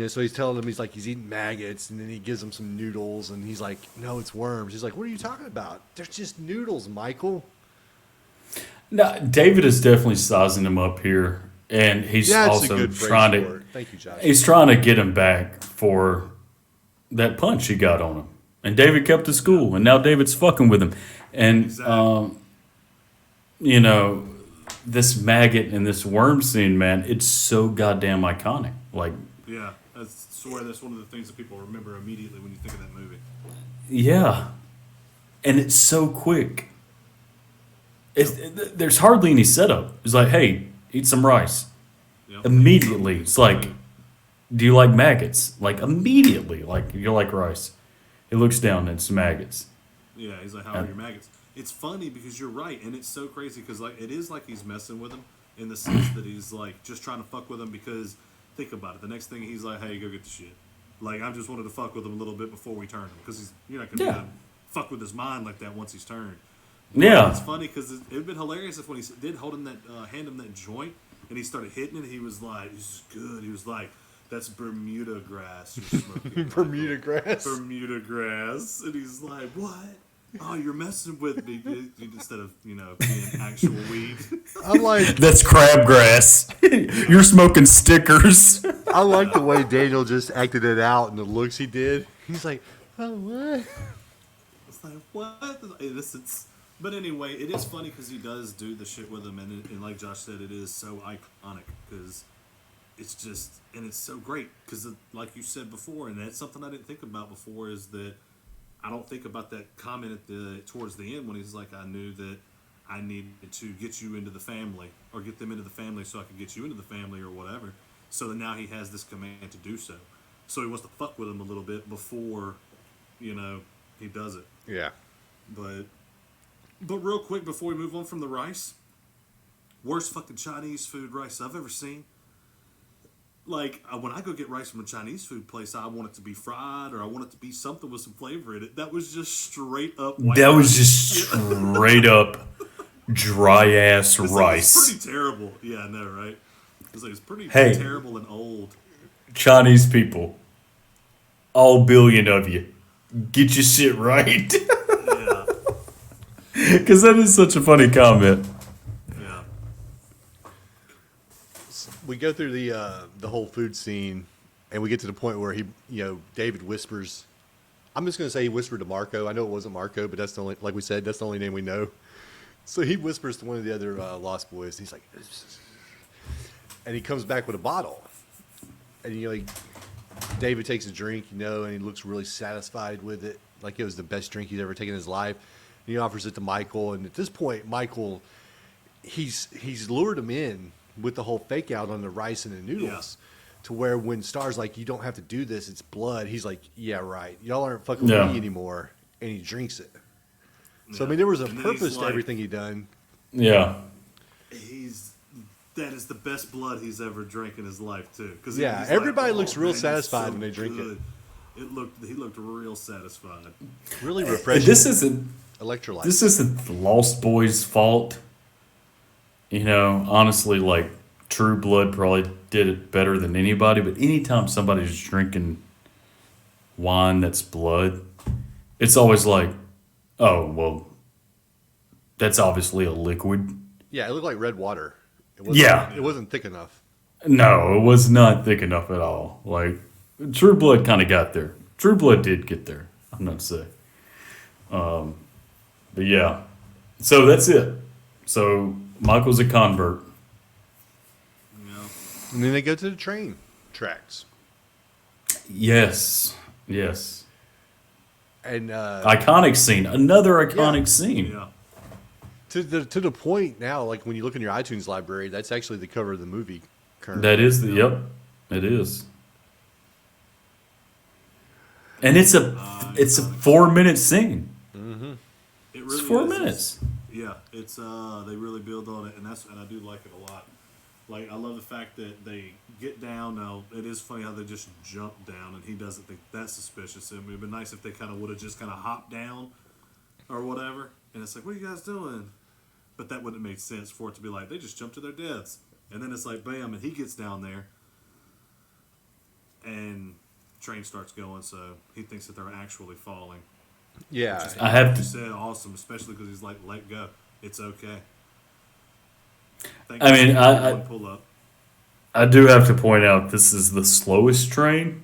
Speaker 1: So he's telling him, he's eating maggots, and then he gives him some noodles, and he's like, "No, it's worms." He's like, "What are you talking about? They're just noodles, Michael."
Speaker 2: No, David is definitely sizing him up here, and he's
Speaker 1: That's a
Speaker 2: also
Speaker 1: good phrase
Speaker 2: trying
Speaker 1: for
Speaker 2: to.
Speaker 1: it. Thank you, Josh.
Speaker 2: He's trying to get him back for that punch he got on him. And David kept his cool, and now David's fucking with him. And
Speaker 3: Exactly.
Speaker 2: you know, this maggot and this worm scene, man, it's so goddamn iconic. Like,
Speaker 3: Yeah, I swear that's one of the things that people remember immediately when you think of that movie.
Speaker 2: yeah, and it's so quick. There's hardly any setup. It's like, hey, eat some rice.
Speaker 3: Yep.
Speaker 2: Immediately, it's like, do you like maggots? Like immediately, like you like rice. He looks down and it's maggots.
Speaker 3: Yeah, he's like, how are your maggots? It's funny because you're right, and it's so crazy because like it is like he's messing with him in the sense that he's like just trying to fuck with him because think about it. The next thing he's like, hey, go get the shit. Like I just wanted to fuck with him a little bit before we turned him because you're not gonna fuck with his mind like that once he's turned. But
Speaker 2: Yeah.
Speaker 3: it's funny because it'd been hilarious if when he did hold him that hand him that joint and he started hitting it, he was like, "This is good." He was like, "That's Bermuda grass you're smoking."
Speaker 1: Bermuda grass.
Speaker 3: Bermuda grass, and he's like, "What? Oh, you're messing with me," instead of being actual weed.
Speaker 1: I'm like,
Speaker 2: That's crabgrass. You're smoking stickers.
Speaker 1: I like the way Daniel just acted it out and the looks he did. He's like, oh, what?
Speaker 3: It's like what? Innocence. But anyway, it is funny because he does do the shit with him, and like Josh said, it is so iconic because it's just and it's so great because like you said before, and that's something I didn't think about before is that I don't think about that comment at the towards the end when he's like, I knew that I needed to get you into the family or get them into the family so I could get you into the family or whatever. So that now he has this command to do so. So he wants to fuck with him a little bit before, he does it.
Speaker 1: Yeah.
Speaker 3: But real quick before we move on from the rice, worst fucking Chinese food rice I've ever seen. Like when I go get rice from a Chinese food place, I want it to be fried or I want it to be something with some flavor in it. That was just straight up white
Speaker 2: That was
Speaker 3: rice.
Speaker 2: just straight up dry ass
Speaker 3: It's
Speaker 2: rice.
Speaker 3: pretty terrible. Yeah, I know, right? It's pretty
Speaker 2: Hey.
Speaker 3: terrible and old.
Speaker 2: Chinese people, all billion of you, get your shit right.
Speaker 3: Yeah,
Speaker 2: Because that is such a funny comment.
Speaker 3: yeah.
Speaker 1: We go through the whole food scene, and we get to the point where David whispers. I'm just going to say he whispered to Marco. I know it wasn't Marco, but that's the only, like we said, that's the only name we know. So he whispers to one of the other Lost Boys. He's like, and he comes back with a bottle, and David takes a drink, and he looks really satisfied with it, like it was the best drink he's ever taken in his life. And he offers it to Michael, and at this point, Michael, he's lured him in with the whole fake out on the rice and the noodles, to where when Star's like, you don't have to do this, it's blood. He's like, yeah, right. Y'all aren't fucking with me anymore, and he drinks it. So I mean, there was a
Speaker 3: And then
Speaker 1: purpose
Speaker 3: he's
Speaker 1: to
Speaker 3: like-
Speaker 1: everything he done.
Speaker 2: Yeah.
Speaker 3: That is the best blood he's ever drank in his life too. Because
Speaker 1: Yeah, everybody looks real satisfied when they drink it.
Speaker 3: He looked real satisfied.
Speaker 1: Really
Speaker 2: And
Speaker 1: refreshing.
Speaker 2: this isn't
Speaker 1: Electrolyte.
Speaker 2: the Lost Boys' fault. Honestly, like True Blood probably did it better than anybody. But anytime somebody's drinking wine that's blood, it's always like, oh well, that's obviously a liquid.
Speaker 1: Yeah, it looked like red water. It wasn't thick enough.
Speaker 2: No, it was not thick enough at all. Like True Blood kind of got there. True Blood did get there. I'm not saying. But yeah, so that's it. So Michael's a convert.
Speaker 1: And then they go to the train tracks.
Speaker 2: Yes.
Speaker 1: And
Speaker 2: Iconic scene. Another iconic scene.
Speaker 3: Yeah.
Speaker 1: to the point now, like when you look in your iTunes library, that's actually the cover of the movie. Currently.
Speaker 2: That is it is. And it's a 4-minute scene.
Speaker 3: It really
Speaker 2: It's 4
Speaker 3: is.
Speaker 2: minutes.
Speaker 3: Yeah, it's they really build on it, and I do like it a lot. Like I love the fact that they get down. Now it is funny how they just jump down, and he doesn't think that's suspicious. It would have been nice if they kind of would have just kind of hopped down, or whatever. And it's like, what are you guys doing? But that wouldn't have made sense for it to be like they just jumped to their deaths, and then it's like bam, and he gets down there, and train starts going, so he thinks that they're actually falling.
Speaker 1: Yeah.
Speaker 2: I have
Speaker 3: You
Speaker 2: to.
Speaker 3: said awesome, especially because he's like, let go. It's okay.
Speaker 2: I mean,
Speaker 3: pull up.
Speaker 2: I do have to point out this is the slowest train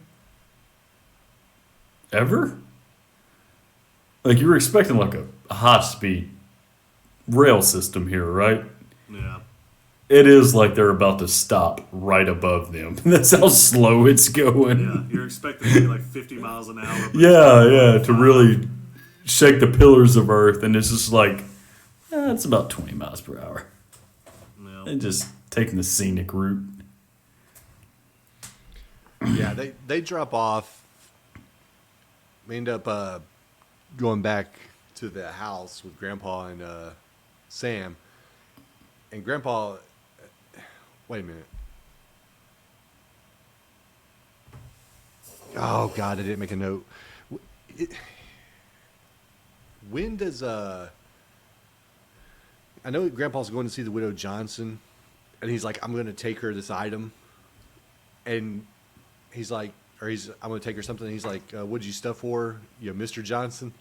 Speaker 2: ever. Like you were expecting like a high speed rail system here, right?
Speaker 3: Yeah.
Speaker 2: It is like they're about to stop right above them. That's how slow it's going.
Speaker 3: Yeah, you're expecting to be like 50 miles an hour. But
Speaker 2: Yeah, to really shake the pillars of earth, and it's just like, it's about 20 miles per hour.
Speaker 3: Yeah.
Speaker 2: And just taking the scenic route.
Speaker 1: Yeah, they drop off. We end up going back to the house with Grandpa and Sam. And Grandpa, wait a minute. Oh God, I didn't make a note. When does I know Grandpa's going to see the widow Johnson, and he's like, I'm going to take her this item, and he's like, I'm going to take her something. And he's like, what'd you stuff for? You know, Mr. Johnson.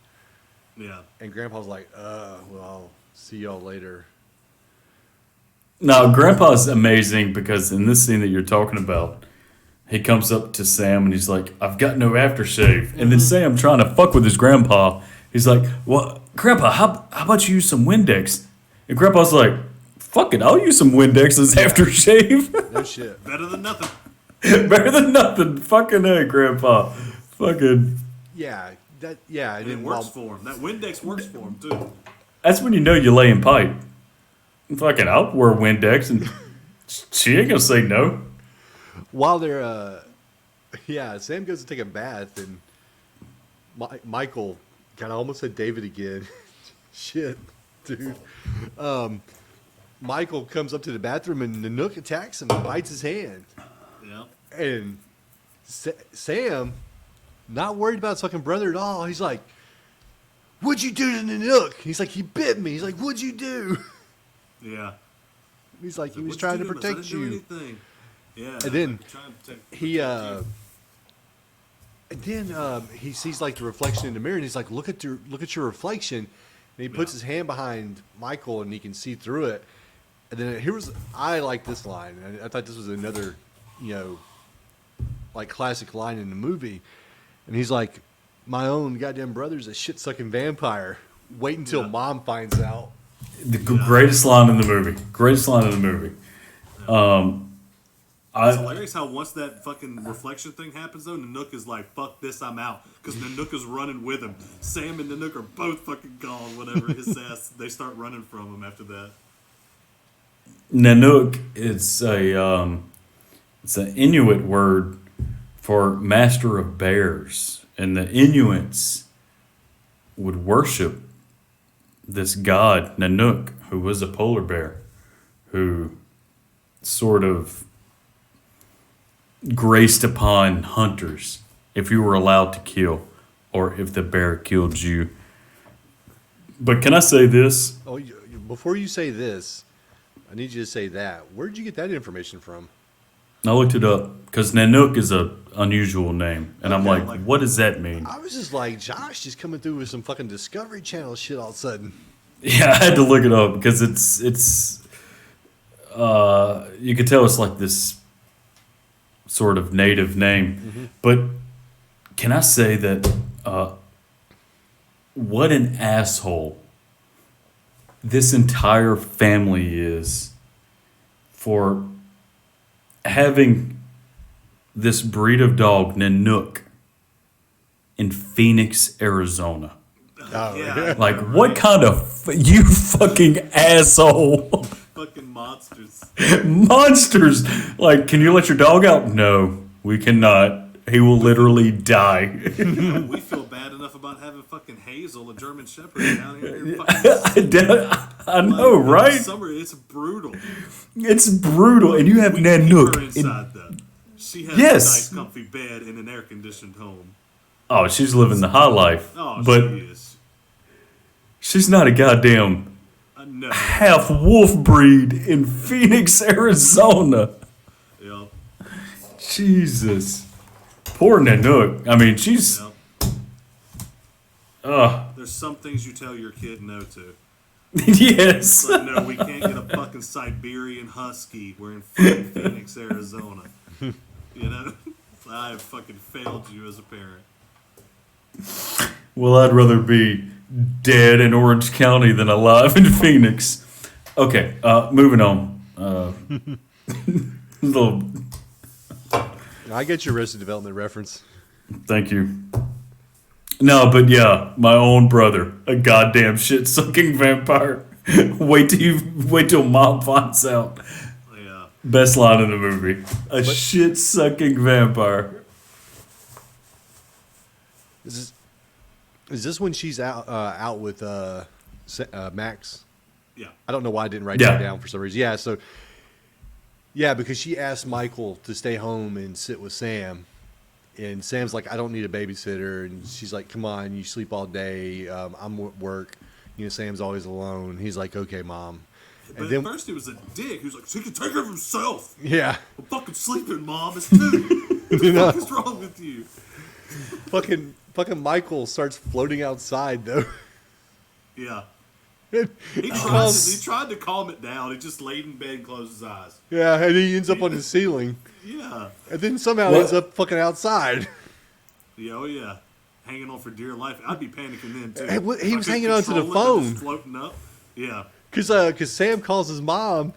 Speaker 3: Yeah.
Speaker 1: And Grandpa's like, well, I'll see y'all later.
Speaker 2: Now, Grandpa's amazing because in this scene that you're talking about, he comes up to Sam and he's like, I've got no aftershave. And then Sam, trying to fuck with his grandpa, he's like, well, Grandpa, how about you use some Windex? And Grandpa's like, fuck it, I'll use some Windex as aftershave.
Speaker 1: No shit.
Speaker 3: Better than nothing.
Speaker 2: Better than nothing. Fucking hey, Grandpa. Fucking.
Speaker 1: Yeah, and
Speaker 3: And it
Speaker 1: then
Speaker 3: works for him. That Windex works for him, too.
Speaker 2: That's when you know you lay in pipe. Fucking, I'll wear Windex and she ain't gonna say no.
Speaker 1: while they're, Sam goes to take a bath, and Michael, God, I almost said David again. Shit, dude. Michael comes up to the bathroom, and Nanook attacks him and bites his hand.
Speaker 3: Yeah.
Speaker 1: And Sam, not worried about his fucking brother at all, he's like, what'd you do to Nanook? He's like, he bit me. He's like, what'd you do?
Speaker 3: Yeah.
Speaker 1: He's like, he was
Speaker 3: What'd
Speaker 1: trying to
Speaker 3: do? I
Speaker 1: protect
Speaker 3: didn't do
Speaker 1: you.
Speaker 3: anything. Yeah.
Speaker 1: And then
Speaker 3: trying to protect
Speaker 1: he he sees like the reflection in the mirror, and he's like, look at your reflection. And he puts his hand behind Michael, and he can see through it. And then I like this line. I thought this was another, like classic line in the movie. And he's like, my own goddamn brother's a shit sucking vampire. Wait until Mom finds out.
Speaker 2: The greatest line in the movie. Greatest line in the movie.
Speaker 3: It's hilarious how once that fucking reflection thing happens, though, Nanook is like, fuck this, I'm out. Because Nanook is running with him. Sam and Nanook are both fucking gone, whatever his ass. They start running from him after that.
Speaker 2: Nanook is it's an Inuit word for master of bears, and the Inuits would worship this god Nanook, who was a polar bear, who sort of graced upon hunters if you were allowed to kill, or if the bear killed you. But can I say this?
Speaker 1: Oh, before you say this, I need you to say that. Where'd you get that information from?
Speaker 2: I looked it up because Nanook is a unusual name, and I'm
Speaker 1: Okay.
Speaker 2: like, what does that mean?
Speaker 1: I was just like, Josh just coming through with some fucking Discovery Channel shit all of a sudden.
Speaker 2: Yeah, I had to look it up because it's you could tell it's like this sort of native name.
Speaker 1: Mm-hmm.
Speaker 2: But can I say that what an asshole this entire family is for having this breed of dog, Nanook, in Phoenix, Arizona.
Speaker 1: Oh,
Speaker 3: Yeah.
Speaker 2: Like, what kind of you fucking asshole?
Speaker 3: Fucking monsters.
Speaker 2: Monsters! Like, can you let your dog out? No, we cannot. He will literally die.
Speaker 3: We feel bad enough about having fucking Hazel, a German Shepherd, down here. Fucking,
Speaker 2: I know,
Speaker 3: like,
Speaker 2: right?
Speaker 3: in summer, it's brutal.
Speaker 2: It's brutal, and you have
Speaker 3: We keep
Speaker 2: Nanook.
Speaker 3: her inside, though. She has
Speaker 2: Yes.
Speaker 3: a nice, comfy bed in an air-conditioned home.
Speaker 2: Oh, she's living the high life.
Speaker 3: Oh,
Speaker 2: But
Speaker 3: she is.
Speaker 2: she's not a goddamn
Speaker 3: No.
Speaker 2: half wolf breed in Phoenix, Arizona.
Speaker 3: Yeah.
Speaker 2: Jesus. Poor Nanook. I mean, she's.
Speaker 3: Yeah.
Speaker 2: Ugh.
Speaker 3: There's some things you tell your kid no to.
Speaker 2: Yes.
Speaker 3: But no, we can't get a fucking Siberian Husky. We're in fucking Phoenix, Arizona. You know? I have fucking failed you as a parent.
Speaker 2: Well, I'd rather be dead in Orange County than alive in Phoenix. Okay, moving on. Little,
Speaker 1: I get your Arrested Development reference.
Speaker 2: thank you. No, but yeah, my own brother, a goddamn shit-sucking vampire. wait till mom finds out.
Speaker 3: Yeah.
Speaker 2: Best line in the movie: a shit-sucking vampire.
Speaker 1: Is this when she's out with Max?
Speaker 3: Yeah.
Speaker 1: I don't know why I didn't write
Speaker 2: Yeah.
Speaker 1: that down for some reason. Yeah, so yeah, because she asked Michael to stay home and sit with Sam, and Sam's like, "I don't need a babysitter," and she's like, "Come on, you sleep all day. I'm at work. You know, Sam's always alone." He's like, "Okay, mom."
Speaker 3: But
Speaker 1: And then,
Speaker 3: at first he was a dick. He was like, he can take care of himself.
Speaker 1: yeah,
Speaker 3: I'm fucking sleeping, Mom. It's 2. What the fuck is wrong with you?
Speaker 1: fucking Michael starts floating outside though.
Speaker 3: Yeah.
Speaker 1: And
Speaker 3: He tried to calm it down. He just laid in bed and closed his eyes.
Speaker 1: yeah, and he ends up on the ceiling,
Speaker 3: Yeah.
Speaker 1: and then somehow
Speaker 2: What?
Speaker 1: ends up fucking outside.
Speaker 3: Yeah, oh yeah. Hanging on for dear life. I'd be panicking then too.
Speaker 1: Hey, what- he
Speaker 3: I
Speaker 1: was
Speaker 3: couldn't
Speaker 1: hanging on to the
Speaker 3: control it,
Speaker 1: phone.
Speaker 3: just floating up. Yeah.
Speaker 1: Cause Sam calls his mom,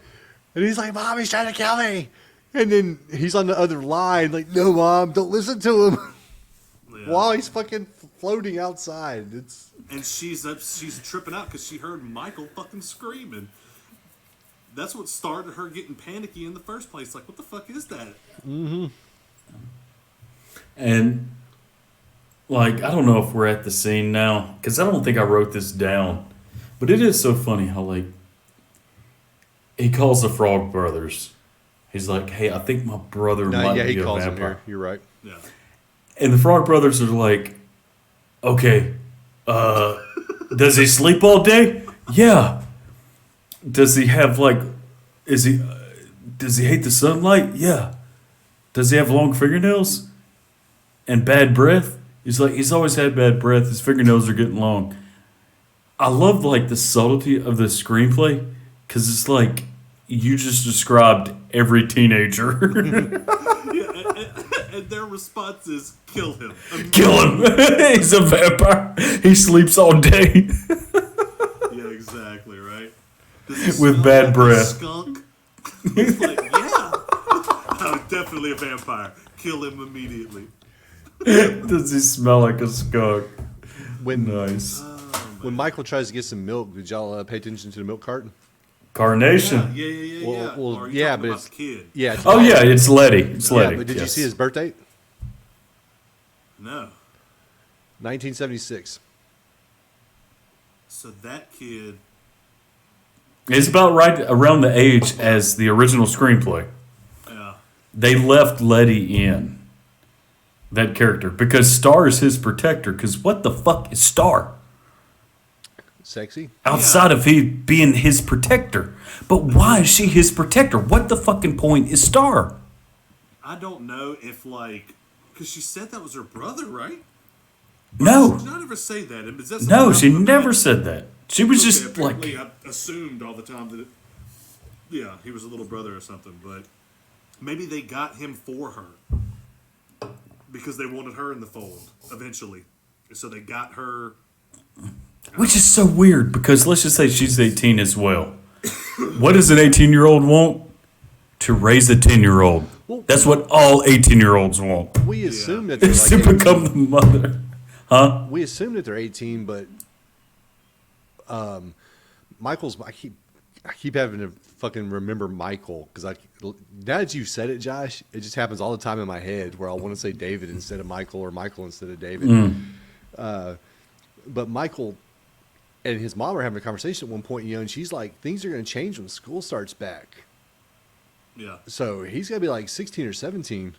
Speaker 1: and he's like, "Mom, he's trying to kill me," and then he's on the other line, like, "No, Mom, don't listen to him."
Speaker 3: Yeah.
Speaker 1: While he's fucking floating outside,
Speaker 3: And she's tripping out because she heard Michael fucking screaming. That's what started her getting panicky in the first place. Like, what the fuck is that?
Speaker 2: And like, I don't know if we're at the scene now, because I don't think I wrote this down, but it is so funny how like he calls the Frog Brothers. He's like, "Hey, I think my brother might
Speaker 1: yeah,
Speaker 2: be
Speaker 1: he
Speaker 2: a
Speaker 1: calls him
Speaker 2: vampire."
Speaker 1: here. You're right.
Speaker 3: Yeah.
Speaker 2: And the Frog Brothers are like, "Okay, does he sleep all day? Yeah. Does he have like, does he hate the sunlight? Yeah. Does he have long fingernails and bad breath?" He's like, he's always had bad breath. His fingernails are getting long. I love like the subtlety of the screenplay, because it's like you just described every teenager.
Speaker 3: And their response is, kill him.
Speaker 2: Kill him. He's a vampire. He sleeps all day.
Speaker 3: Yeah, exactly, right? Does he
Speaker 2: With
Speaker 3: smell
Speaker 2: bad
Speaker 3: like a
Speaker 2: breath.
Speaker 3: skunk? He's like, yeah. I'm definitely a vampire. Kill him immediately.
Speaker 2: Does he smell like a skunk?
Speaker 1: When
Speaker 2: Nice.
Speaker 1: when Michael tries to get some milk, did y'all pay attention to the milk carton?
Speaker 2: Carnation.
Speaker 3: Yeah.
Speaker 1: Well,
Speaker 3: Or are you
Speaker 1: yeah,
Speaker 3: talking
Speaker 1: but
Speaker 3: about
Speaker 1: it's-
Speaker 3: the kid?
Speaker 1: Yeah.
Speaker 2: Oh yeah, it's Letty. It's
Speaker 1: Yeah,
Speaker 2: Letty.
Speaker 1: but did you
Speaker 2: yes.
Speaker 1: see his birth date?
Speaker 3: No.
Speaker 1: 1976.
Speaker 3: So that kid,
Speaker 2: It's about right around the age as the original screenplay.
Speaker 3: yeah.
Speaker 2: They left Letty in that character because Star is his protector. Because what the fuck is Star?
Speaker 1: Sexy.
Speaker 2: Outside of he being his protector. But why is she his protector? What the fucking point is Star?
Speaker 3: I don't know if, like, because she said that was her brother, right?
Speaker 2: No.
Speaker 3: Did not ever say that? Is that
Speaker 2: No,
Speaker 3: something
Speaker 2: she
Speaker 3: I'm
Speaker 2: never
Speaker 3: imagining?
Speaker 2: said that. She was
Speaker 3: Okay,
Speaker 2: just like,
Speaker 3: apparently I assumed all the time that yeah, he was a little brother or something, but maybe they got him for her because they wanted her in the fold eventually. So they got her.
Speaker 2: which is so weird because let's just say she's 18 as well. What does an 18-year-old want? To raise a 10-year-old. That's what all 18-year-olds want.
Speaker 1: We assume that they're
Speaker 2: Is
Speaker 1: like
Speaker 2: to
Speaker 1: 18.
Speaker 2: become the mother. Huh?
Speaker 1: We assume that they're 18, but Michael's. I keep having to fucking remember Michael because now that you said it, Josh, it just happens all the time in my head where I want to say David instead of Michael or Michael instead of David. But Michael and his mom are having a conversation at one point, and she's like, "Things are going to change when school starts back."
Speaker 3: Yeah.
Speaker 1: So he's got to be like 16 or 17.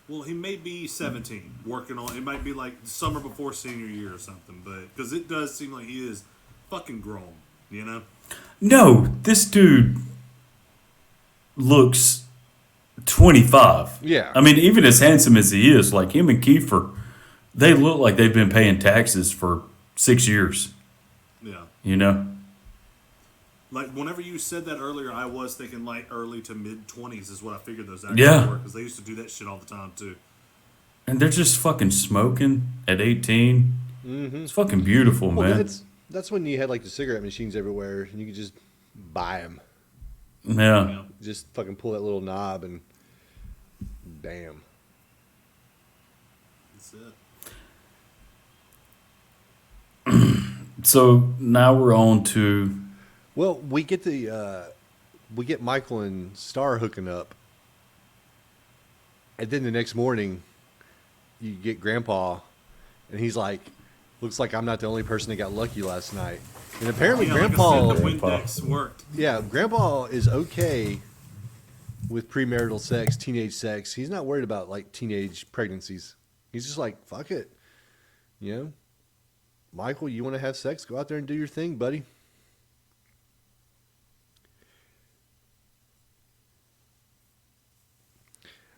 Speaker 3: Well, he may be 17, working on. It might be like the summer before senior year or something, but because it does seem like he is fucking grown, you know.
Speaker 2: No, this dude looks 25.
Speaker 1: Yeah.
Speaker 2: I mean, even as handsome as he is, like him and Kiefer, they look like they've been paying taxes for 6 years,
Speaker 3: Yeah.
Speaker 2: you know?
Speaker 3: Like, whenever you said that earlier, I was thinking, like, early to mid-20s is what I figured those actors
Speaker 2: Yeah.
Speaker 3: were. Because they used to do that shit all the time, too.
Speaker 2: And they're just fucking smoking at 18. Mm-hmm. It's fucking beautiful,
Speaker 1: Well,
Speaker 2: man.
Speaker 1: that's when you had like the cigarette machines everywhere, and you could just buy them.
Speaker 2: Yeah.
Speaker 1: Just fucking pull that little knob and bam.
Speaker 3: That's it.
Speaker 2: So now we're on to.
Speaker 1: Well, we get Michael and Star hooking up, and then the next morning, you get Grandpa, and he's like, "Looks like I'm not the only person that got lucky last night." And apparently,
Speaker 3: Yeah,
Speaker 1: Grandpa,
Speaker 3: like I said, the Windex worked.
Speaker 1: yeah, Grandpa is okay with premarital sex, teenage sex. He's not worried about like teenage pregnancies. He's just like, "Fuck it," you know. Michael, you want to have sex? Go out there and do your thing, buddy.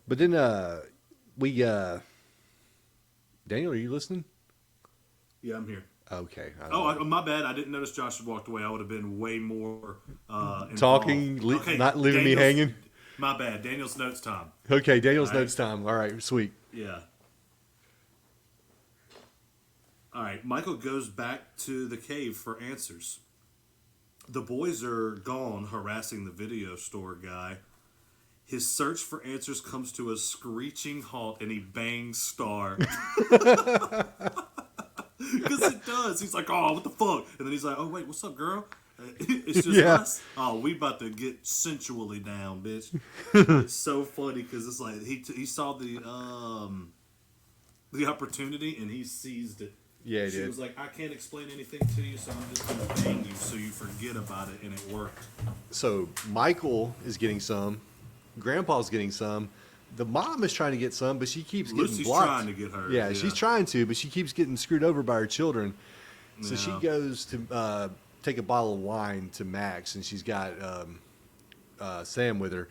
Speaker 1: But then Daniel, are you listening?
Speaker 3: Yeah, I'm here.
Speaker 1: Okay.
Speaker 3: My bad. I didn't notice Josh had walked away. I would have been way more involved.
Speaker 1: Talking, not leaving me hanging.
Speaker 3: My bad. Daniel's notes time.
Speaker 1: Okay, Daniel's
Speaker 3: All right.
Speaker 1: notes time. All right, sweet.
Speaker 3: Yeah. All right. Michael goes back to the cave for answers. The boys are gone harassing the video store guy. His search for answers comes to a screeching halt, and he bangs Star. Because it does. He's like, "Oh, what the fuck?" And then he's like, "Oh, wait, what's up, girl? It's just us. Oh, we about to get sensually down, bitch." It's so funny because it's like he saw the opportunity and he seized it.
Speaker 1: Yeah, he
Speaker 3: She
Speaker 1: did.
Speaker 3: was like, "I can't explain anything to you, so I'm just gonna bang you so you forget about it," and it worked.
Speaker 1: So Michael is getting some. Grandpa's getting some. The mom is trying to get some, but she keeps getting
Speaker 3: Lucy's
Speaker 1: blocked.
Speaker 3: trying to get hers.
Speaker 1: Yeah, she's trying to, but she keeps getting screwed over by her children. So she
Speaker 3: Yeah.
Speaker 1: goes to take a bottle of wine to Max, and she's got Sam with her.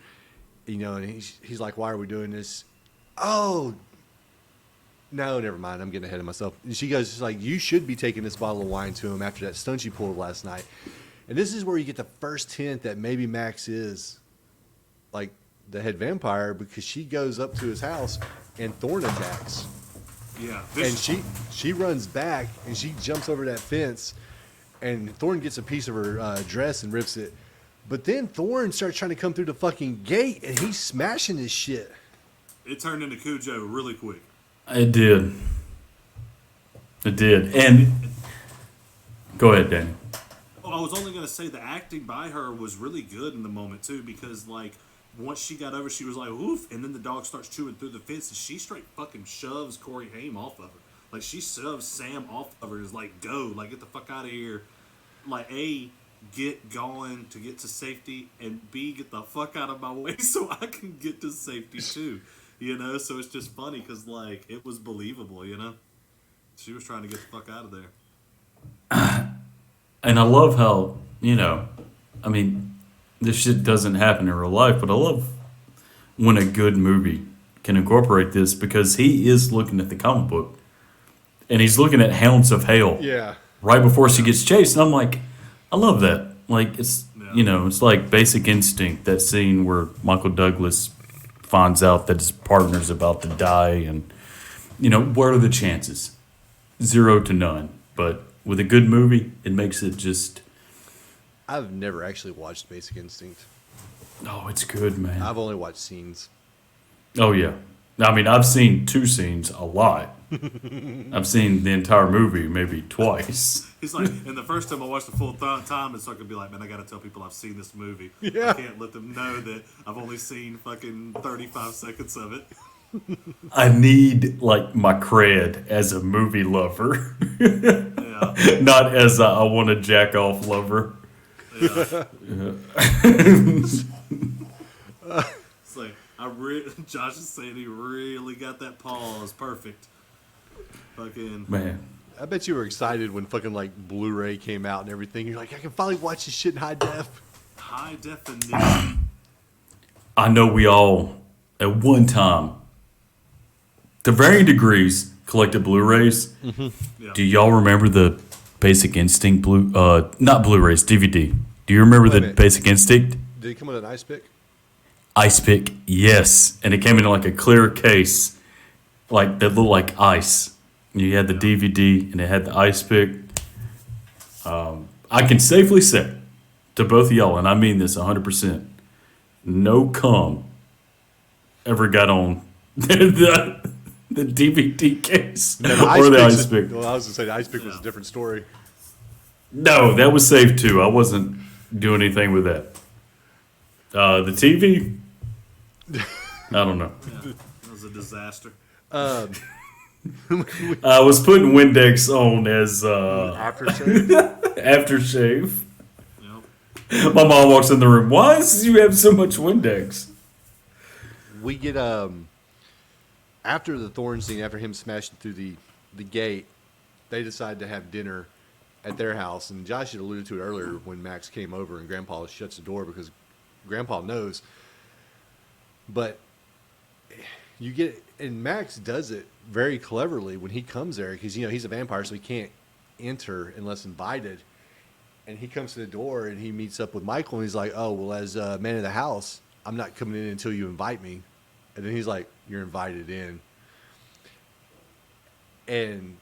Speaker 1: You know, and he's like, "Why are we doing this?" Oh, no, never mind. I'm getting ahead of myself. And she goes, she's like, "You should be taking this bottle of wine to him after that stunt you pulled last night." And this is where you get the first hint that maybe Max is like the head vampire, because she goes up to his house and Thorne attacks.
Speaker 3: Yeah.
Speaker 1: And she runs back and she jumps over that fence, and Thorne gets a piece of her dress and rips it. But then Thorne starts trying to come through the fucking gate, and he's smashing his shit.
Speaker 3: It turned into Cujo really quick.
Speaker 2: It did. It did. And go ahead, Danny.
Speaker 3: Oh, I was only going to say the acting by her was really good in the moment, too, because, like, once she got over, she was like, "Oof," and then the dog starts chewing through the fence, and she straight fucking shoves Corey Haim off of her. Like, she shoves Sam off of her. Is like, "Go, like, get the fuck out of here." Like, A, get going to get to safety, and B, get the fuck out of my way so I can get to safety, too. You know, so it's just funny because, like, it was believable, you know? She was trying to get the fuck out of there.
Speaker 2: And I love how, you know, I mean, this shit doesn't happen in real life, but I love when a good movie can incorporate this, because he is looking at the comic book and he's looking at Hounds of Hell
Speaker 1: Yeah.
Speaker 2: right before she gets chased. And I'm like, I love that. Like, it's,
Speaker 3: Yeah.
Speaker 2: you know, it's like Basic Instinct, that scene where Michael Douglas finds out that his partner's about to die, and, you know, what are the chances? 0 to none. But with a good movie, it makes it just,
Speaker 1: I've never actually watched Basic Instinct.
Speaker 2: oh, it's good, man.
Speaker 1: I've only watched scenes.
Speaker 2: Oh, yeah. I mean, I've seen 2 scenes a lot. I've seen the entire movie maybe twice.
Speaker 3: He's like, and the first time I watched the full time, it's like, I'd be like, "Man, I gotta tell people I've seen this movie.
Speaker 1: Yeah.
Speaker 3: I can't let them know that I've only seen fucking 35 seconds of it."
Speaker 2: I need, like, my cred as a movie lover,
Speaker 3: Yeah.
Speaker 2: not as a I want to jack off lover.
Speaker 3: Yeah. It's like, Josh is saying he really got that pause perfect. Fucking.
Speaker 2: Man.
Speaker 1: I bet you were excited when fucking like Blu-ray came out and everything. You're like, I can finally watch this shit in high def.
Speaker 3: High definition.
Speaker 2: I know we all, at one time, to varying degrees, collected Blu-rays.
Speaker 3: Yeah.
Speaker 2: Do y'all remember the Basic Instinct not Blu-rays, DVD? Do you remember
Speaker 1: Wait a
Speaker 2: the
Speaker 1: minute.
Speaker 2: Basic Instinct?
Speaker 1: Did it come with an ice pick?
Speaker 2: Ice pick, yes. And it came in like a clear case, like that looked like ice. And you had the DVD and it had the ice pick. I can safely say to both of y'all, and I mean this 100%, no cum ever got on the DVD case
Speaker 1: No,
Speaker 2: or the
Speaker 1: pick's
Speaker 2: ice pick.
Speaker 1: Well, I was going to say the ice pick was a different story.
Speaker 2: No, that was safe too. I wasn't doing anything with that. The TV, I don't know.
Speaker 3: Yeah, it was a disaster.
Speaker 2: I was putting Windex on as
Speaker 1: Aftershave?
Speaker 2: aftershave.
Speaker 3: Yep.
Speaker 2: My mom walks in the room. Why do you have so much Windex?
Speaker 1: We get after the Thorn scene, after him smashing through the gate, they decide to have dinner at their house. And Josh had alluded to it earlier when Max came over and Grandpa shuts the door because Grandpa knows. But you get, and Max does it very cleverly when he comes there because he's a vampire, so he can't enter unless invited. And he comes to the door and he meets up with Michael and he's like, "Oh, well, as man of the house, I'm not coming in until you invite me." And then he's like, "You're invited in." And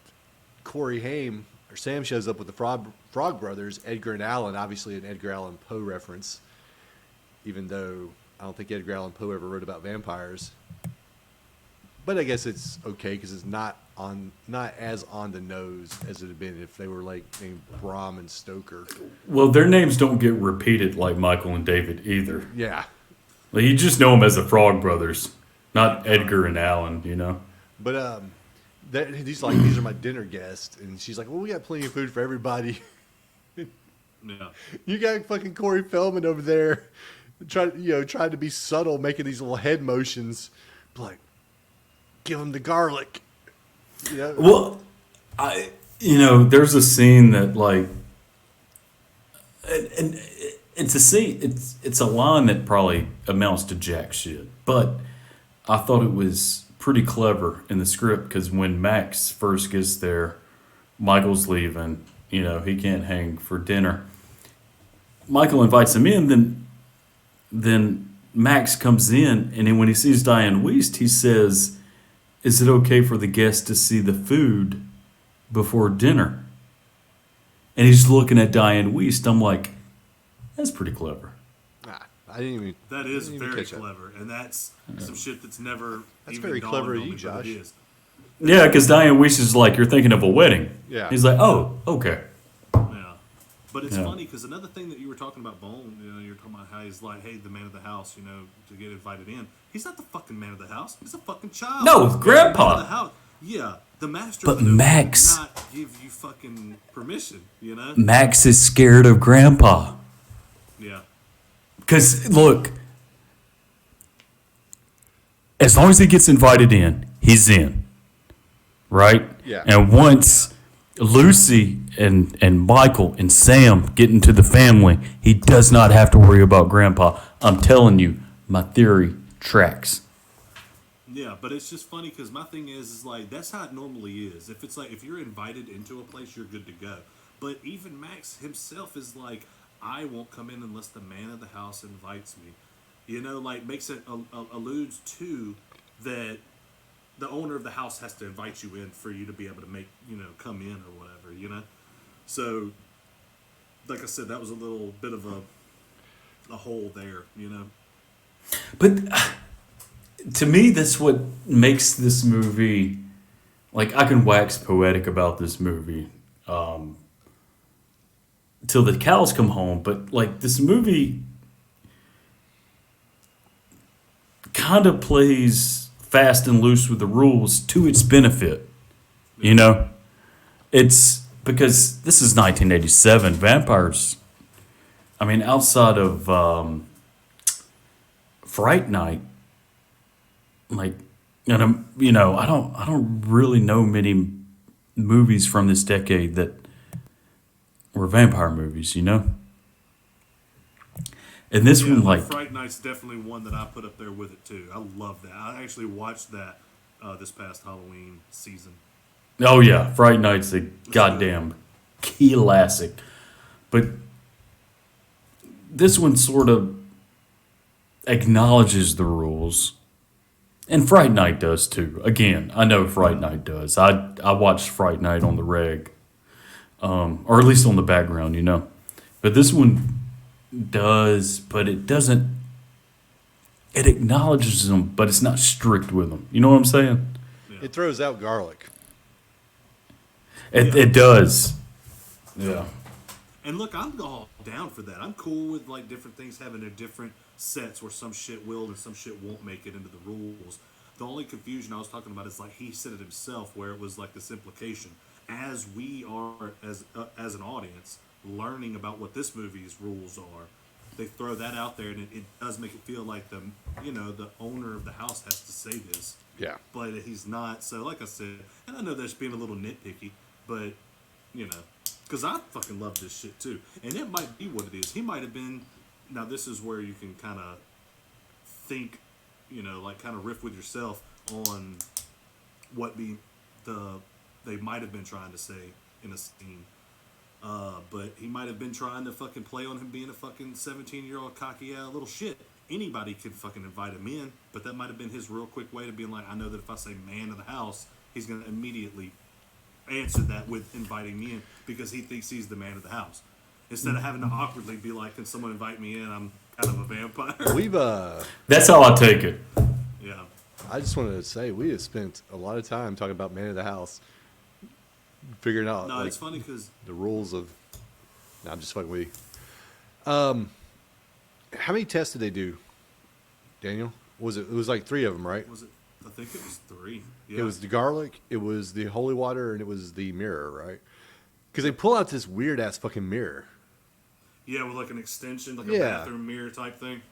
Speaker 1: Corey Haim, or Sam, shows up with the Frog Brothers, Edgar and Allan, obviously an Edgar Allan Poe reference, even though I don't think Edgar Allan Poe ever wrote about vampires. But I guess it's okay because it's not as on the nose as it had been if they were like named Brom and Stoker.
Speaker 2: Well, their names don't get repeated like Michael and David either.
Speaker 1: Yeah.
Speaker 2: Like, you just know them as the Frog Brothers, not Edgar and Allan,
Speaker 1: But these are my dinner guests, and she's like, "Well, we got plenty of food for everybody."
Speaker 3: Yeah.
Speaker 1: You got fucking Corey Feldman over there, trying to be subtle, making these little head motions, like, "Give him the garlic."
Speaker 2: Well, there's a scene that like, and it's a scene. It's a line that probably amounts to jack shit, but I thought it was pretty clever in the script because when Max first gets there, Michael's leaving. He can't hang for dinner. Michael invites him in. Then Max comes in, and then when he sees Diane Wiest, he says, "Is it okay for the guests to see the food before dinner?" And he's looking at Diane Wiest. I'm like, that's pretty clever.
Speaker 1: I didn't even.
Speaker 3: That is
Speaker 1: didn't even
Speaker 3: very
Speaker 1: catch that.
Speaker 3: clever, and that's some shit that's never.
Speaker 1: That's
Speaker 3: even
Speaker 1: very
Speaker 3: dawned
Speaker 1: clever of
Speaker 3: on
Speaker 1: you,
Speaker 3: me, but
Speaker 1: Josh.
Speaker 3: it is.
Speaker 2: Yeah, because Diane Wiest is like, you're thinking of a wedding.
Speaker 1: Yeah.
Speaker 2: He's like, oh, okay.
Speaker 3: Yeah, but it's
Speaker 2: Yeah.
Speaker 3: funny because another thing that you were talking about, Bone. You're talking about how he's like, "Hey, the man of the house," to get invited in. He's not the fucking man of the house. He's a fucking child.
Speaker 2: No,
Speaker 3: He's the
Speaker 2: Grandpa.
Speaker 3: man of the house. Yeah, the master.
Speaker 2: But
Speaker 3: of the
Speaker 2: Max-
Speaker 3: will not give you fucking permission.
Speaker 2: Max is scared of Grandpa.
Speaker 3: Yeah.
Speaker 2: Because, look, as long as he gets invited in, he's in. Right?
Speaker 1: Yeah.
Speaker 2: And once Lucy and Michael and Sam get into the family, he does not have to worry about Grandpa. I'm telling you, my theory tracks.
Speaker 3: Yeah, but it's just funny because my thing is like that's how it normally is. If it's like if you're invited into a place, you're good to go. But even Max himself is like, I won't come in unless the man of the house invites me. Like makes it alludes to that the owner of the house has to invite you in for you to be able to make come in or whatever. So, like I said, that was a little bit of a hole there.
Speaker 2: But to me, that's what makes this movie. Like, I can wax poetic about this movie till the cows come home. But like, this movie kind of plays fast and loose with the rules to its benefit. It's because this is 1987. Vampires. I mean, outside of Fright Night. Like, I don't really know many movies from this decade that were vampire movies, And this one, like,
Speaker 3: Fright Night's definitely one that I put up there with it too. I love that. I actually watched that this past Halloween season.
Speaker 2: oh yeah, Fright Night's a goddamn classic. But this one sort of acknowledges the rules. And Fright Night does too. Again, I know Fright Night does. I watched Fright Night on the reg, or at least on the background, you know. But this one does, but it doesn't. It acknowledges them, but it's not strict with them. You know what I'm saying?
Speaker 1: It throws out garlic.
Speaker 2: It does. Yeah.
Speaker 3: And look, I'm all down for that. I'm cool with like different things having their different sets where some shit will and some shit won't make it into the rules. The only confusion I was talking about is like he said it himself, where it was like this implication as we are as an audience learning about what this movie's rules are. They throw that out there, and it does make it feel like the owner of the house has to say this.
Speaker 1: Yeah.
Speaker 3: But he's not. So, like I said, and I know that's being a little nitpicky, but because I fucking love this shit too, and it might be what it is. He might have been. Now, this is where you can kind of think, like kind of riff with yourself on what they might have been trying to say in a scene. But he might have been trying to fucking play on him being a fucking 17-year-old cocky little shit. Anybody could fucking invite him in, but that might have been his real quick way to being like, I know that if I say man of the house, he's going to immediately answer that with inviting me in because he thinks he's the man of the house. Instead of having to awkwardly be like, can someone invite me in? I'm kind of a vampire.
Speaker 2: That's how I take it.
Speaker 3: Yeah.
Speaker 1: I just wanted to say we have spent a lot of time talking about man of the house, figuring out
Speaker 3: No, it's funny because
Speaker 1: the rules of. No, I'm just fucking with you. How many tests did they do, Daniel? It was like 3 of them, right?
Speaker 3: was it? I think it was 3. Yeah.
Speaker 1: It was the garlic, it was the holy water, and it was the mirror, right? Because they pull out this weird ass fucking mirror.
Speaker 3: Yeah, with like an extension, like a
Speaker 1: Yeah.
Speaker 3: bathroom mirror type thing.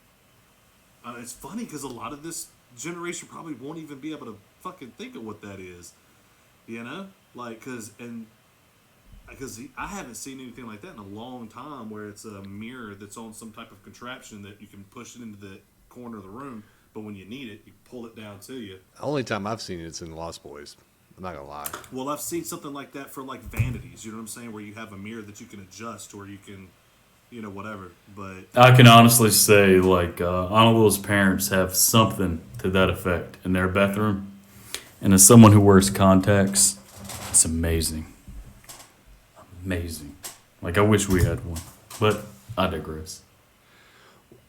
Speaker 3: It's funny because a lot of this generation probably won't even be able to fucking think of what that is. Like, because I haven't seen anything like that in a long time where it's a mirror that's on some type of contraption that you can push it into the corner of the room, but when you need it, you pull it down to you.
Speaker 1: The only time I've seen it's in Lost Boys. I'm not gonna lie.
Speaker 3: Well, I've seen something like that for like vanities, you know what I'm saying, where you have a mirror that you can adjust or you can, whatever. But
Speaker 2: I can honestly say, like, Honolulu's parents have something to that effect in their bathroom. And as someone who wears contacts, it's amazing. Amazing. Like, I wish we had one. But I digress.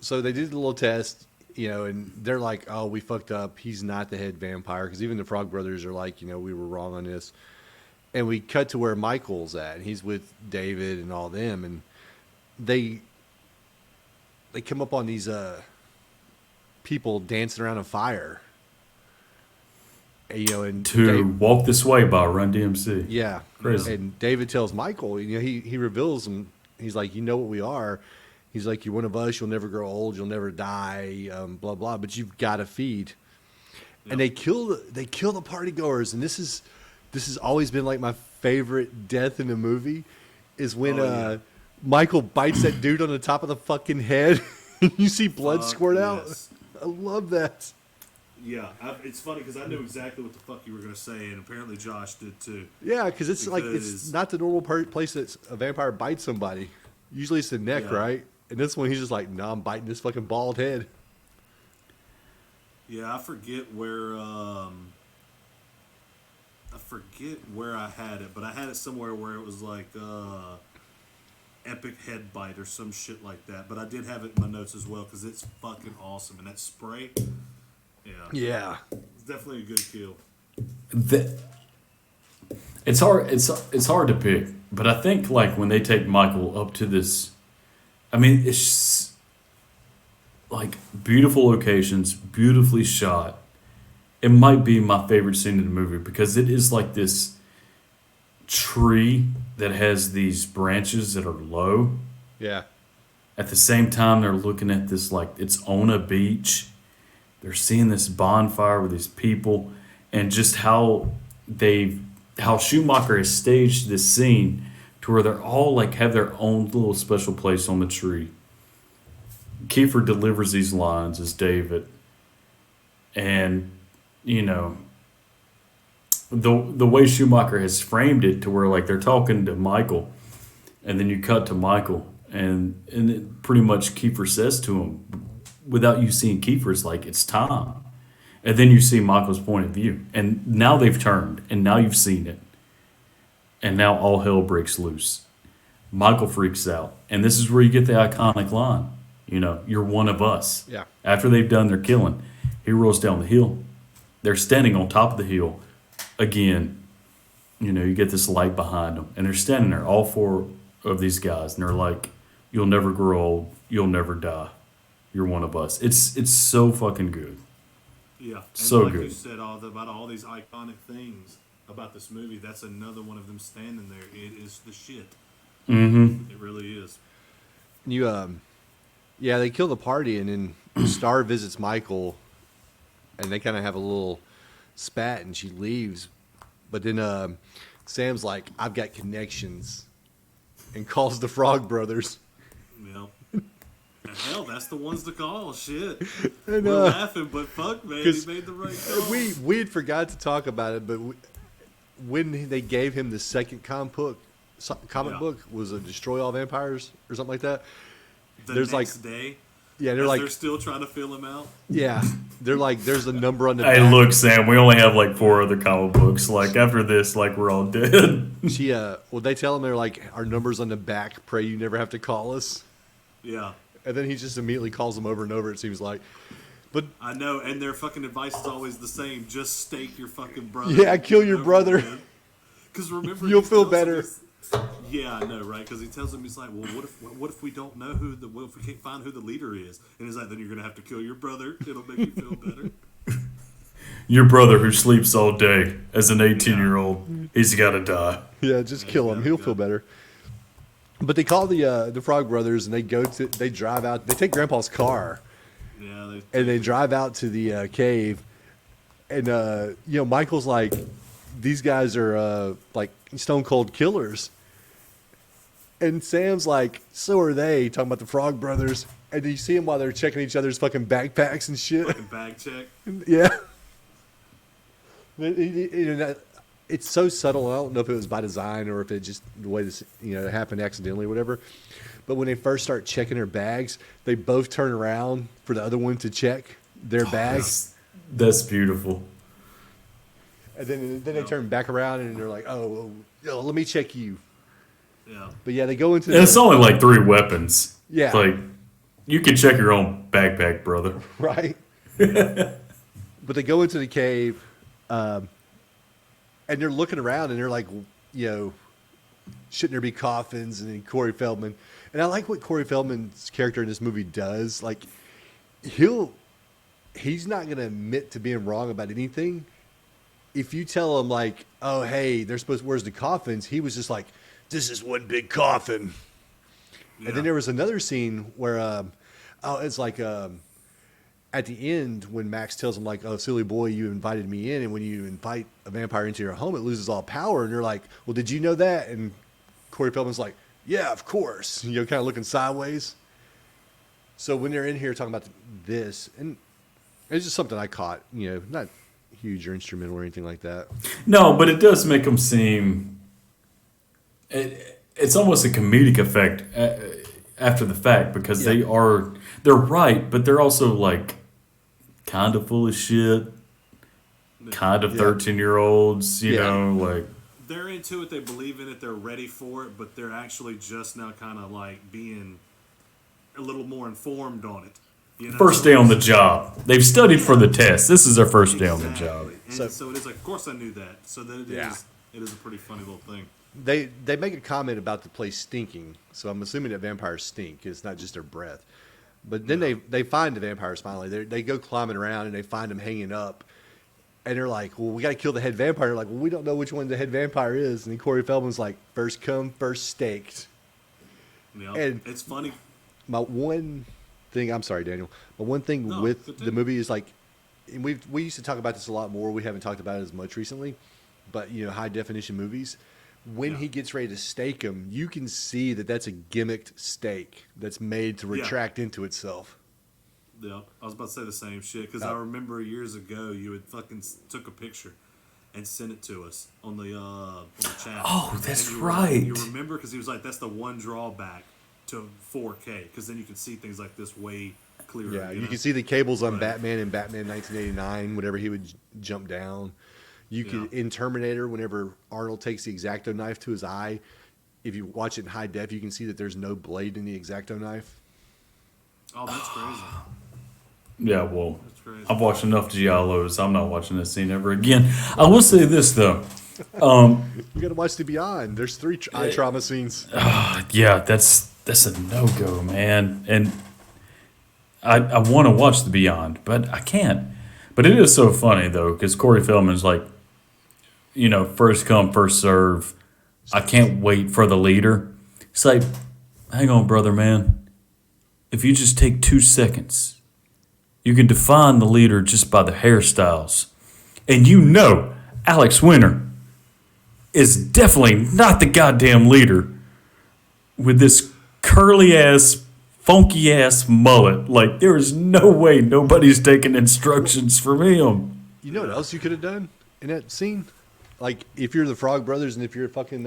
Speaker 1: So they did the little test, and they're like, "Oh, we fucked up. He's not the head vampire." Because even the Frog Brothers are like, "We were wrong on this." And we cut to where Michael's at, and he's with David and all them, and they come up on these people dancing around a fire. And
Speaker 2: Walk This Way by Run DMC.
Speaker 1: yeah,
Speaker 2: Crazy.
Speaker 1: And David tells Michael, he reveals him. He's like, "You know what we are." He's like, "You're one of us. You'll never grow old. You'll never die. Blah blah. But you've got to feed." Yep. And they kill the party goers. And this has always been like my favorite death in a movie, is when Michael bites that dude on the top of the fucking head, and you see blood squirt out. I love that.
Speaker 3: Yeah, it's funny because I knew exactly what the fuck you were going to say, and apparently Josh did too.
Speaker 1: Yeah, because it's not the normal place that a vampire bites somebody. Usually it's the neck, right? And this one, he's just like, "No, I'm biting this fucking bald head."
Speaker 3: Yeah, I forget where I had it, but I had it somewhere where it was like epic head bite or some shit like that. But I did have it in my notes as well because it's fucking awesome, and that spray. Yeah, it's definitely a good kill.
Speaker 2: It's hard. It's hard to pick, but I think like when they take Michael up to this, I mean, it's just, like beautiful locations, beautifully shot. It might be my favorite scene in the movie because it is like this tree that has these branches that are low.
Speaker 1: Yeah.
Speaker 2: At the same time, they're looking at this like it's on a beach. They're seeing this bonfire with these people, and just how Schumacher has staged this scene to where they're all like have their own little special place on the tree. Kiefer delivers these lines as David, and the way Schumacher has framed it to where like they're talking to Michael, and then you cut to Michael, and it pretty much Kiefer says to him, without you seeing Kiefer, it's like it's time, and then you see Michael's point of view, and now they've turned, and now you've seen it, and now all hell breaks loose. Michael freaks out, and this is where you get the iconic line, you're one of us.
Speaker 1: Yeah.
Speaker 2: After they've done their killing, he rolls down the hill. They're standing on top of the hill again. You get this light behind them, and they're standing there, all four of these guys, and they're like, "You'll never grow old. You'll never die. You're one of us." It's so fucking good.
Speaker 3: Yeah, and
Speaker 2: So
Speaker 3: like
Speaker 2: good.
Speaker 3: you said, about all these iconic things about this movie, that's another one of them standing there. It is the shit.
Speaker 2: Mm-hmm.
Speaker 3: It really is.
Speaker 1: Yeah, they kill the party, and then Star visits Michael, and they kind of have a little spat, and she leaves. But then Sam's like, "I've got connections," and calls the Frog Brothers.
Speaker 3: Yeah. Hell, that's the ones to call. Shit.
Speaker 1: And,
Speaker 3: We're laughing, but fuck, man, he made the right call.
Speaker 1: we had forgot to talk about it, but when they gave him the second comic book was a Destroy All Vampires or something like that.
Speaker 3: The
Speaker 1: there's
Speaker 3: next day,
Speaker 1: Yeah, they're
Speaker 3: as
Speaker 1: like,
Speaker 3: they're still trying to fill him out.
Speaker 1: yeah, they're like, there's a number on the
Speaker 2: Hey,
Speaker 1: back.
Speaker 2: look, Sam. We only have like 4 other comic books. Like after this, like we're all dead.
Speaker 1: Well, they tell him they're like, our number's on the back. Pray you never have to call us.
Speaker 3: Yeah.
Speaker 1: And then he just immediately calls them over and over. It seems like, but
Speaker 3: I know, and their fucking advice is always the same: just stake your fucking brother.
Speaker 1: Yeah, kill your brother.
Speaker 3: Because remember,
Speaker 1: You'll
Speaker 3: he
Speaker 1: feel
Speaker 3: tells him
Speaker 1: better.
Speaker 3: Yeah, I know, right? Because he tells him, he's like, "Well, what if we don't know what if we can't find who the leader is?" And he's like, "Then you're gonna have to kill your brother. It'll make you feel better."
Speaker 2: Your brother who sleeps all day as an 18-year-old, he's got to die.
Speaker 1: yeah, just kill him. He'll feel better. But they call the Frog Brothers, and they drive out. They take Grandpa's car,
Speaker 3: Yeah,
Speaker 1: and they drive out to the cave. And Michael's like, these guys are like stone cold killers. And Sam's like, so are they, talking about the Frog Brothers. And you see them while they're checking each other's fucking backpacks and shit.
Speaker 3: fucking bag check.
Speaker 1: Yeah. It's so subtle. I don't know if it was by design or if it just the way this it happened accidentally or whatever. But when they first start checking their bags, they both turn around for the other one to check their bags.
Speaker 2: That's beautiful.
Speaker 1: And then they turn back around and they're like, oh, let me check you.
Speaker 3: Yeah.
Speaker 1: But yeah, they go into
Speaker 2: And it's only like 3 weapons.
Speaker 1: Yeah.
Speaker 2: It's like, you can check your own backpack, brother.
Speaker 1: right. But they go into the cave, and they're looking around and they're like, shouldn't there be coffins? And then Corey Feldman. And I like what Corey Feldman's character in this movie does. Like, he's not going to admit to being wrong about anything. If you tell him like, oh, hey, where's the coffins? He was just like, this is one big coffin.
Speaker 3: Yeah.
Speaker 1: And then there was another scene where, it's like, at the end when Max tells him like, oh, silly boy, you invited me in. And when you invite a vampire into your home, it loses all power. And you're like, well, did you know that? And Corey Feldman's like, yeah, of course. Kind of looking sideways. So when they're in here talking about this, and it's just something I caught, not huge or instrumental or anything like that.
Speaker 2: No, but it does make them seem. It's almost a comedic effect after the fact because they're right, but they're also like kind of full of shit, kind of 13-year-olds, you know, like.
Speaker 3: They're into it, they believe in it, they're ready for it, but they're actually just now kind of like being a little more informed on it.
Speaker 2: First day on the job. They've studied for the test. This is their first day on the job.
Speaker 3: And so it is like, of course I knew that. So that it is a pretty funny little thing.
Speaker 1: They make a comment about the place stinking, so I'm assuming that vampires stink. It's not just their breath. But then they find the vampires finally. They go climbing around and they find them hanging up. And they're like, well, we got to kill the head vampire. They're like, well, we don't know which one the head vampire is. And then Corey Feldman's like, first come, first staked.
Speaker 3: Yeah,
Speaker 1: And
Speaker 3: it's funny.
Speaker 1: My one thing, I'm sorry, Daniel. But one thing with the movie is like, and we used to talk about this a lot more. We haven't talked about it as much recently. But, high definition movies. When he gets ready to stake him, you can see that that's a gimmicked stake that's made to retract into itself.
Speaker 3: Yeah, I was about to say the same shit because I remember years ago you had fucking took a picture and sent it to us on the chat.
Speaker 2: Oh, that's
Speaker 3: and
Speaker 2: right.
Speaker 3: You remember because he was like, "That's the one drawback to 4K because then you can see things like this way clearer.
Speaker 1: Yeah, you
Speaker 3: know?
Speaker 1: can see the cables on
Speaker 3: Right.
Speaker 1: Batman in Batman 1989, whenever he would jump down. You could, in Terminator, whenever Arnold takes the X-Acto knife to his eye, if you watch it in high def, you can see that there's no blade in the X-Acto knife.
Speaker 3: Oh, that's crazy.
Speaker 2: Yeah, well,
Speaker 3: That's crazy.
Speaker 2: I've watched enough Giallos. I'm not watching this scene ever again. I will say this though.
Speaker 1: You got to watch the Beyond. There's 3 eye trauma scenes.
Speaker 2: Yeah, that's a no go, man. And I want to watch the Beyond, but I can't. But it is so funny though, because Corey Feldman's like, first come, first serve. I can't wait for the leader. It's like, hang on, brother, man. If you just take 2 seconds, you can define the leader just by the hairstyles. And Alex Winter is definitely not the goddamn leader with this curly ass, funky ass mullet. Like, there is no way nobody's taking instructions from him.
Speaker 1: You know what else you could have done in that scene? Like, if you're the Frog Brothers and if you're fucking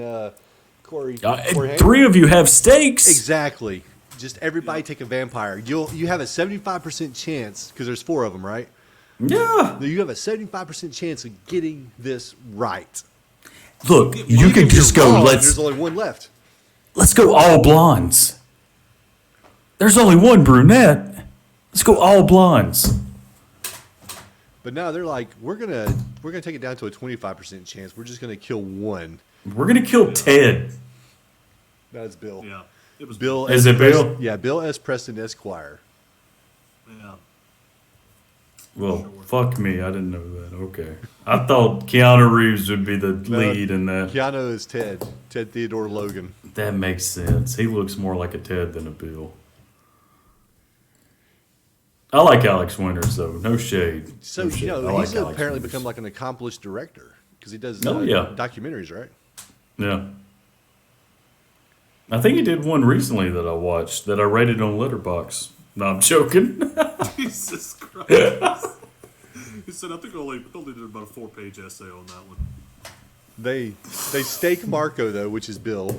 Speaker 1: Corey Haim.
Speaker 2: 3 of you have stakes.
Speaker 1: Exactly. Just everybody take a vampire. You have a 75% chance, because there's 4 of them, right?
Speaker 2: Yeah.
Speaker 1: You have a 75% chance of getting this right.
Speaker 2: Look, you can
Speaker 1: If
Speaker 2: just
Speaker 1: you're
Speaker 2: go,
Speaker 1: wrong,
Speaker 2: let's
Speaker 1: There's only 1 left.
Speaker 2: go all blondes. There's only 1 brunette. Let's go all blondes.
Speaker 1: But now they're like, we're gonna take it down to a 25% chance. We're just gonna kill 1.
Speaker 2: We're going to kill Ted.
Speaker 1: That's Bill.
Speaker 3: Yeah. It was
Speaker 1: Bill.
Speaker 2: Is
Speaker 1: S.
Speaker 2: it Bill?
Speaker 1: Yeah, Bill S. Preston Esquire.
Speaker 3: Yeah.
Speaker 2: Well, fuck me. I didn't know that. Okay. I thought Keanu Reeves would be the lead in that.
Speaker 1: Keanu is Ted. Ted Theodore Logan.
Speaker 2: That makes sense. He looks more like a Ted than a Bill. I like Alex Winters, though. No shade.
Speaker 1: So,
Speaker 2: No shade. I like
Speaker 1: he's
Speaker 2: Alex
Speaker 1: apparently
Speaker 2: Winters.
Speaker 1: become like an accomplished director because he does
Speaker 2: Oh, yeah.
Speaker 1: documentaries, right?
Speaker 2: Yeah. I think he did one recently that I watched that I rated on Letterboxd. No, I'm joking.
Speaker 3: Jesus Christ. He said, I think I only did about a 4-page essay on that one.
Speaker 1: They stake Marco though, which is Bill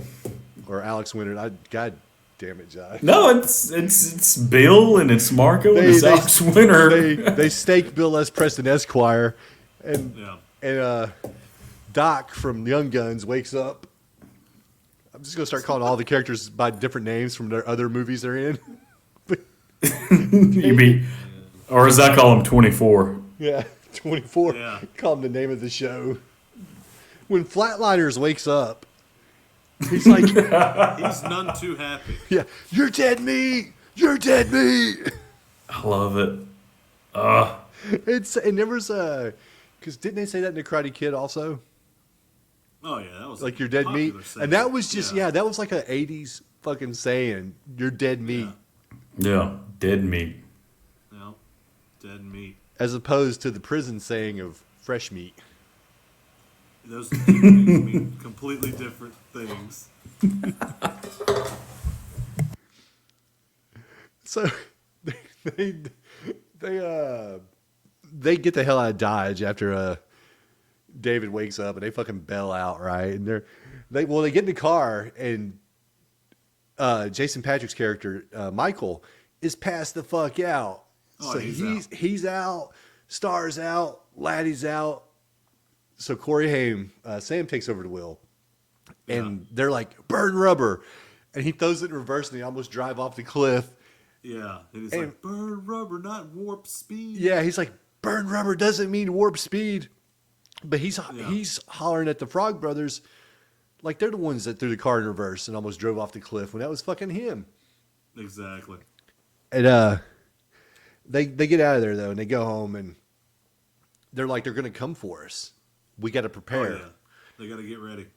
Speaker 1: or Alex Winter. God damn it, Josh.
Speaker 2: No, it's Bill and it's Marco and it's
Speaker 1: They-
Speaker 2: Alex Winter.
Speaker 1: They stake Bill S. Preston Esquire, and
Speaker 3: Yeah.
Speaker 1: Doc from Young Guns wakes up. I'm just gonna start calling all the characters by different names from their other movies they're in.
Speaker 2: You mean, or as I call him, 24.
Speaker 1: Yeah, 24.
Speaker 3: Yeah.
Speaker 1: Call him the name of the show. When Flatliners wakes up, he's like,
Speaker 3: He's none too happy.
Speaker 1: "Yeah, you're dead meat. You're dead meat."
Speaker 2: I love it.
Speaker 1: And there was because didn't they say that in the Karate Kid also?
Speaker 3: Oh, yeah. That was
Speaker 1: Like you're dead meat,
Speaker 3: popular saying.
Speaker 1: and that was just that was like an '80s fucking saying. You're dead meat,
Speaker 2: Yeah, dead meat.
Speaker 3: Yeah. Dead meat.
Speaker 1: as opposed to the prison saying of fresh meat.
Speaker 3: Those two things mean completely different things.
Speaker 1: So they get the hell out of Dodge after David wakes up and they fucking bail out, right? And they get in the car and Jason Patrick's character Michael is passed the fuck out.
Speaker 3: Oh,
Speaker 1: So he's out, Star's out, Laddie's out. So Corey Haim, Sam takes over the wheel, and they're like, "Burn rubber," and he throws it in reverse and they almost drive off the cliff.
Speaker 3: Yeah. And he's
Speaker 1: And-
Speaker 3: like, burn rubber, not warp speed.
Speaker 1: Yeah, he's like, "Burn rubber doesn't mean warp speed," but he's hollering at the Frog Brothers like they're the ones that threw the car in reverse and almost drove off the cliff when that was fucking him.
Speaker 3: Exactly.
Speaker 1: And they get out of there though, and they go home and they're like, "They're gonna come for us. We got to prepare."
Speaker 3: Oh, yeah. They got to get ready.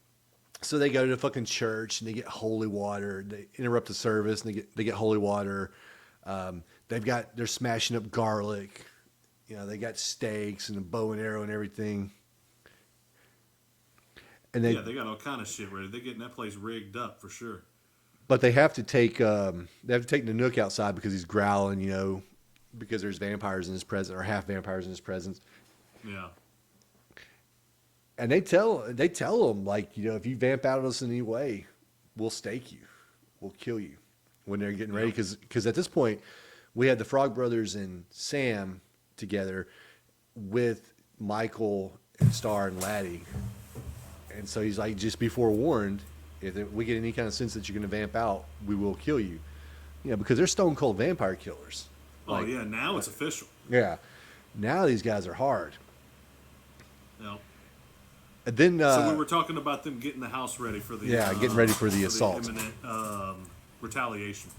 Speaker 1: So they go to the fucking church and they get holy water. They interrupt the service and they get holy water. They're smashing up garlic. You know, they got steaks and a bow and arrow and everything. And
Speaker 3: Yeah, they got all kind of shit ready. They're getting that place rigged up for sure.
Speaker 1: but they have to take Nanook outside because he's growling, you know, because there's vampires in his presence or half vampires in his presence.
Speaker 3: Yeah.
Speaker 1: And they tell him like, you know, if you vamp out of us in any way, we'll stake you, we'll kill you. when they're getting ready, because at this point we had the Frog Brothers and Sam together with Michael and Star and Laddie, and so he's like, just be forewarned, if we get any kind of sense that you're going to vamp out, we will kill you. Because they're stone cold vampire killers.
Speaker 3: Oh yeah, now it's official.
Speaker 1: Yeah, now these guys are hard.
Speaker 3: Yeah.
Speaker 1: And then
Speaker 3: so we were talking about them getting the house ready for the
Speaker 1: getting ready for the assault,
Speaker 3: the imminent retaliation.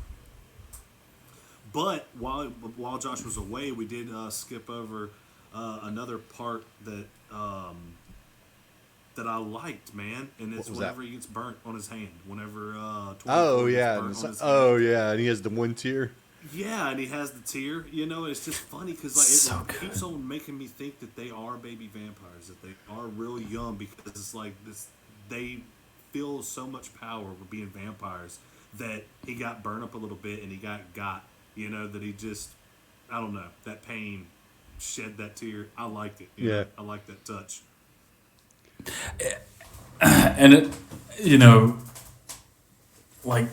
Speaker 3: But while Josh was away, we did skip over another part that that I liked, man, and it's whenever he gets burnt on his hand. Whenever
Speaker 1: and he has the one tear.
Speaker 3: Yeah, and he has the tear. It's just funny because it keeps on making me think that they are baby vampires, that they are really young, because it's like this. They feel so much power with being vampires that he got burned up a little bit and he got. That he just, I don't know, that pain shed that tear. I liked it. I liked that touch.
Speaker 2: And it, like,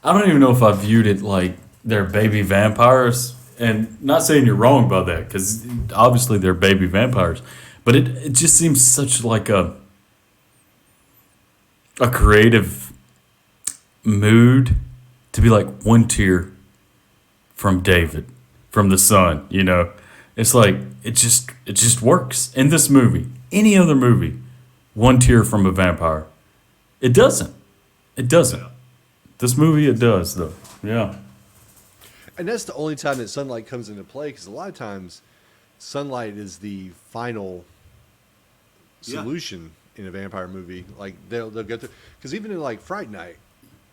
Speaker 2: I don't even know if I viewed it like they're baby vampires, and not saying you're wrong about that, because obviously they're baby vampires, but it just seems such like a creative mood to be like one tear from David, from the son. It's like it just works in this movie. Any other movie, one tear from a vampire, it doesn't. Yeah. This movie, it does though. Yeah.
Speaker 1: And that's the only time that sunlight comes into play, because a lot of times, sunlight is the final solution in a vampire movie. Like they'll get through, because even in like Fright Night,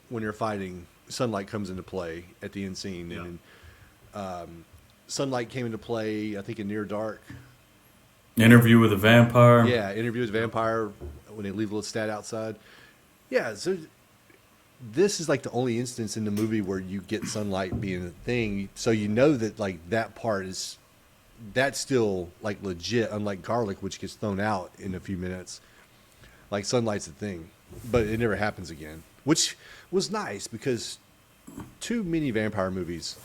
Speaker 1: when you're fighting, sunlight comes into play at the end scene, and sunlight came into play, I think, in Near Dark.
Speaker 2: Interview with a Vampire.
Speaker 1: Yeah, Interview with a Vampire, when they leave Lestat outside. Yeah, so this is like the only instance in the movie where you get sunlight being a thing, so that like that part that's still like legit, unlike garlic, which gets thrown out in a few minutes. Like sunlight's a thing, but it never happens again, which was nice, because too many vampire movies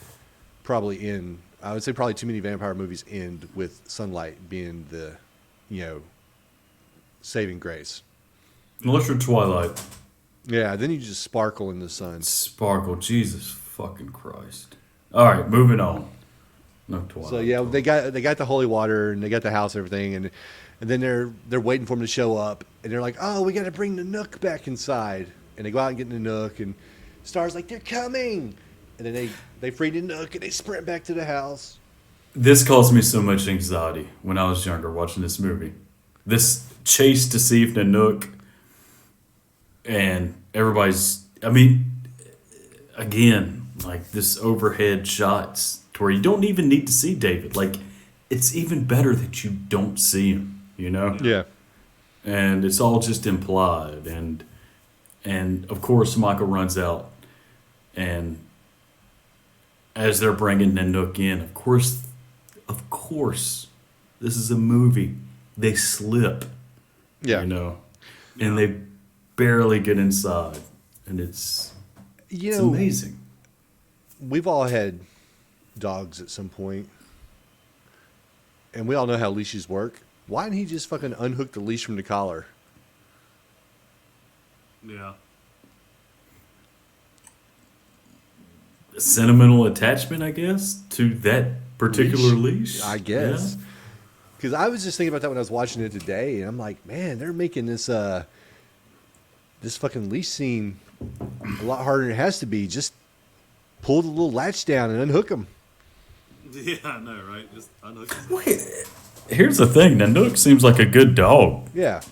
Speaker 1: probably end. I would say probably too many vampire movies end with sunlight being the, saving grace.
Speaker 2: Unless you're Twilight.
Speaker 1: Yeah, then you just sparkle in the sun.
Speaker 2: Sparkle, Jesus fucking Christ! All right, moving on. No Twilight.
Speaker 1: So they got the holy water, and they got the house and everything, and then they're waiting for him to show up, and they're like, oh, we got to bring the Nook back inside, and they go out and get in the Nook, and Star's like, they're coming, and then they free the Nook and they sprint back to the house.
Speaker 2: This caused me so much anxiety when I was younger watching this movie. This chase to see if the Nook, and everybody's, again, like this overhead shots to where you don't even need to see David. Like, it's even better that you don't see him,
Speaker 1: Yeah.
Speaker 2: And it's all just implied. And of course, Michael runs out, and as they're bringing the Nook in, of course, this is a movie. They slip, and they barely get inside, and it's amazing.
Speaker 1: We've all had dogs at some point, and we all know how leashes work. Why didn't he just fucking unhook the leash from the collar?
Speaker 3: Yeah.
Speaker 2: Sentimental attachment, I guess, to that particular leash.
Speaker 1: I guess. Because I was just thinking about that when I was watching it today, and I'm like, man, they're making this this fucking leash scene a lot harder than it has to be. Just pull the little latch down and unhook them.
Speaker 3: Yeah, I know, right? Just unhook them.
Speaker 2: Wait, here's the thing. The Nook seems like a good dog.
Speaker 1: Yeah.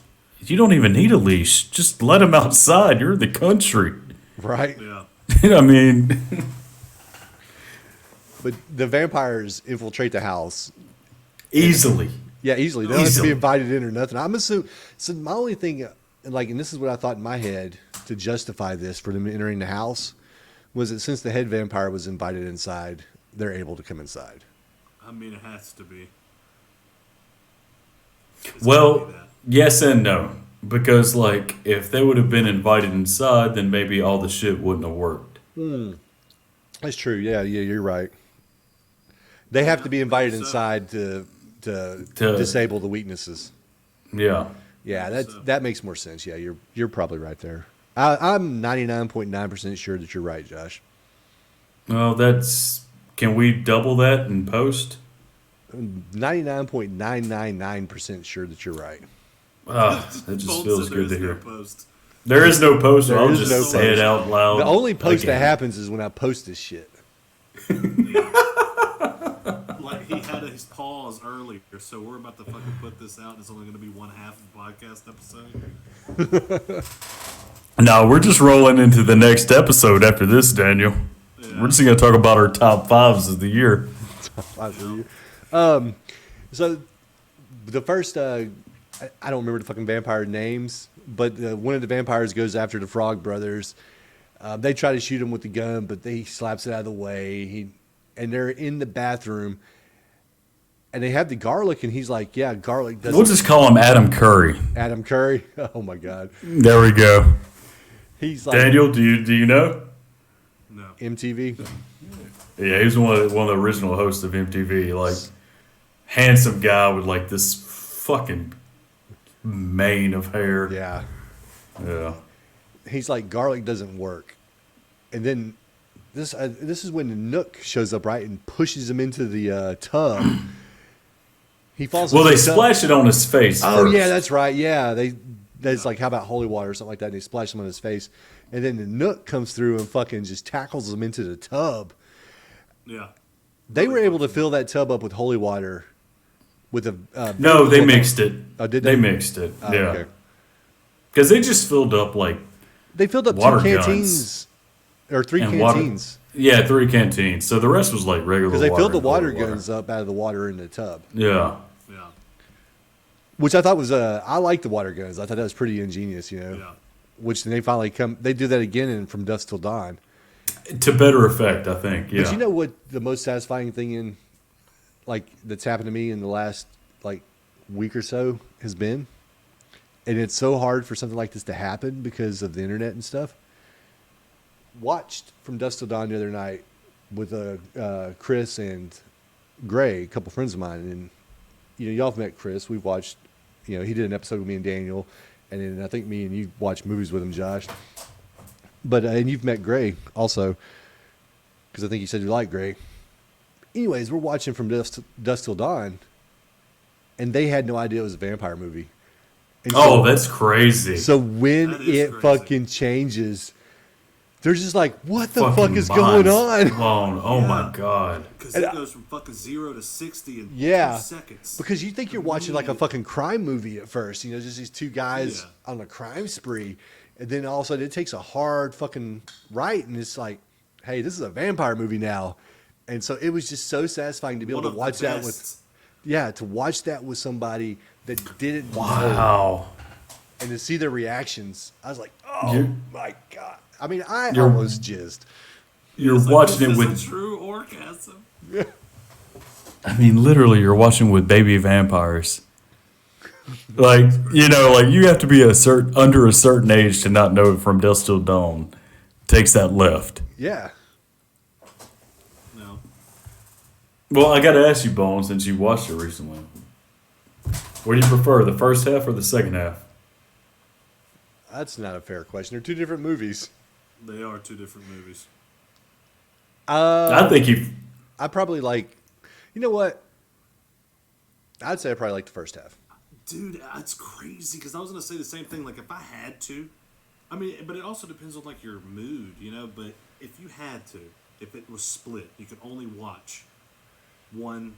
Speaker 2: You don't even need a leash. Just let him outside. You're in the country.
Speaker 1: Right?
Speaker 3: Yeah.
Speaker 1: But the vampires infiltrate the house.
Speaker 2: Easily.
Speaker 1: Yeah, easily. They don't have to be invited in or nothing. I'm assuming. So my only thing, and this is what I thought in my head to justify this for them entering the house, was that since the head vampire was invited inside, they're able to come inside.
Speaker 3: It has to be.
Speaker 2: Well, yes and no. Because, like, if they would have been invited inside, then maybe all the shit wouldn't have worked.
Speaker 1: That's true. Yeah, you're right. They have to be invited
Speaker 3: So-
Speaker 1: inside to
Speaker 2: To-
Speaker 1: disable the weaknesses.
Speaker 2: Yeah.
Speaker 1: Yeah,
Speaker 3: So-
Speaker 1: that makes more sense. Yeah, you're probably right there. I'm 99.9% sure that you're right, Josh.
Speaker 2: Well, that's. Can we double that in post?
Speaker 1: 99.999% sure that you're right.
Speaker 2: Ah, that just
Speaker 3: Bolt
Speaker 2: feels
Speaker 3: said
Speaker 2: good to
Speaker 3: there is no
Speaker 2: hear.
Speaker 3: post.
Speaker 2: There is no post, so
Speaker 1: There
Speaker 2: I'll
Speaker 1: is
Speaker 2: just
Speaker 1: no
Speaker 2: say it
Speaker 1: post.
Speaker 2: out loud.
Speaker 1: The only post that
Speaker 2: again.
Speaker 1: happens is when I post this shit.
Speaker 3: Like he had his pause earlier, so we're about to fucking put this out. It's only going to be one half of the podcast episode.
Speaker 2: No, we're just rolling into the next episode after this, Daniel.
Speaker 3: Yeah.
Speaker 2: We're just going to talk about our top fives of the year.
Speaker 1: So the first, I don't remember the fucking vampire names, but one of the vampires goes after the Frog Brothers. They try to shoot him with the gun, but he slaps it out of the way. And they're in the bathroom, and they have the garlic, and he's like, "Yeah, garlic doesn't."
Speaker 2: We'll just call him Adam Curry.
Speaker 1: Adam Curry. Oh my God.
Speaker 2: There we go.
Speaker 1: He's like
Speaker 2: Daniel, do you know?
Speaker 3: No.
Speaker 1: MTV.
Speaker 2: Yeah, he was one of the original hosts of MTV. Like, handsome guy with like this fucking mane of hair.
Speaker 1: Yeah.
Speaker 2: Yeah.
Speaker 1: He's like, garlic doesn't work, and then this is when the Nook shows up, right, and pushes him into the tub. He falls.
Speaker 2: Well,
Speaker 1: into
Speaker 2: they
Speaker 1: the tub.
Speaker 2: splash it on his face.
Speaker 1: Oh
Speaker 2: first.
Speaker 1: yeah, that's right. Yeah, that's like, how about holy water or something like that? And they splash him on his face, and then the Nook comes through and fucking just tackles him into the tub.
Speaker 3: Yeah.
Speaker 1: They were able to fill that tub up with holy water, with a
Speaker 2: No, they mixed it.
Speaker 1: Oh, did
Speaker 2: they
Speaker 1: they?
Speaker 2: mixed it?
Speaker 1: Oh,
Speaker 2: Yeah.
Speaker 1: okay.
Speaker 2: Because they just filled up like
Speaker 1: They filled up
Speaker 2: Water
Speaker 1: 2
Speaker 2: guns.
Speaker 1: canteens or 3
Speaker 2: and water.
Speaker 1: canteens
Speaker 2: Yeah, 3 canteens. So the rest was like regular.
Speaker 1: because they
Speaker 2: water
Speaker 1: filled the
Speaker 2: and
Speaker 1: water
Speaker 2: cold
Speaker 1: guns up out of the water in the tub,
Speaker 2: Yeah.
Speaker 3: Yeah.
Speaker 1: which I thought was I like the water guns. I thought that was pretty ingenious, you know.
Speaker 3: Yeah.
Speaker 1: Which then they finally they do that again in From Dusk Till Dawn.
Speaker 2: To better effect, I think. Yeah.
Speaker 1: But you know what the most satisfying thing that's happened to me in the last like week or so has been? And it's so hard for something like this to happen because of the internet and stuff. Watched From Dusk Till Dawn the other night with Chris and Gray, a couple friends of mine, and y'all have met Chris. We've watched, he did an episode with me and Daniel, and then I think me and you watched movies with him, Josh. But and you've met Gray also, because I think you said you like Gray. Anyways, we're watching From Dusk Till Dawn, and they had no idea it was a vampire movie. And
Speaker 2: Oh, that's crazy.
Speaker 1: so when
Speaker 3: That is
Speaker 1: it
Speaker 3: crazy.
Speaker 1: fucking changes, they're just like, "What the fuck
Speaker 2: Fucking
Speaker 1: is going
Speaker 2: minds
Speaker 1: on?"
Speaker 2: blown. Oh
Speaker 3: Yeah.
Speaker 2: my god.
Speaker 3: Because
Speaker 1: And
Speaker 3: it goes from fucking 0 to 60 in
Speaker 1: Yeah.
Speaker 3: 2 seconds.
Speaker 1: Because you think you're watching like a fucking crime movie at first, just these two guys
Speaker 3: Yeah.
Speaker 1: on a crime spree, and then all of a sudden it takes a hard fucking right, and it's like, "Hey, this is a vampire movie now," and so it was just so satisfying to be able
Speaker 3: One
Speaker 1: to
Speaker 3: of
Speaker 1: watch
Speaker 3: the
Speaker 1: that
Speaker 3: best.
Speaker 1: to watch that with somebody that didn't know,
Speaker 2: Wow.
Speaker 1: and to see their reactions. I was like, "Oh
Speaker 2: You-
Speaker 1: my god!" I mean, I
Speaker 2: You're-
Speaker 1: almost jizzed.
Speaker 2: You're
Speaker 3: It's like,
Speaker 2: watching
Speaker 3: this
Speaker 2: it
Speaker 3: is
Speaker 2: with.
Speaker 3: a true orgasm.
Speaker 2: I mean, literally, you're watching with baby vampires. Like you have to be under a certain age to not know From Dusk Till Dawn takes that left.
Speaker 1: Yeah.
Speaker 3: No.
Speaker 2: Well, I got to ask you, Bone, since you watched it recently. What do you prefer, the first half or the second half?
Speaker 1: That's not a fair question. They're two different movies.
Speaker 3: They are 2 different movies.
Speaker 2: I think
Speaker 1: I probably like, you know what? I'd say I probably like the first half.
Speaker 3: Dude, that's crazy because I was gonna say the same thing. Like if I had to, I mean, but it also depends on like your mood, But if you had to, if it was split, you could only watch one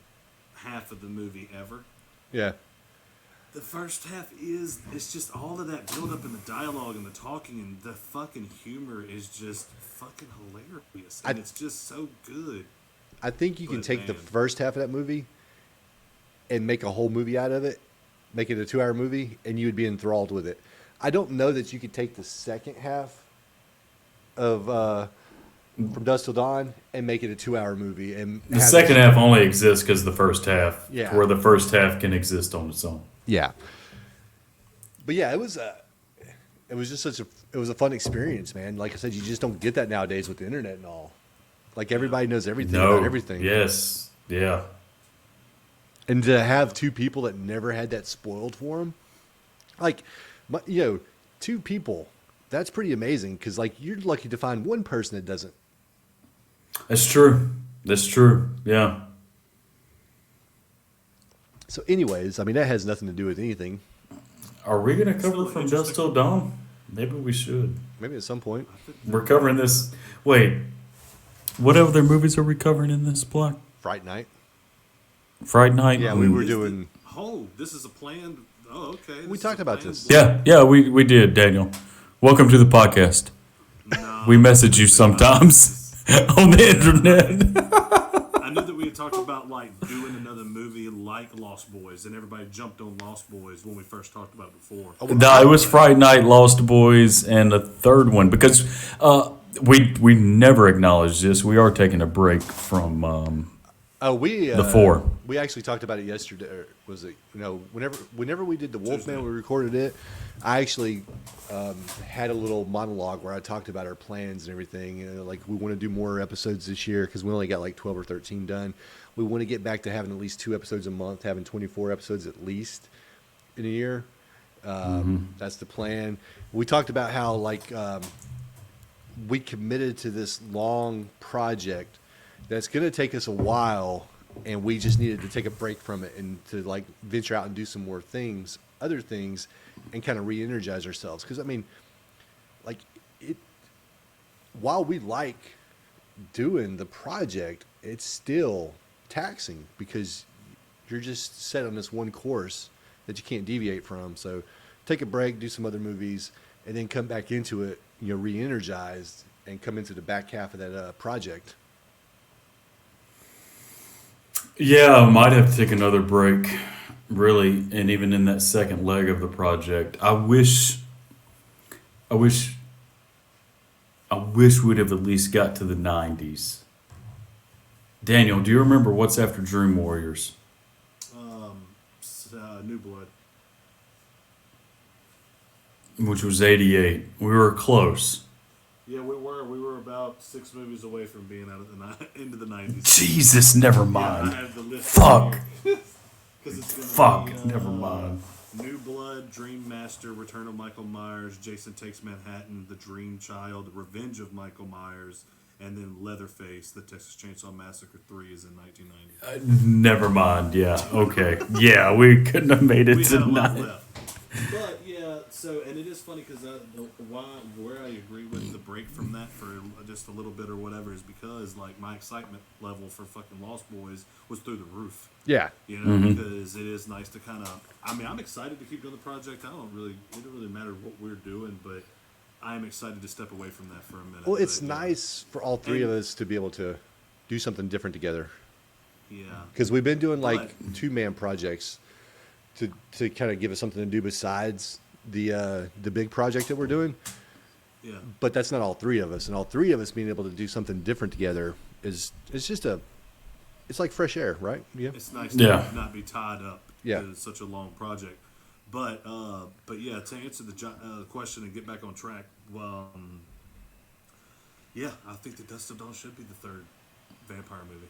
Speaker 3: half of the movie ever.
Speaker 1: Yeah.
Speaker 3: The first half it's just all of that build up in the dialogue and the talking and the fucking humor is just fucking hilarious and it's just so good.
Speaker 1: I think you can
Speaker 3: But,
Speaker 1: take the
Speaker 3: man.
Speaker 1: first half of that movie and make a whole movie out of it, make it a 2-hour movie, and you would be enthralled with it. I don't know that you could take the second half of From Dusk Till Dawn and make it a 2-hour movie. And
Speaker 2: the second half only exists because the first half,
Speaker 1: Yeah.
Speaker 2: where the first half can exist on its own.
Speaker 1: Yeah. But yeah, it was just it was a fun experience, man. Like I said, you just don't get that nowadays with the internet and all. Like everybody knows everything
Speaker 2: No.
Speaker 1: about everything.
Speaker 2: Yes. Yeah.
Speaker 1: And to have two people that never had that spoiled for them, like, two people, that's pretty amazing. Because like you're lucky to find one person that doesn't.
Speaker 2: That's true. That's true. Yeah.
Speaker 1: So, anyways, I mean that has nothing to do with anything.
Speaker 2: Are we going to cover
Speaker 3: Still
Speaker 2: From Dusk Till Dawn? Maybe we should.
Speaker 1: Maybe at some point.
Speaker 2: We're covering this. Wait. What other movies are we covering in this block?
Speaker 1: Fright Night.
Speaker 2: Friday Night?
Speaker 1: Yeah, we were doing.
Speaker 3: Oh, this is a planned. Oh, okay.
Speaker 1: We
Speaker 3: this
Speaker 1: talked
Speaker 3: is a
Speaker 1: about
Speaker 3: planned
Speaker 1: this.
Speaker 3: block.
Speaker 2: Yeah, we did, Daniel. Welcome to the podcast.
Speaker 3: No,
Speaker 2: We message you sometimes on the internet.
Speaker 3: I knew that we had talked about like doing another movie like Lost Boys, and everybody jumped on Lost Boys when we first talked about it before.
Speaker 2: No, it was Friday Night, Lost Boys, and a third one because we never acknowledged this. We are taking a break from the four.
Speaker 1: We actually talked about it yesterday. Or was it? Whenever we did the Wolfman, we recorded it. I actually had a little monologue where I talked about our plans and everything. Like we want to do more episodes this year because we only got like 12 or 13 done. We want to get back to having at least 2 episodes a month, having 24 episodes at least in a year. That's the plan. We talked about how we committed to this long project that's going to take us a while, and we just needed to take a break from it and to like venture out and do some more things, other things, and kind of re-energize ourselves. Because I mean, like while we like doing the project, it's still taxing because you're just set on this one course that you can't deviate from. So take a break, do some other movies, and then come back into it, re-energized, and come into the back half of that project.
Speaker 2: Yeah, I might have to take another break, really, and even in that second leg of the project. I wish we'd have at least got to the 90s. Daniel, do you remember What's After Dream Warriors?
Speaker 3: New Blood.
Speaker 2: Which was 88. We were close.
Speaker 3: Yeah, we were about 6 movies away from being out of the into the 90s.
Speaker 2: Jesus, never
Speaker 3: Yeah, I
Speaker 2: mind.
Speaker 3: have the list
Speaker 2: Fuck.
Speaker 3: here. 'Cause it's gonna
Speaker 2: Fuck,
Speaker 3: be,
Speaker 2: never mind.
Speaker 3: New Blood, Dream Master, Return of Michael Myers, Jason Takes Manhattan, The Dream Child, Revenge of Michael Myers, and then Leatherface, The Texas Chainsaw Massacre 3 is in 1990.
Speaker 2: Never mind. Yeah. Okay. Yeah, we couldn't have made it
Speaker 3: We had a lot
Speaker 2: tonight.
Speaker 3: left. But yeah, so and it is funny because where I agree with the break from that for just a little bit or whatever is because like my excitement level for fucking Lost Boys was through the roof.
Speaker 1: Yeah.
Speaker 3: Because it is nice to kind of. I mean, I'm excited to keep doing the project. It don't really matter what we're doing, but I'm excited to step away from that for a minute.
Speaker 1: Well, it's
Speaker 3: But,
Speaker 1: nice for all three of us to be able to do something different together.
Speaker 3: Yeah.
Speaker 1: Because we've been doing like
Speaker 3: But-
Speaker 1: 2-man projects to kind of give us something to do besides the big project that we're doing.
Speaker 3: Yeah.
Speaker 1: But that's not all 3 of us, and all 3 of us being able to do something different together it's just it's like fresh air, right? Yeah.
Speaker 3: It's nice
Speaker 2: Yeah.
Speaker 3: to not be tied up
Speaker 1: Yeah.
Speaker 3: to such a long project. But yeah, to answer the question and get back on track, well, yeah, I think that Dust Till Dawn should be the 3rd vampire movie.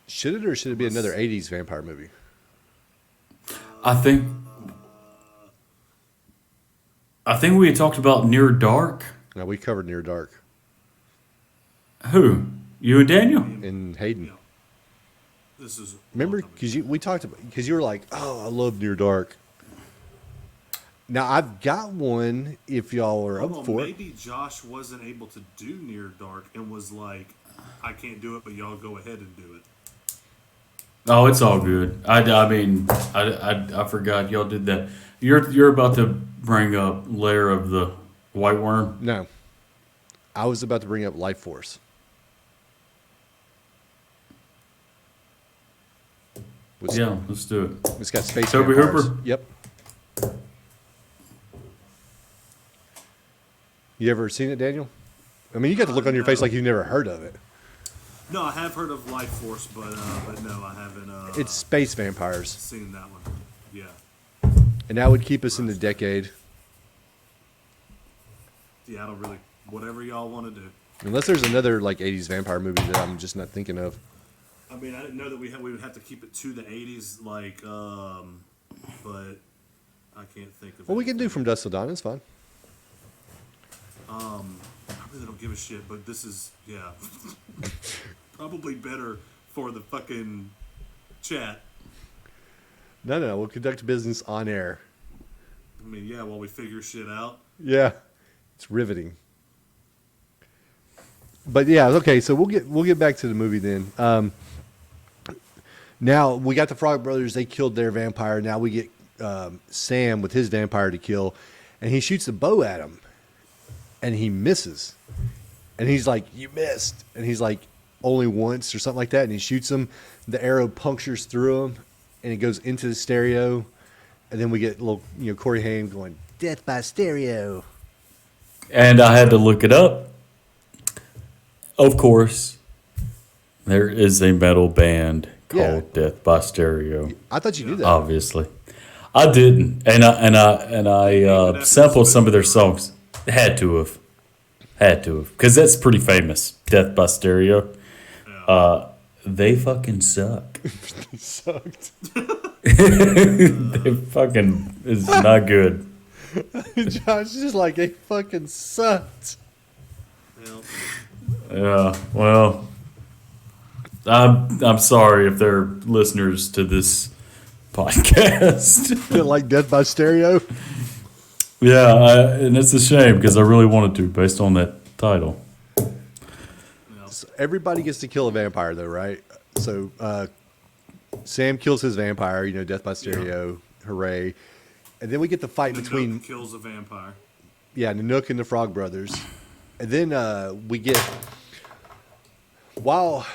Speaker 1: Should it or should it be another 80s vampire movie?
Speaker 2: I think we had talked about Near Dark.
Speaker 1: Now we covered Near Dark
Speaker 2: Who? You and Daniel?
Speaker 1: and Hayden.
Speaker 3: Yeah. This is a
Speaker 1: Remember,
Speaker 3: long time ago.
Speaker 1: because we talked about because you were like, "Oh, I love Near Dark." Now I've got one. If y'all are
Speaker 3: Hold
Speaker 1: up
Speaker 3: on,
Speaker 1: for it,
Speaker 3: maybe Josh wasn't able to do Near Dark and was like, I can't do it, but y'all go ahead and do it.
Speaker 2: Oh, it's all good. I mean, I forgot y'all did that. You're about to bring up Lair of the White Worm.
Speaker 1: no. I was about to bring up Life Force.
Speaker 2: Yeah, let's do it.
Speaker 1: It's got space
Speaker 2: Toby
Speaker 1: vampires.
Speaker 2: Hooper?
Speaker 1: Yep. You ever seen it, Daniel? I mean, you got the look on your face
Speaker 3: No.
Speaker 1: like you've never heard of it.
Speaker 3: No, I have heard of Life Force, but no, I haven't.
Speaker 1: It's space vampires.
Speaker 3: seen that one. Yeah.
Speaker 1: And that would keep us in the decade.
Speaker 3: Yeah, I don't really. Whatever y'all want to do.
Speaker 1: Unless there's another like 80s vampire movie that I'm just not thinking of.
Speaker 3: I mean, I didn't know that we would have to keep it to the 80s, like, but I can't think of.
Speaker 1: Well, we can do
Speaker 3: anything.
Speaker 1: From Dusk Till Dawn. It's fine.
Speaker 3: I really don't give a shit, but this is probably better for the fucking chat.
Speaker 1: No. We'll conduct business on air.
Speaker 3: I mean, yeah, while we figure shit out.
Speaker 1: Yeah, it's riveting. But yeah, okay. So we'll get back to the movie then. Now we got the Frog Brothers. They killed their vampire. Now we get Sam with his vampire to kill, and he shoots a bow at him, and he misses. And he's like, "You missed," and he's like, "Only once" or something like that. And he shoots him. The arrow punctures through him, and it goes into the stereo. And then we get little, Corey Haim going, "Death by stereo."
Speaker 2: And I had to look it up. Of course, there is a metal band called Death by Stereo.
Speaker 1: I thought you knew that.
Speaker 2: Obviously, I didn't, and I sampled some of their songs. Had to have, because that's pretty famous. Death by Stereo. They fucking suck.
Speaker 1: It sucked.
Speaker 2: They fucking is not good.
Speaker 1: Josh is just like, it fucking sucked.
Speaker 3: Well,
Speaker 2: Yeah, well, I'm sorry if they're listeners to this podcast.
Speaker 1: Didn't like Death by Stereo.
Speaker 2: Yeah, and it's a shame because I really wanted to, based on that title.
Speaker 1: So everybody gets to kill a vampire, though, right? So Sam kills his vampire, Death by Stereo, hooray. And then we get the fight between
Speaker 3: kills a vampire.
Speaker 1: Nanook and the Frog Brothers. And then we get, while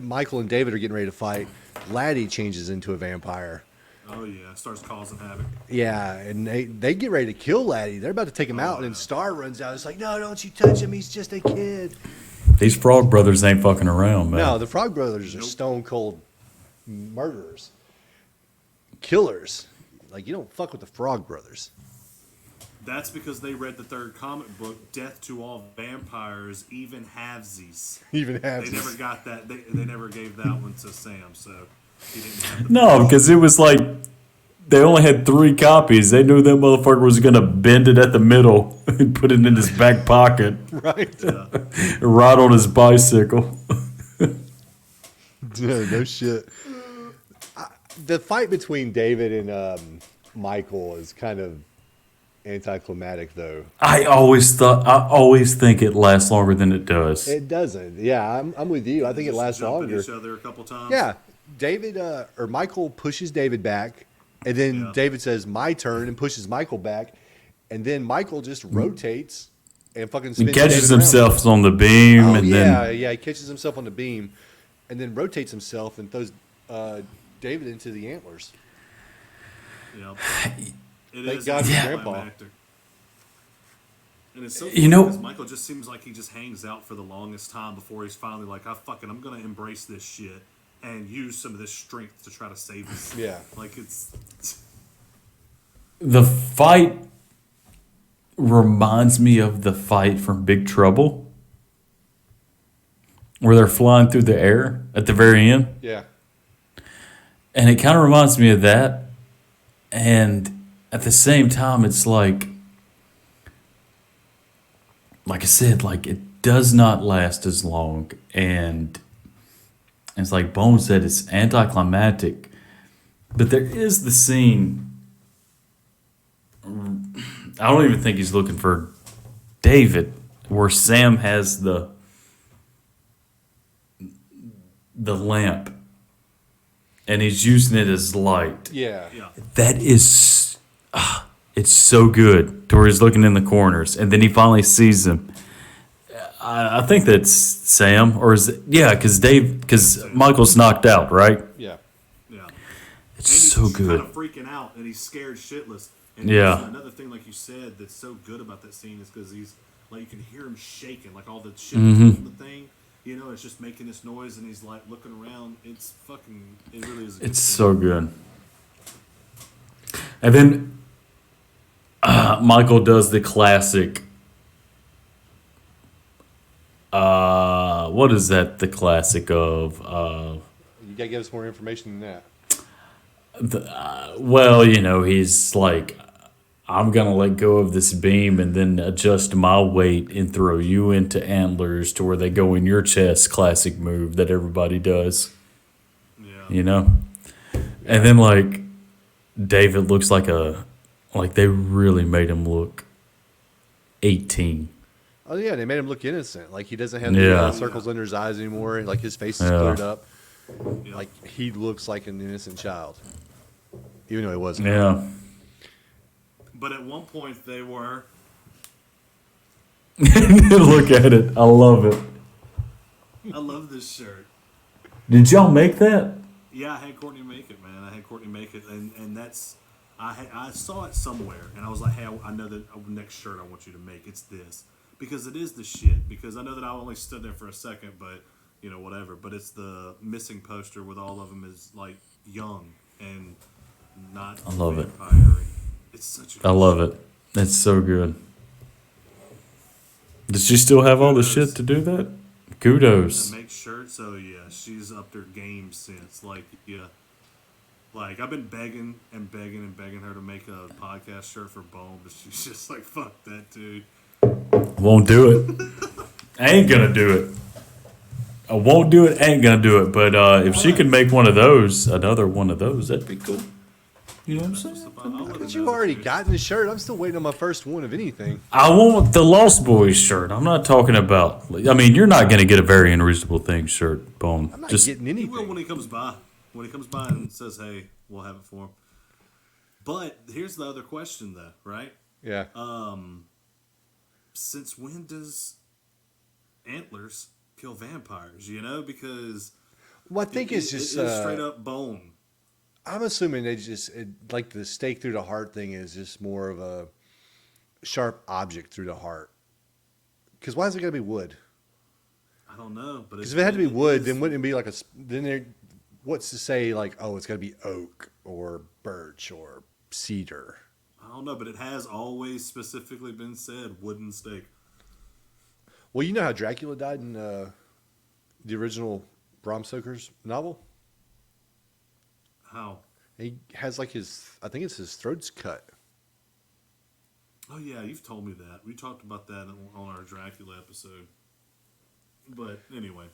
Speaker 1: Michael and David are getting ready to fight, Laddie changes into a vampire.
Speaker 3: Oh yeah, starts causing havoc.
Speaker 1: Yeah, and they get ready to kill Laddie. They're about to take him out, and then Star runs out. It's like, no, don't you touch him. He's just a kid.
Speaker 2: These Frog Brothers ain't fucking around, man.
Speaker 1: No, the Frog Brothers are stone cold murderers, killers. Like, you don't fuck with the Frog Brothers.
Speaker 3: That's because they read the third comic book, Death to All Vampires, even halvesies.
Speaker 1: Even have
Speaker 3: They never got that. They never gave that one to Sam, so he didn't have the
Speaker 2: No, because it was like they only had 3 copies. They knew that motherfucker was gonna bend it at the middle and put it in his back pocket,
Speaker 1: right.
Speaker 2: ride on his bicycle.
Speaker 1: No shit. The fight between David and Michael is kind of anticlimactic, though.
Speaker 2: I always think it lasts longer than it does.
Speaker 1: It doesn't. Yeah, I'm with you. I think it lasts
Speaker 3: jumping
Speaker 1: longer.
Speaker 3: each other a couple times.
Speaker 1: Yeah, David or Michael pushes David back, and then David says "my turn" and pushes Michael back, and then Michael just rotates and fucking
Speaker 2: He
Speaker 1: spins
Speaker 2: catches
Speaker 1: David around.
Speaker 2: himself on the beam,
Speaker 1: Oh,
Speaker 2: and
Speaker 1: yeah,
Speaker 2: then
Speaker 1: he catches himself on the beam, and then rotates himself and throws David into the antlers.
Speaker 3: Yep. It
Speaker 1: Thank
Speaker 3: is
Speaker 1: God for
Speaker 3: anticlimactic.
Speaker 1: Grandpa.
Speaker 3: And it's so funny
Speaker 2: You know-
Speaker 3: because Michael just seems like he just hangs out for the longest time before he's finally like, I'm gonna embrace this shit and use some of this strength to try to save us.
Speaker 1: Yeah.
Speaker 3: Like it's
Speaker 2: the fight reminds me of the fight from Big Trouble, where they're flying through the air at the very end.
Speaker 1: Yeah.
Speaker 2: And it kind of reminds me of that. And at the same time, it's like I said, like it does not last as long. And it's like Bones said, it's anticlimactic. But there is the scene. I don't even think he's looking for David, where Sam has the lamp and he's using it as light.
Speaker 1: Yeah.
Speaker 3: yeah.
Speaker 2: That is, it's so good to where he's looking in the corners, and then he finally sees him. I think that's Sam, or is it? Yeah, because Michael's knocked out, right?
Speaker 1: Yeah.
Speaker 3: Yeah.
Speaker 2: It's
Speaker 3: And he's
Speaker 2: so good.
Speaker 3: kind of freaking out and he's scared shitless. And
Speaker 2: Yeah.
Speaker 3: another thing, like you said, that's so good about that scene is because he's like you can hear him shaking, like all the shit
Speaker 2: Mm-hmm.
Speaker 3: on the thing. It's just making this noise, and he's like looking around. It's fucking. It really is. A good
Speaker 2: It's
Speaker 3: scene.
Speaker 2: so good. And then Michael does the classic. What is that? The classic of.
Speaker 1: You gotta give us more information than that.
Speaker 2: Well, he's like, I'm gonna let go of this beam and then adjust my weight and throw you into antlers to where they go in your chest. Classic move that everybody does.
Speaker 3: Yeah.
Speaker 2: And then like David looks like they really made him look 18.
Speaker 1: Oh yeah, they made him look innocent. Like he doesn't have the circles under his eyes anymore. Like his face is cleared up.
Speaker 3: Yeah.
Speaker 1: Like he looks like an innocent child, even though he wasn't.
Speaker 2: Yeah.
Speaker 3: But at one point they were.
Speaker 2: Look at it. I love it.
Speaker 3: I love this shirt.
Speaker 2: Did y'all make that?
Speaker 3: Yeah, I had Courtney make it, man. I had Courtney make it, and that's I saw it somewhere, and I was like, hey, I know that next shirt I want you to make, it's this, because it is the shit. Because I know that I only stood there for a second, but whatever. But it's the missing poster with all of them is like young and not.
Speaker 2: I love it.
Speaker 3: It's such a.
Speaker 2: I love it. It's so good. Does she still have all the shit to do that? Kudos.
Speaker 3: To make shirts, so yeah, she's upped her game since. Like, yeah. Like, I've been begging and begging and begging her to make a podcast shirt for Bone, but she's just like, fuck that, dude.
Speaker 2: Won't do it. Ain't gonna do it. I won't do it, ain't gonna do it. But if she could make one of those, another one of those, that'd be cool. You know what I'm saying?
Speaker 1: But you already gotten the shirt. I'm still waiting on my first one of anything.
Speaker 2: I want the Lost Boys shirt. I'm not talking about. I mean, you're not going to get a very unreasonable thing shirt, Bone.
Speaker 1: I'm not
Speaker 2: Just
Speaker 1: getting
Speaker 3: He
Speaker 1: anything.
Speaker 3: will when he comes by. When he comes by and says, hey, we'll have it for him. But here's the other question, though, right?
Speaker 1: Yeah.
Speaker 3: Since when does antlers kill vampires? Because
Speaker 1: Well, I think it's just
Speaker 3: it is straight up Bone.
Speaker 1: I'm assuming they just like the stake through the heart thing is just more of a sharp object through the heart. Because why is it got to be wood?
Speaker 3: I don't know, but
Speaker 1: Because if it had to be wood, then wouldn't it be like then there? What's to say like, oh, it's got to be oak or birch or cedar?
Speaker 3: I don't know, but it has always specifically been said wooden stake.
Speaker 1: Well, you know how Dracula died in the original Bram Stoker's novel.
Speaker 3: How?
Speaker 1: He has like I think it's his throat's cut.
Speaker 3: Oh yeah, you've told me that. We talked about that on our Dracula episode. But anyway,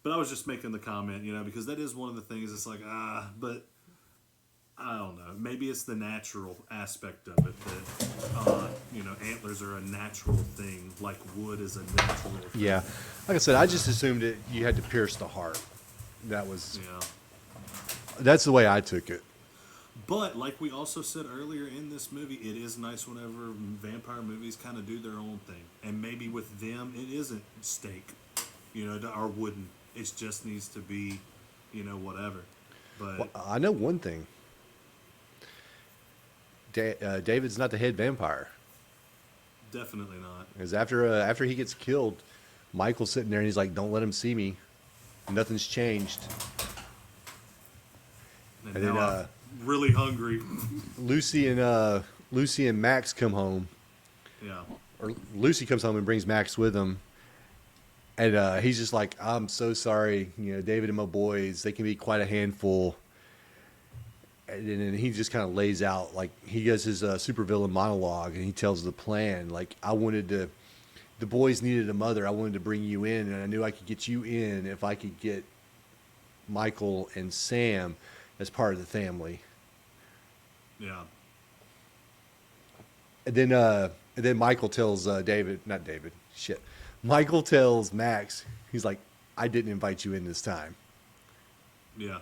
Speaker 3: but I was just making the comment, because that is one of the things. It's like but I don't know. Maybe it's the natural aspect of it that antlers are a natural thing, like wood is a natural thing.
Speaker 1: Yeah, like I said, I just assumed that you had to pierce the heart. That was that's the way I took it.
Speaker 3: But like we also said earlier in this movie, it is nice whenever vampire movies kind of do their own thing, and maybe with them it isn't steak, or wooden. It just needs to be, whatever. But
Speaker 1: Well, I know one thing. David's not the head vampire.
Speaker 3: definitely not.
Speaker 1: Because after he gets killed, Michael's sitting there and he's like, "Don't let him see me. Nothing's changed."
Speaker 3: And
Speaker 1: And
Speaker 3: now
Speaker 1: then
Speaker 3: I'm really hungry.
Speaker 1: Lucy and Max come home,
Speaker 3: Yeah.
Speaker 1: or Lucy comes home and brings Max with him, and he's just like, "I'm so sorry, David and my boys, they can be quite a handful." And then he just kind of lays out, like he does his supervillain monologue, and he tells the plan, like, the boys needed a mother. I wanted to bring you in, and I knew I could get you in if I could get Michael and Sam as part of the family.
Speaker 3: Yeah.
Speaker 1: And then Michael tells Michael tells Max, he's like, "I didn't invite you in this time."
Speaker 3: Yeah.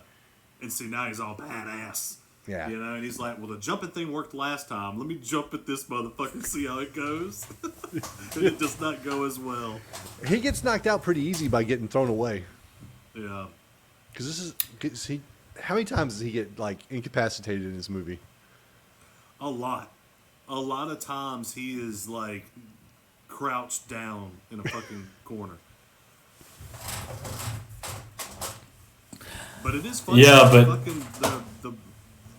Speaker 3: And see, now he's all badass.
Speaker 1: Yeah.
Speaker 3: And he's like, well, the jumping thing worked last time. Let me jump at this motherfucker and see how it goes. And it does not go as well.
Speaker 1: He gets knocked out pretty easy by getting thrown away.
Speaker 3: Yeah.
Speaker 1: Because how many times does he get like incapacitated in this movie?
Speaker 3: A lot. A lot of times he is like crouched down in a fucking corner. But it is funny.
Speaker 2: Yeah, but
Speaker 3: fucking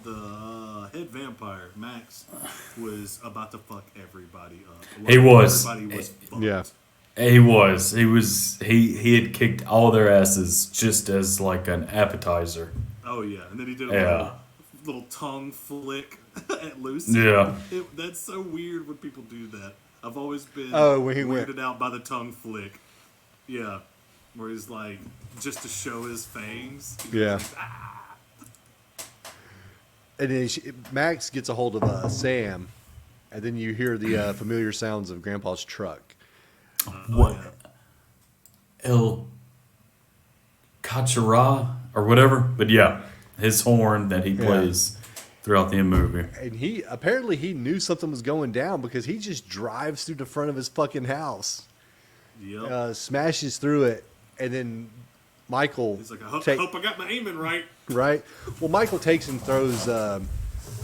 Speaker 3: the head vampire, Max, was about to fuck everybody up.
Speaker 2: He was.
Speaker 3: Everybody was fucked.
Speaker 1: Yeah.
Speaker 2: He was. He had kicked all their asses just as like an appetizer.
Speaker 3: Oh yeah, and then he did a
Speaker 2: Yeah.
Speaker 3: little tongue flick at Lucy.
Speaker 2: Yeah.
Speaker 3: That's so weird when people do that. I've always been
Speaker 1: When he went-
Speaker 3: weirded out by the tongue flick. Yeah, where he's like just to show his fangs.
Speaker 1: Yeah. And then Max gets a hold of Sam, and then you hear the familiar sounds of Grandpa's truck.
Speaker 2: What? El Cachara or whatever. But yeah, his horn that he plays throughout the movie.
Speaker 1: And he knew something was going down because he just drives through the front of his fucking house,
Speaker 3: Yep.
Speaker 1: smashes through it, and then Michael.
Speaker 3: He's like, I hope I got my aiming right.
Speaker 1: Right. Well, Michael takes and throws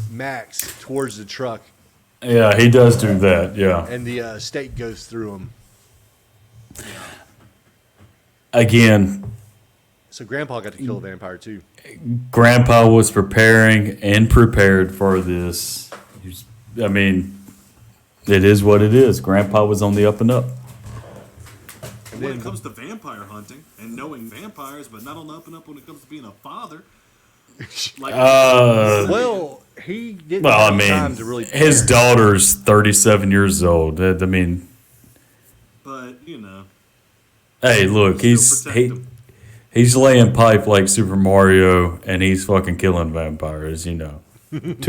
Speaker 1: Max towards the truck,
Speaker 2: Yeah, he does do that. Yeah.
Speaker 1: and the stake goes through him.
Speaker 2: Again,
Speaker 1: So Grandpa got to kill a vampire too.
Speaker 2: Grandpa was prepared for this. I mean, it is what it is. Grandpa was on the up and up.
Speaker 1: And
Speaker 3: When
Speaker 1: then
Speaker 3: it comes to vampire hunting and knowing vampires, but not on the up and up when it comes to being a father. Like,
Speaker 1: well, he didn't
Speaker 2: Well, I
Speaker 1: have time
Speaker 2: mean,
Speaker 1: to really.
Speaker 2: his
Speaker 1: prepare.
Speaker 2: daughter's 37 years old. I mean,
Speaker 3: but
Speaker 2: hey, look,
Speaker 3: Still protect him.
Speaker 2: he's laying pipe like Super Mario, and he's fucking killing vampires. 2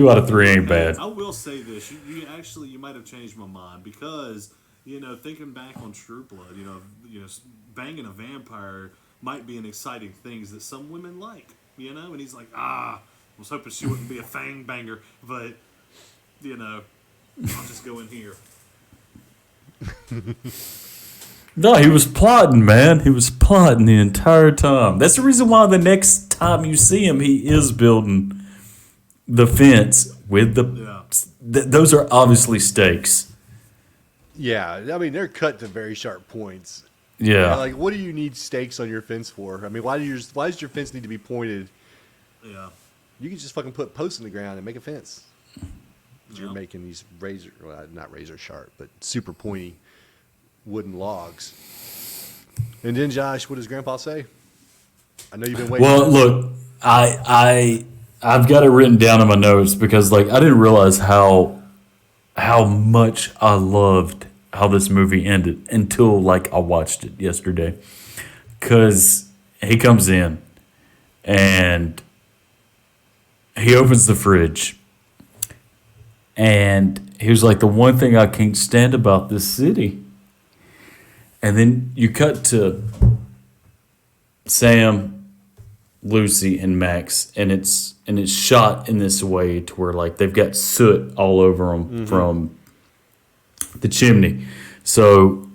Speaker 2: out of 3 ain't bad.
Speaker 3: I will say this: you might have changed my mind because thinking back on True Blood, banging a vampire might be an exciting thing that some women like. And he's like, I was hoping she wouldn't be a fang banger, but I'll just go in here.
Speaker 2: No, he was plotting, man. He was plotting the entire time. That's the reason why the next time you see him, he is building the fence with the.
Speaker 3: Yeah.
Speaker 2: Those are obviously stakes.
Speaker 1: Yeah, I mean they're cut to very sharp points.
Speaker 2: Yeah.
Speaker 1: Like, what do you need stakes on your fence for? I mean, why does your fence need to be pointed?
Speaker 3: Yeah.
Speaker 1: You can just fucking put posts in the ground and make a fence. 'Cause You're
Speaker 3: Yeah.
Speaker 1: making these not razor sharp, but super pointy wooden logs. And then, Josh, what does Grandpa say? I know you've been waiting.
Speaker 2: Well, look, I've got it written down in my notes because I didn't realize how much I loved how this movie ended until I watched it yesterday. Cause he comes in and he opens the fridge and he was like, the one thing I can't stand about this city. And then you cut to Sam, Lucy, and Max, and it's shot in this way to where they've got soot all over them from the chimney. So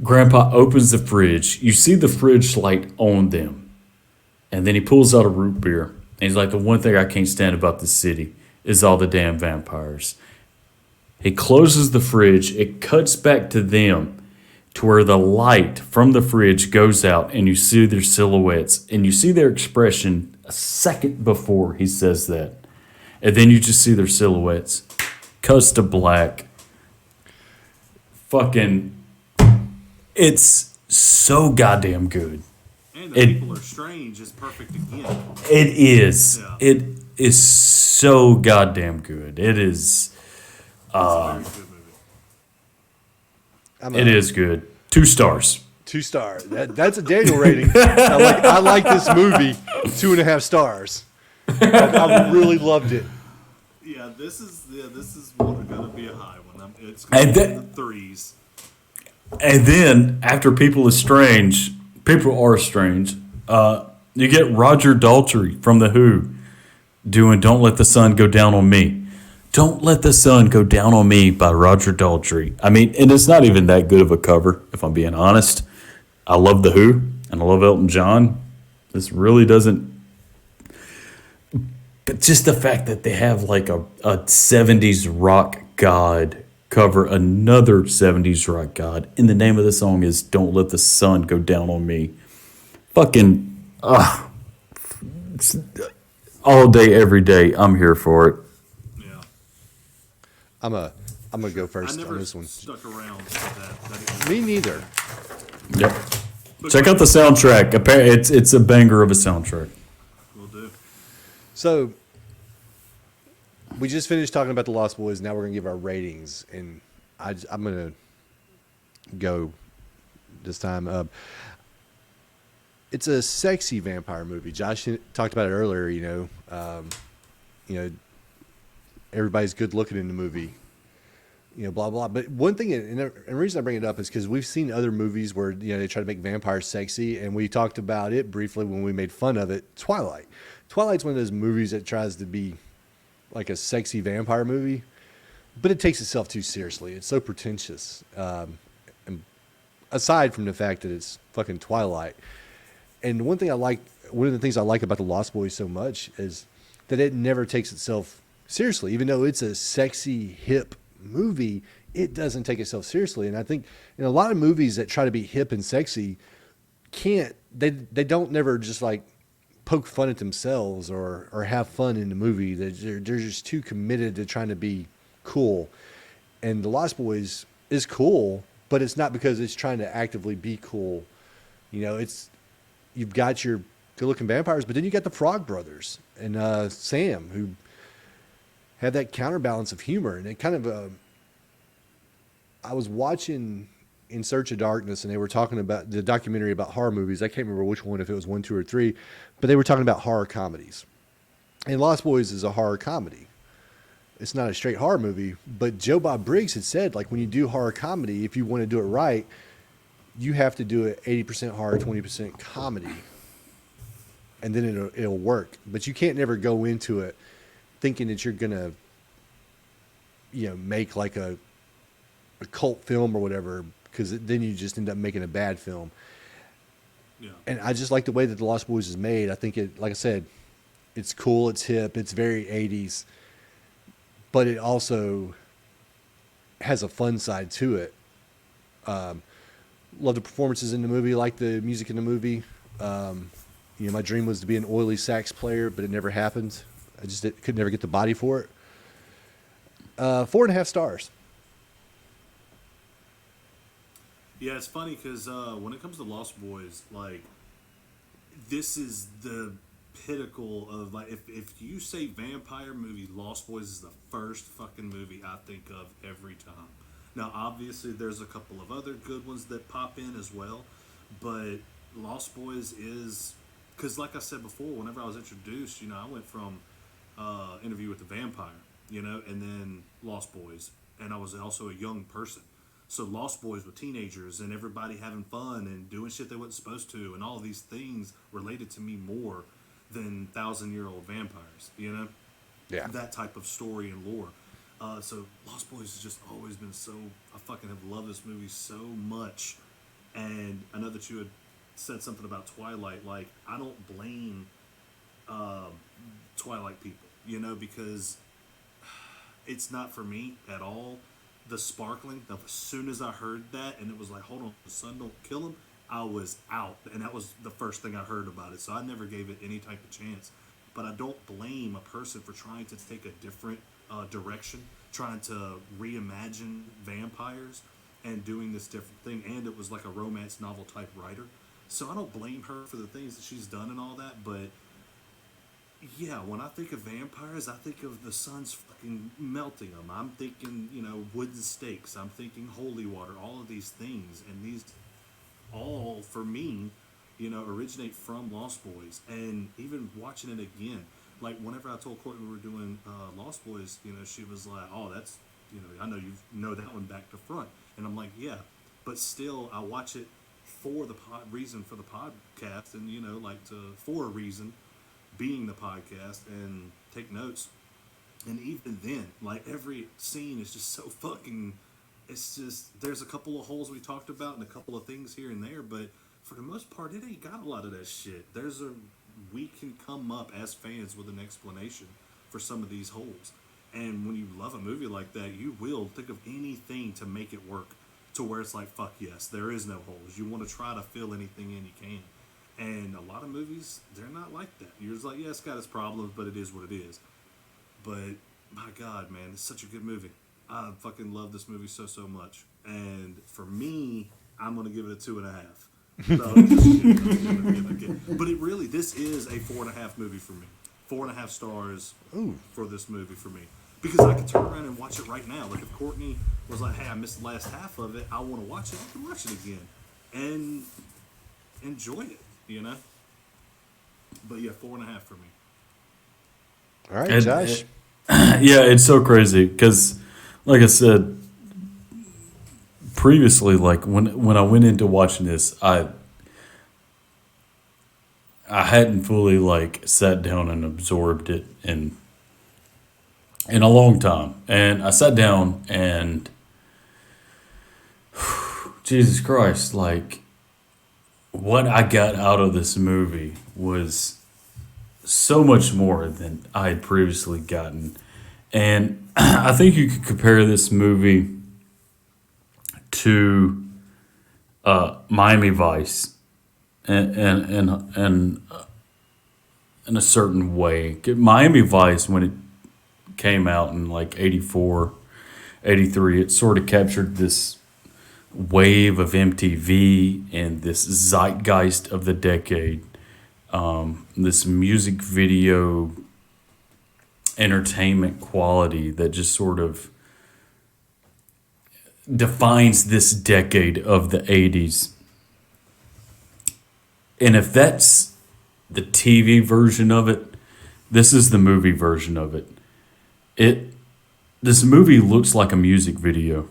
Speaker 2: Grandpa opens the fridge. You see the fridge light on them, and then he pulls out a root beer. And he's like, the one thing I can't stand about this city is all the damn vampires. He closes the fridge. It cuts back to them, to where the light from the fridge goes out and you see their silhouettes and you see their expression a second before he says that. And then you just see their silhouettes. Cuts to black. Fucking, it's so goddamn good.
Speaker 3: And the people are strange is perfect again.
Speaker 2: It is.
Speaker 3: Yeah.
Speaker 2: It is so goddamn good. It is.
Speaker 3: It's a very good movie.
Speaker 2: It is good. 2 stars.
Speaker 1: 2 stars. That's a Daniel rating. I like this movie. 2.5 stars. I really loved it.
Speaker 3: Yeah, this is gonna be a high one. It's
Speaker 2: And
Speaker 3: gonna be in the 3s.
Speaker 2: And then after people are strange, you get Roger Daltrey from The Who doing "Don't Let the Sun Go Down on Me." "Don't Let the Sun Go Down on Me" by Roger Daltrey. I mean, and it's not even that good of a cover, if I'm being honest. I love The Who and I love Elton John. This really doesn't. But just the fact that they have a 70s rock god cover another 70s rock god, and the name of the song is "Don't Let the Sun Go Down on Me." Fucking, all day, every day, I'm here for it.
Speaker 1: I'm gonna go
Speaker 3: I
Speaker 1: first
Speaker 3: never
Speaker 1: on this one.
Speaker 3: stuck around for that.
Speaker 1: Me neither.
Speaker 2: Yep. Check out the soundtrack. It's a banger of a soundtrack.
Speaker 3: Will do.
Speaker 1: So we just finished talking about the Lost Boys. Now we're gonna give our ratings, and I'm gonna go this time. It's a sexy vampire movie. Josh talked about it earlier. You know, everybody's good looking in the movie. Blah blah. But one thing, and the reason I bring it up is because we've seen other movies where they try to make vampires sexy, and we talked about it briefly when we made fun of it. Twilight. Twilight's one of those movies that tries to be like a sexy vampire movie, but it takes itself too seriously. It's so pretentious. And aside from the fact that it's fucking Twilight, and one of the things I like about the Lost Boys so much is that it never takes itself seriously. Even though it's a sexy, hip movie, it doesn't take itself seriously. And I think in a lot of movies that try to be hip and sexy, they don't never just like poke fun at themselves or have fun in the movie. They're just too committed to trying to be cool. And the Lost Boys is cool, but it's not because it's trying to actively be cool. You've got your good-looking vampires, but then you got the Frog Brothers and Sam, who have that counterbalance of humor. And it kind of, I was watching In Search of Darkness, and they were talking about the documentary about horror movies. I can't remember which one, if it was 1, 2, or 3, but they were talking about horror comedies. And Lost Boys is a horror comedy. It's not a straight horror movie, but Joe Bob Briggs had said, like, when you do horror comedy, if you want to do it right, you have to do it 80% horror, 20% comedy, and then it'll work. But you can't never go into it thinking that you're gonna, make like a cult film or whatever, because then you just end up making a bad film.
Speaker 3: Yeah.
Speaker 1: And I just like the way that the Lost Boys is made. I think it, like I said, it's cool, it's hip, it's very 80s, but it also has a fun side to it. Love the performances in the movie, like the music in the movie. My dream was to be an oily sax player, but it never happened. I just could never get the body for it. 4.5 stars.
Speaker 3: Yeah, it's funny because when it comes to Lost Boys, like, this is the pinnacle of, like, if you say vampire movie, Lost Boys is the first fucking movie I think of every time. Now, obviously, there's a couple of other good ones that pop in as well, but Lost Boys is, because like I said before, whenever I was introduced, I went from Interview with the Vampire, and then Lost Boys, and I was also a young person. So Lost Boys with teenagers and everybody having fun and doing shit they wasn't supposed to, and all these things related to me more than 1,000-year-old vampires,
Speaker 1: Yeah.
Speaker 3: that type of story and lore. So Lost Boys has just always been so, I fucking have loved this movie so much. And I know that you had said something about Twilight. Like, I don't blame Twilight people, because it's not for me at all. The sparkling, as soon as I heard that, and it was like, hold on, the sun don't kill him, I was out. And that was the first thing I heard about it. So I never gave it any type of chance. But I don't blame a person for trying to take a different direction, trying to reimagine vampires and doing this different thing. And it was like a romance novel type writer. So I don't blame her for the things that she's done and all that. But yeah, when I think of vampires, I think of the sun's fucking melting them. I'm thinking, wooden stakes. I'm thinking holy water, all of these things. And these all, for me, originate from Lost Boys. And even watching it again, like whenever I told Courtney we were doing Lost Boys, she was like, oh, that's, I know you know that one back to front. And I'm like, yeah. But still, I watch it for the reason for the podcast, and, for a reason, being the podcast, and take notes. And even then, like, every scene is just so fucking, it's just, there's a couple of holes we talked about and a couple of things here and there, but for the most part, it ain't got a lot of that shit. We can come up as fans with an explanation for some of these holes. And when you love a movie like that, you will think of anything to make it work, to where it's like, fuck yes, there is no holes. You want to try to fill anything in you can. And a lot of movies, they're not like that. You're just like, yeah, it's got its problems, but it is what it is. But my God, man, it's such a good movie. I fucking love this movie so much. And for me, I'm going to give it a 2.5. No, I'm just kidding. But it really, this is a 4.5 movie for me. 4.5 stars for this movie for me. Because I could turn around and watch it right now. Like if Courtney was like, hey, I missed the last half of it, I want to watch it, I can watch it again. And enjoy it, you know? But yeah, 4.5 for me.
Speaker 1: All right, Josh.
Speaker 2: Yeah, it's so crazy because, like I said previously, like when I went into watching this, I hadn't fully like sat down and absorbed it in a long time, and I sat down and Jesus Christ, like what I got out of this movie was so much more than I had previously gotten. And I think you could compare this movie to Miami Vice and in a certain way. Miami Vice, when it came out in like 84, 83, it sort of captured this wave of MTV and this zeitgeist of the decade. This music video entertainment quality that just sort of defines this decade of the 80s. And if that's the TV version of it, this is the movie version of it. This movie looks like a music video.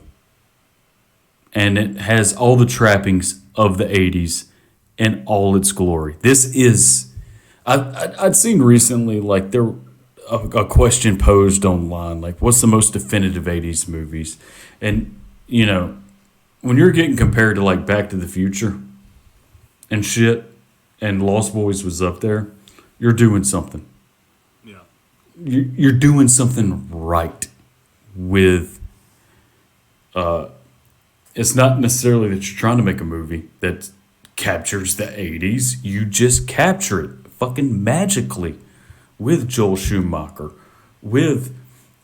Speaker 2: And it has all the trappings of the 80s in all its glory. This is... I'd seen recently, like, there a question posed online, like, what's the most definitive 80s movies? And, you know, when you're getting compared to, like, Back to the Future and shit, and Lost Boys was up there, you're doing something.
Speaker 3: Yeah.
Speaker 2: You're doing something right with... it's not necessarily that you're trying to make a movie that captures the 80s. You just capture it fucking magically with Joel Schumacher, with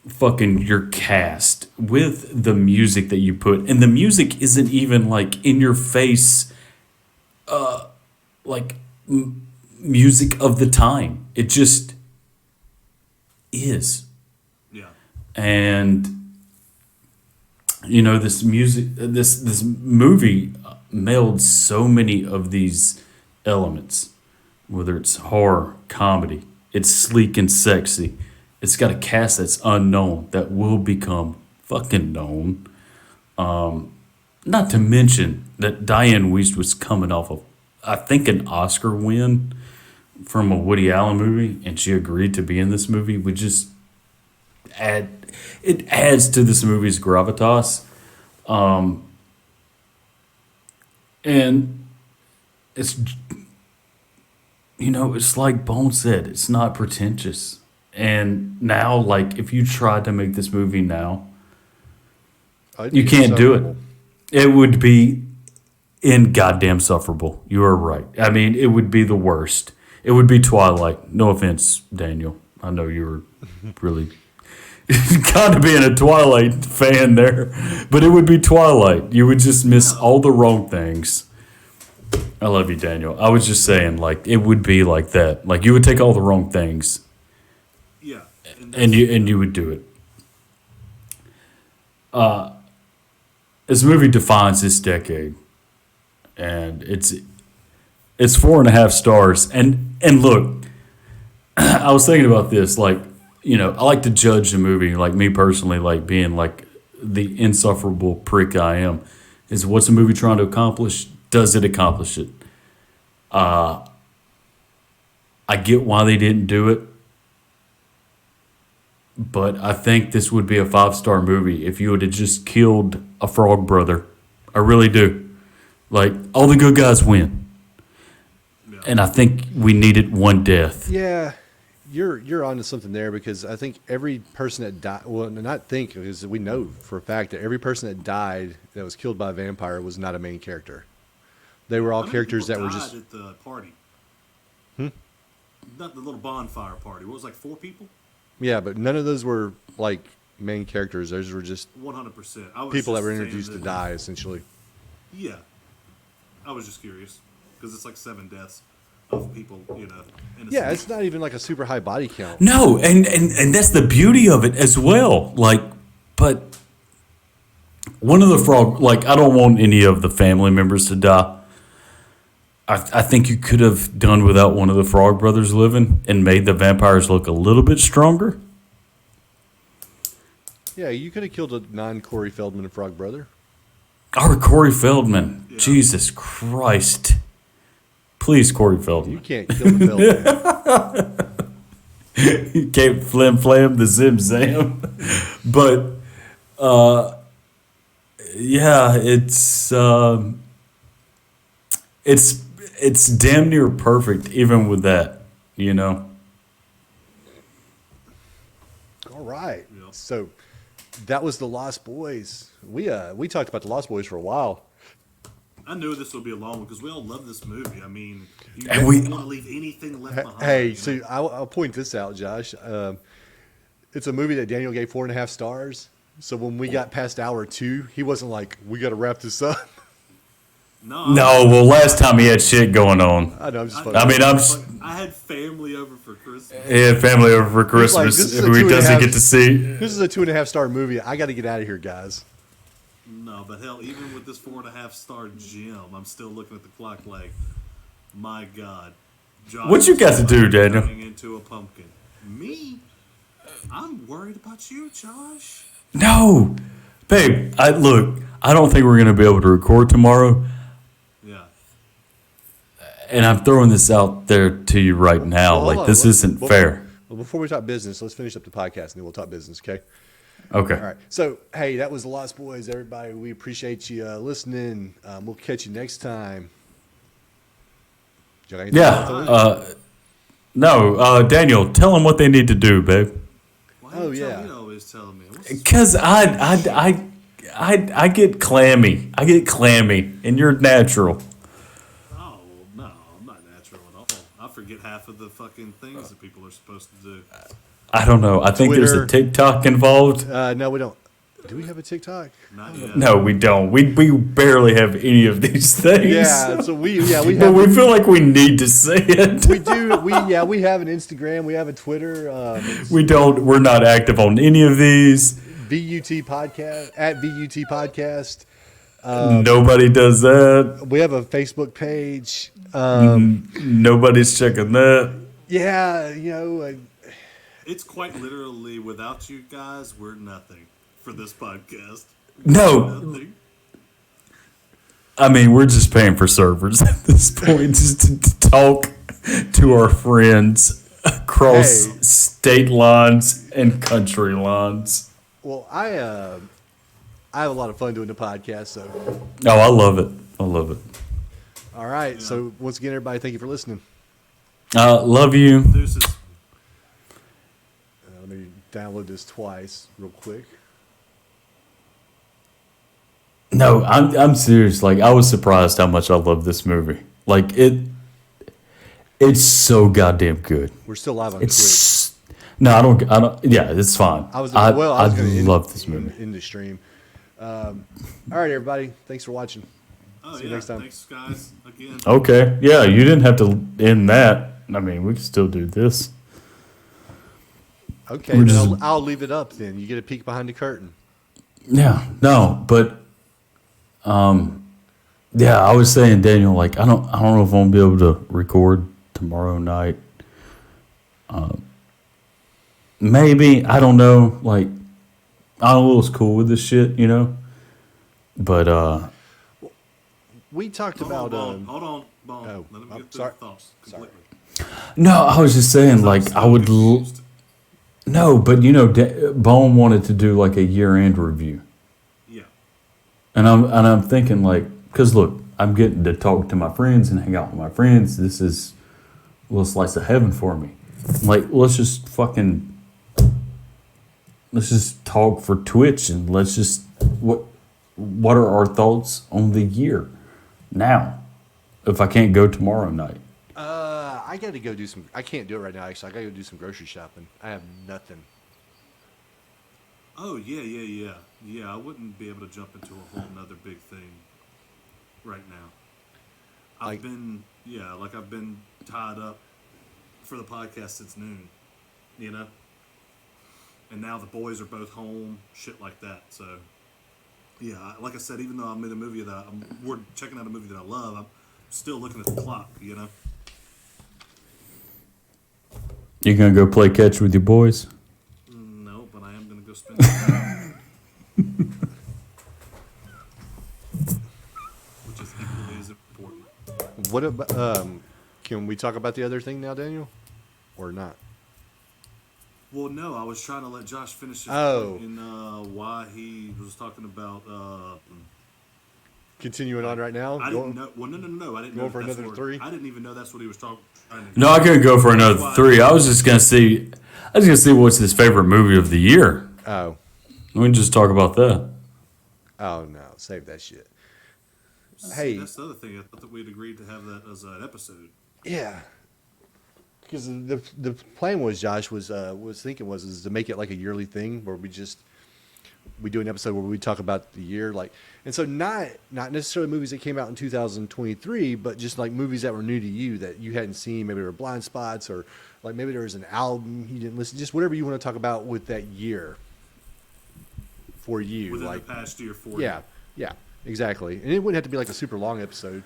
Speaker 2: fucking your cast, with the music that you put. And the music isn't even like in your face, like music of the time. It just is.
Speaker 3: Yeah.
Speaker 2: And you know, this music, this movie melded so many of these elements, whether it's horror, comedy, it's sleek and sexy. It's got a cast that's unknown that will become fucking known. Not to mention that Diane Wiest was coming off of, I think, an Oscar win from a Woody Allen movie, and she agreed to be in this movie. We just it adds to this movie's gravitas. And it's, you know, it's like Bone said, it's not pretentious. And now, like, if you tried to make this movie now, you can't do it. It would be goddamn sufferable. You are right. I mean, it would be the worst. It would be Twilight. No offense, Daniel. I know you were really kind of being a Twilight fan there, but it would be Twilight. You would just miss all the wrong things. I love you, Daniel. I was just saying, like, it would be like that. Like, you would take all the wrong things.
Speaker 3: Yeah.
Speaker 2: And you would do it. This movie defines this decade, and it's 4.5 stars. And look, I was thinking about this, like, you know, I like to judge the movie, like me personally, like being like the insufferable prick I am. Is what's the movie trying to accomplish? Does it accomplish it? I get why they didn't do it. But I think this would be a 5-star movie if you would have just killed a frog brother. I really do. Like, all the good guys win.
Speaker 3: Yeah.
Speaker 2: And I think we needed one death.
Speaker 1: Yeah, you're onto something there, because I think every person that died, well, not think, because we know for a fact that every person that died that was killed by a vampire was not a main character. They were all
Speaker 3: How many
Speaker 1: characters that
Speaker 3: people
Speaker 1: were
Speaker 3: died
Speaker 1: just...
Speaker 3: at the party. Not the little bonfire party. What was it, like 4 people?
Speaker 1: Yeah, but none of those were, like, main characters. Those were just
Speaker 3: 100%.
Speaker 1: people that were introduced to die, essentially.
Speaker 3: Yeah. I was just curious. Because it's like 7 deaths of people, innocent.
Speaker 1: Yeah, it's not even like a super high body count.
Speaker 2: No, and that's the beauty of it as well. Like, but one of the frog, like, I don't want any of the family members to die. I think you could have done without one of the Frog Brothers living and made the vampires look a little bit stronger.
Speaker 1: Yeah, you could have killed a non-Corey Feldman Frog Brother.
Speaker 2: Or Corey Feldman.
Speaker 3: Yeah.
Speaker 2: Jesus Christ. Please, Corey
Speaker 1: You
Speaker 2: Feldman.
Speaker 1: can't kill the Feldman.
Speaker 2: You can't flim flam the zim zam. But, yeah, it's damn near perfect, even with that,
Speaker 1: All right.
Speaker 3: Yeah.
Speaker 1: So that was The Lost Boys. We talked about The Lost Boys for a while.
Speaker 3: I knew this would be a long one because we all love this movie. I mean, you
Speaker 2: And
Speaker 3: don't
Speaker 2: we-
Speaker 3: want to leave anything left behind.
Speaker 1: Hey, so I'll point this out, Josh. It's a movie that Daniel gave 4.5 stars. So when we got past hour 2, he wasn't like, "We got to wrap this up."
Speaker 3: No,
Speaker 2: No, well, last time he had shit going on.
Speaker 1: I know. I'm just
Speaker 3: I,
Speaker 1: fucking.
Speaker 2: I mean,
Speaker 3: I had family over for Christmas.
Speaker 2: He had family over for
Speaker 1: like,
Speaker 2: Christmas
Speaker 1: this is a
Speaker 2: who he
Speaker 1: 2.5
Speaker 2: doesn't get to see.
Speaker 1: This is a 2.5 star movie. I got to get out of here, guys.
Speaker 3: No, but hell, even with this 4.5 star gem, I'm still looking at the clock like, my God. Josh
Speaker 2: What you got to do, Daniel?
Speaker 3: turning into a pumpkin. Me? I'm worried about you, Josh.
Speaker 2: No, babe. I don't think we're gonna be able to record tomorrow,
Speaker 3: Yeah.
Speaker 2: and I'm throwing this out there to you right now.
Speaker 1: Well, hold on.
Speaker 2: This isn't fair.
Speaker 1: Well, before we talk business, let's finish up the podcast and then we'll talk business, okay?
Speaker 2: Okay.
Speaker 1: All right. So, hey, that was The Lost Boys, everybody. We appreciate you listening. We'll catch you next time. You got anything
Speaker 2: Yeah.
Speaker 1: else to-
Speaker 2: No, Daniel, tell them what they need to do, babe.
Speaker 3: Why
Speaker 1: Oh,
Speaker 3: you
Speaker 1: yeah.
Speaker 3: always telling me? What's
Speaker 2: Because I get clammy. I get clammy, and you're natural.
Speaker 3: Oh, no, I'm not natural at all. I forget half of the fucking things that people are supposed to do.
Speaker 2: I don't know. I think there's a
Speaker 1: Twitter.
Speaker 2: TikTok involved.
Speaker 1: No, we don't. Do we have a TikTok?
Speaker 3: Not yet.
Speaker 2: No, we don't. We barely have any of these things.
Speaker 1: Yeah. So we
Speaker 2: But
Speaker 1: have.
Speaker 2: we feel like we need to say it.
Speaker 1: We do. We have an Instagram. We have a Twitter. It's
Speaker 2: We don't. We're not active on any of these.
Speaker 1: VUT podcast at VUT podcast.
Speaker 2: Nobody does that.
Speaker 1: We have a Facebook page.
Speaker 2: Nobody's checking that.
Speaker 1: Yeah,
Speaker 3: It's quite literally, without you guys, we're nothing for this podcast.
Speaker 2: No,
Speaker 3: Nothing.
Speaker 2: I mean we're just paying for servers at this point, just to talk to our friends across
Speaker 1: Hey.
Speaker 2: state lines and country lines.
Speaker 1: well, I have a lot of fun doing the podcast. So,
Speaker 2: Oh, I love it. I love it.
Speaker 1: all right. So once again, everybody, thank you for listening.
Speaker 2: Love you.
Speaker 3: Deuces.
Speaker 1: Let me download this twice, real quick.
Speaker 2: No, I'm serious. Like I was surprised how much I love this movie. Like it's so goddamn good.
Speaker 1: We're still live on Twitch.
Speaker 2: It's no, I don't. Yeah, it's fine.
Speaker 1: I was
Speaker 2: I
Speaker 1: gonna
Speaker 2: love this movie.
Speaker 1: in the stream. All right, everybody. Thanks for watching.
Speaker 3: Oh,
Speaker 1: See you
Speaker 3: yeah.
Speaker 1: next time.
Speaker 3: Thanks, guys. Again.
Speaker 2: Okay, yeah, you didn't have to end that. I mean, we can still do this.
Speaker 1: Okay,
Speaker 2: We're
Speaker 1: then
Speaker 2: just-
Speaker 1: I'll leave it up. Then you get a peek behind the curtain.
Speaker 2: Yeah, no, but yeah, I was saying, Daniel, like I don't know if I'm gonna be able to record tomorrow night. Maybe, I don't know. Like I don't know what's cool with this shit, But
Speaker 1: We talked
Speaker 3: Hold
Speaker 1: about.
Speaker 3: on, hold on, Bone.
Speaker 1: oh,
Speaker 3: Let him
Speaker 1: I'm
Speaker 3: get through
Speaker 1: sorry.
Speaker 3: the thoughts
Speaker 1: Sorry.
Speaker 3: completely.
Speaker 2: no, I was just saying, like
Speaker 3: I'm
Speaker 2: I would.
Speaker 3: still confused.
Speaker 2: No, but Bone wanted to do like a year-end review.
Speaker 3: Yeah.
Speaker 2: And I'm thinking like, because look, I'm getting to talk to my friends and hang out with my friends. This is a little slice of heaven for me. Like, let's just talk for Twitch and let's just what are our thoughts on the year now? If I can't go tomorrow night,
Speaker 1: I got to go do some. I can't do it right now. Actually, I got to go do some grocery shopping. I have nothing.
Speaker 3: Oh yeah. I wouldn't be able to jump into a whole nother big thing right now.
Speaker 1: Like-
Speaker 3: I've been tied up for the podcast since noon, you know. And now the boys are both home, shit like that. So, yeah, like I said, even though I'm in a movie we're checking out a movie that I love, I'm still looking at the clock, you know.
Speaker 2: You gonna go play catch with your boys?
Speaker 3: No, but I am gonna go spend some time, which is equally as important.
Speaker 1: What about? Can we talk about the other thing now, Daniel, or not?
Speaker 3: Well, no, I was trying to let Josh finish his
Speaker 1: Oh.
Speaker 3: point in why he was talking about.
Speaker 1: Continuing on right now.
Speaker 3: I didn't know. Well, no. I didn't know
Speaker 1: for
Speaker 3: that's
Speaker 1: another
Speaker 3: what-
Speaker 1: 3?
Speaker 3: I didn't even know that's what he was trying to.
Speaker 2: No, I couldn't go for another 3. I was just gonna see. I was gonna see what's his favorite movie of the year.
Speaker 1: Oh,
Speaker 2: We can just talk about that.
Speaker 1: oh no! Save that shit.
Speaker 3: See,
Speaker 1: Hey.
Speaker 3: that's the other thing. I thought that we'd agreed to have that as an episode.
Speaker 1: Yeah. Because the plan was Josh was thinking is to make it like a yearly thing where we do an episode where we talk about the year, like, and so not necessarily movies that came out in 2023, but just like movies that were new to you that you hadn't seen. Maybe there were blind spots, or like maybe there was an album you didn't listen. Just whatever you want to talk about with that year for you,
Speaker 3: Within
Speaker 1: like
Speaker 3: the past year, 40.
Speaker 1: yeah, exactly. And it wouldn't have to be like a super long episode.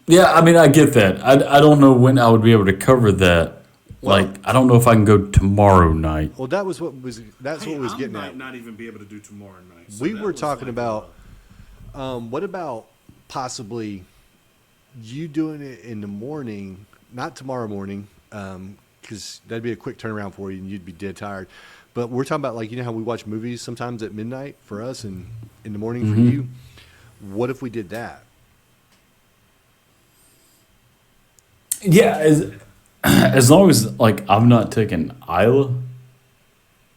Speaker 2: Yeah, I mean, I get that. I don't know when I would be able to cover that.
Speaker 1: Well-
Speaker 2: Like, I don't know if I can go tomorrow night.
Speaker 1: Well, that's what was
Speaker 3: I
Speaker 1: getting
Speaker 3: might
Speaker 1: at.
Speaker 3: not even be able to do tomorrow night. So
Speaker 1: We
Speaker 3: that
Speaker 1: were
Speaker 3: was
Speaker 1: talking
Speaker 3: like,
Speaker 1: about what about possibly you doing it in the morning, not tomorrow morning, because that'd be a quick turnaround for you and you'd be dead tired. But we're talking about, like, you know how we watch movies sometimes at midnight for us and in the morning for you? What if we did that?
Speaker 2: Yeah, as long as, like, I'm not taking Isla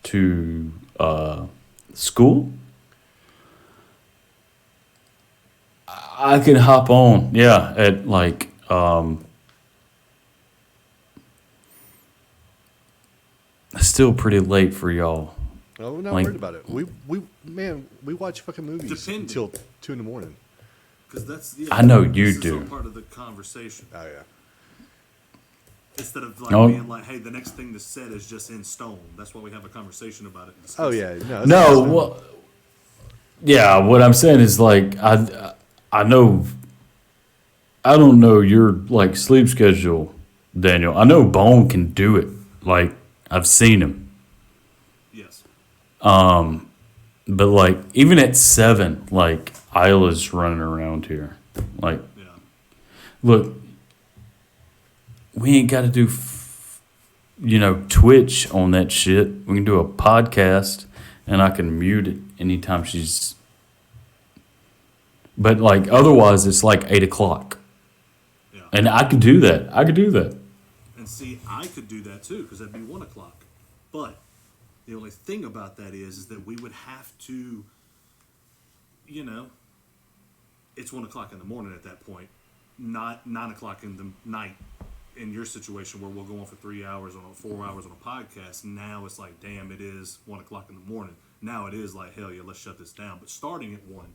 Speaker 2: to school, I can hop on. Yeah, at like still pretty late for y'all.
Speaker 1: Oh, we're not
Speaker 2: Like-
Speaker 1: worried about it. We watch fucking movies
Speaker 3: Depending.
Speaker 1: until 2 in the morning.
Speaker 3: because that's
Speaker 2: I know
Speaker 3: this
Speaker 2: you
Speaker 3: is
Speaker 2: do.
Speaker 3: all part of the conversation.
Speaker 1: Oh, yeah.
Speaker 3: Instead of like
Speaker 2: Oh.
Speaker 3: being like, hey, the next thing that's said is just in stone. That's why we have a conversation about it. and discuss
Speaker 1: Oh,
Speaker 3: it.
Speaker 1: yeah. No,
Speaker 2: No, well, yeah. What I'm saying is, like, I know, I don't know your, like, sleep schedule, Daniel. I know Bone can do it. Like, I've seen him.
Speaker 3: Yes.
Speaker 2: But, like, even at 7, like, Isla's running around here. Like,
Speaker 3: Yeah.
Speaker 2: look, we ain't got to do, Twitch on that shit. We can do a podcast, and I can mute it anytime she's. But, like, otherwise, it's like 8 o'clock.
Speaker 3: Yeah.
Speaker 2: And I could do that.
Speaker 3: And see, I could do that too because that'd be 1 o'clock. But the only thing about that is that we would have to, it's 1 o'clock in the morning at that point, not 9 o'clock in the night. In your situation where we'll go on for 3 hours 4 hours on a podcast, now it's like, damn, it is 1 o'clock in the morning. Now it is like, hell yeah, let's shut this down. But starting at 1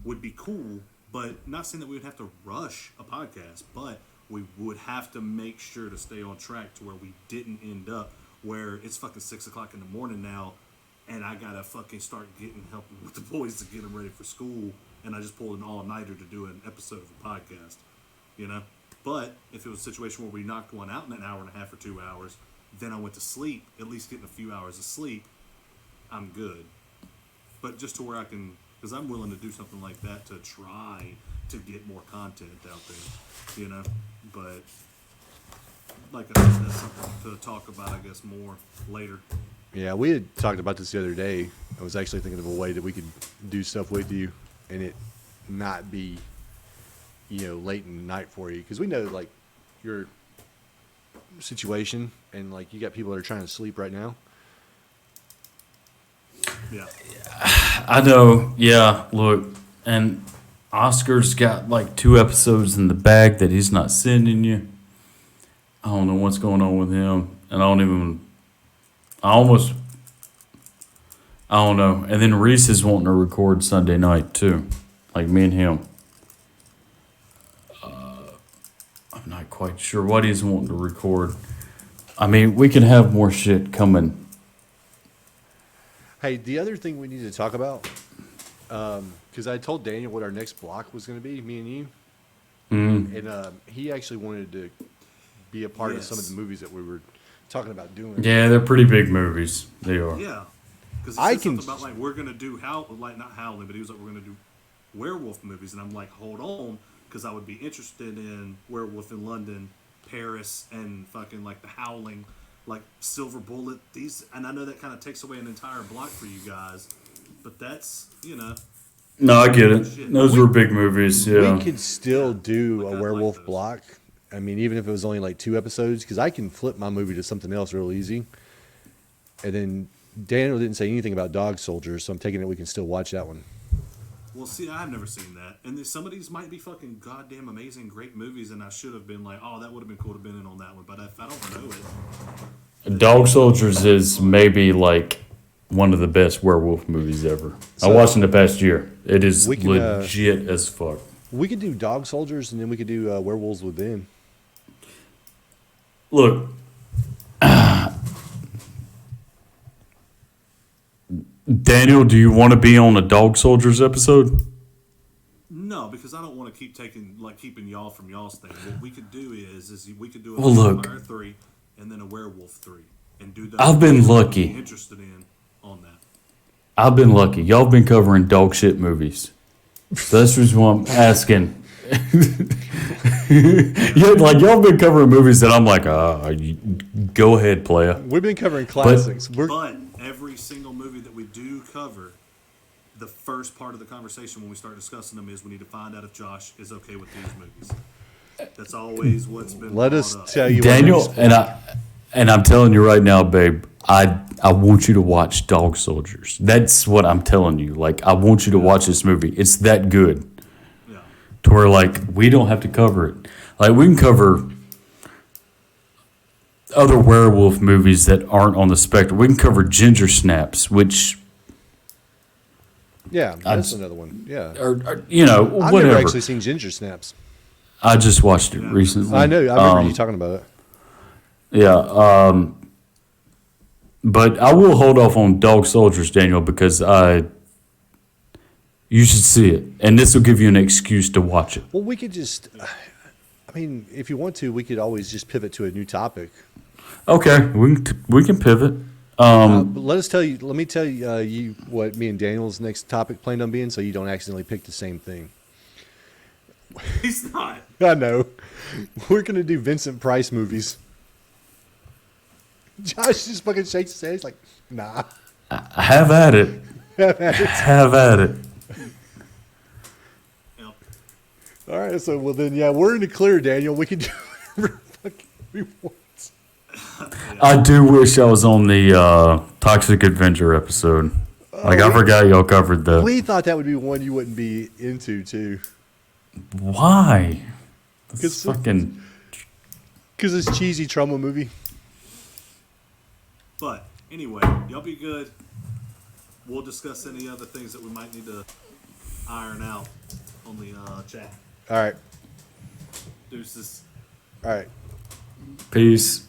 Speaker 3: would be cool, but not saying that we would have to rush a podcast, but we would have to make sure to stay on track to where we didn't end up where it's fucking 6 o'clock in the morning now, and I gotta fucking start helping with the boys to get them ready for school, and I just pulled an all-nighter to do an episode of a podcast, But if it was a situation where we knocked one out in an hour and a half or 2 hours, then I went to sleep, at least getting a few hours of sleep, I'm good. But just to where I can, because I'm willing to do something like that to try to get more content out there, But like I said, that's something to talk about, I guess, more later.
Speaker 1: Yeah, we had talked about this the other day. I was actually thinking of a way that we could do stuff with you and it not be, late in the night for you. Because we know, like, your situation and, like, you got people that are trying to sleep right now.
Speaker 3: Yeah.
Speaker 2: I know. Yeah, look. And Oscar's got, like, 2 episodes in the bag that he's not sending you. I don't know what's going on with him. And I almost I don't know. And then Reese is wanting to record Sunday night too, like me and him. I'm not quite sure what he's wanting to record. I mean, we can have more shit coming.
Speaker 1: Hey, the other thing we need to talk about, because I told Daniel what our next block was going to be, me and you, and he actually wanted to be a part of some of the movies that we were talking about doing.
Speaker 2: Yeah, they're pretty big movies. They are.
Speaker 3: Yeah. Because
Speaker 1: I
Speaker 3: he said
Speaker 1: can-
Speaker 3: something about, like, we're going to do, not Howling, but he was like, we're going to do werewolf movies. And I'm like, hold on, because I would be interested in Werewolf in London, Paris, and fucking, like, The Howling, like, Silver Bullet. And I know that kind of takes away an entire block for you guys, but that's, you know.
Speaker 2: No, I get it. Those were big movies. Yeah.
Speaker 1: We could still do
Speaker 3: Like,
Speaker 1: a
Speaker 3: I'd
Speaker 1: werewolf
Speaker 3: like those.
Speaker 1: block. I mean, even if it was only like 2 episodes, because I can flip my movie to something else real easy. And then Daniel didn't say anything about Dog Soldiers, so I'm taking it we can still watch that one.
Speaker 3: Well, see, I've never seen that. And some of these might be fucking goddamn amazing, great movies, and I should have been like, oh, that would have been cool to have been in on that one. But if I don't know it,
Speaker 2: Dog Soldiers is maybe like one of the best werewolf movies ever. I
Speaker 1: So-
Speaker 2: watched in the past year. It is
Speaker 1: We can,
Speaker 2: legit as fuck.
Speaker 1: We could do Dog Soldiers, and then we could do Werewolves Within.
Speaker 2: Look, Daniel, do you want to be on a Dog Soldiers episode?
Speaker 3: no, because I don't want to keep keeping y'all from y'all's thing. What we could do is we could do a
Speaker 2: Well, look.
Speaker 3: Vampire 3 and then a Werewolf 3 and do that.
Speaker 2: I've been lucky.
Speaker 3: Interested in on that.
Speaker 2: I've been lucky. Y'all been covering dog shit movies. So that's just what I'm asking. Yeah, like y'all been covering movies that I'm like, go ahead, playa.
Speaker 1: We've been covering classics.
Speaker 3: But every single movie that we do cover, the first part of the conversation when we start discussing them is we need to find out if Josh is okay with these movies. That's always what's been
Speaker 1: Let
Speaker 3: brought
Speaker 1: us
Speaker 3: up.
Speaker 1: tell you,
Speaker 2: Daniel,
Speaker 1: what movies-
Speaker 2: and I'm telling you right now, babe, I want you to watch Dog Soldiers. That's what I'm telling you. Like, I want you to watch this movie. It's that good.
Speaker 3: Yeah.
Speaker 2: To where, like, we don't have to cover it. Like, we can cover other werewolf movies that aren't on the spectrum. We can cover Ginger Snaps, which,
Speaker 1: yeah, that's another one. Yeah,
Speaker 2: are you know,
Speaker 1: I've
Speaker 2: whatever.
Speaker 1: never actually seen Ginger Snaps.
Speaker 2: I just watched it recently.
Speaker 1: I know. I remember you talking about it.
Speaker 2: Yeah, but I will hold off on Dog Soldiers, Daniel, because you should see it, and this will give you an excuse to watch it.
Speaker 1: Well, we could just. I mean, if you want to, we could always just pivot to a new topic.
Speaker 2: Okay, we can pivot.
Speaker 1: But let me tell you what me and Daniel's next topic planned on being, so you don't accidentally pick the same thing.
Speaker 3: He's not.
Speaker 1: I know. We're gonna do Vincent Price movies. Josh just fucking shakes his head. He's like, nah.
Speaker 2: Have at it. Have at it.
Speaker 3: Yep.
Speaker 1: All right, so well then, yeah, we're in the clear, Daniel. We can do whatever fucking we want.
Speaker 2: I do wish I was on the Toxic Avenger episode. Like, I forgot y'all covered that.
Speaker 1: We thought that would be one you wouldn't be into too,
Speaker 2: Why? That's
Speaker 1: It's-
Speaker 2: fucking.
Speaker 1: because it's cheesy trauma movie.
Speaker 3: But anyway, y'all be good. We'll discuss any other things that we might need to iron out on the chat.
Speaker 1: All right,
Speaker 3: Deuces.
Speaker 1: all right.
Speaker 2: Peace.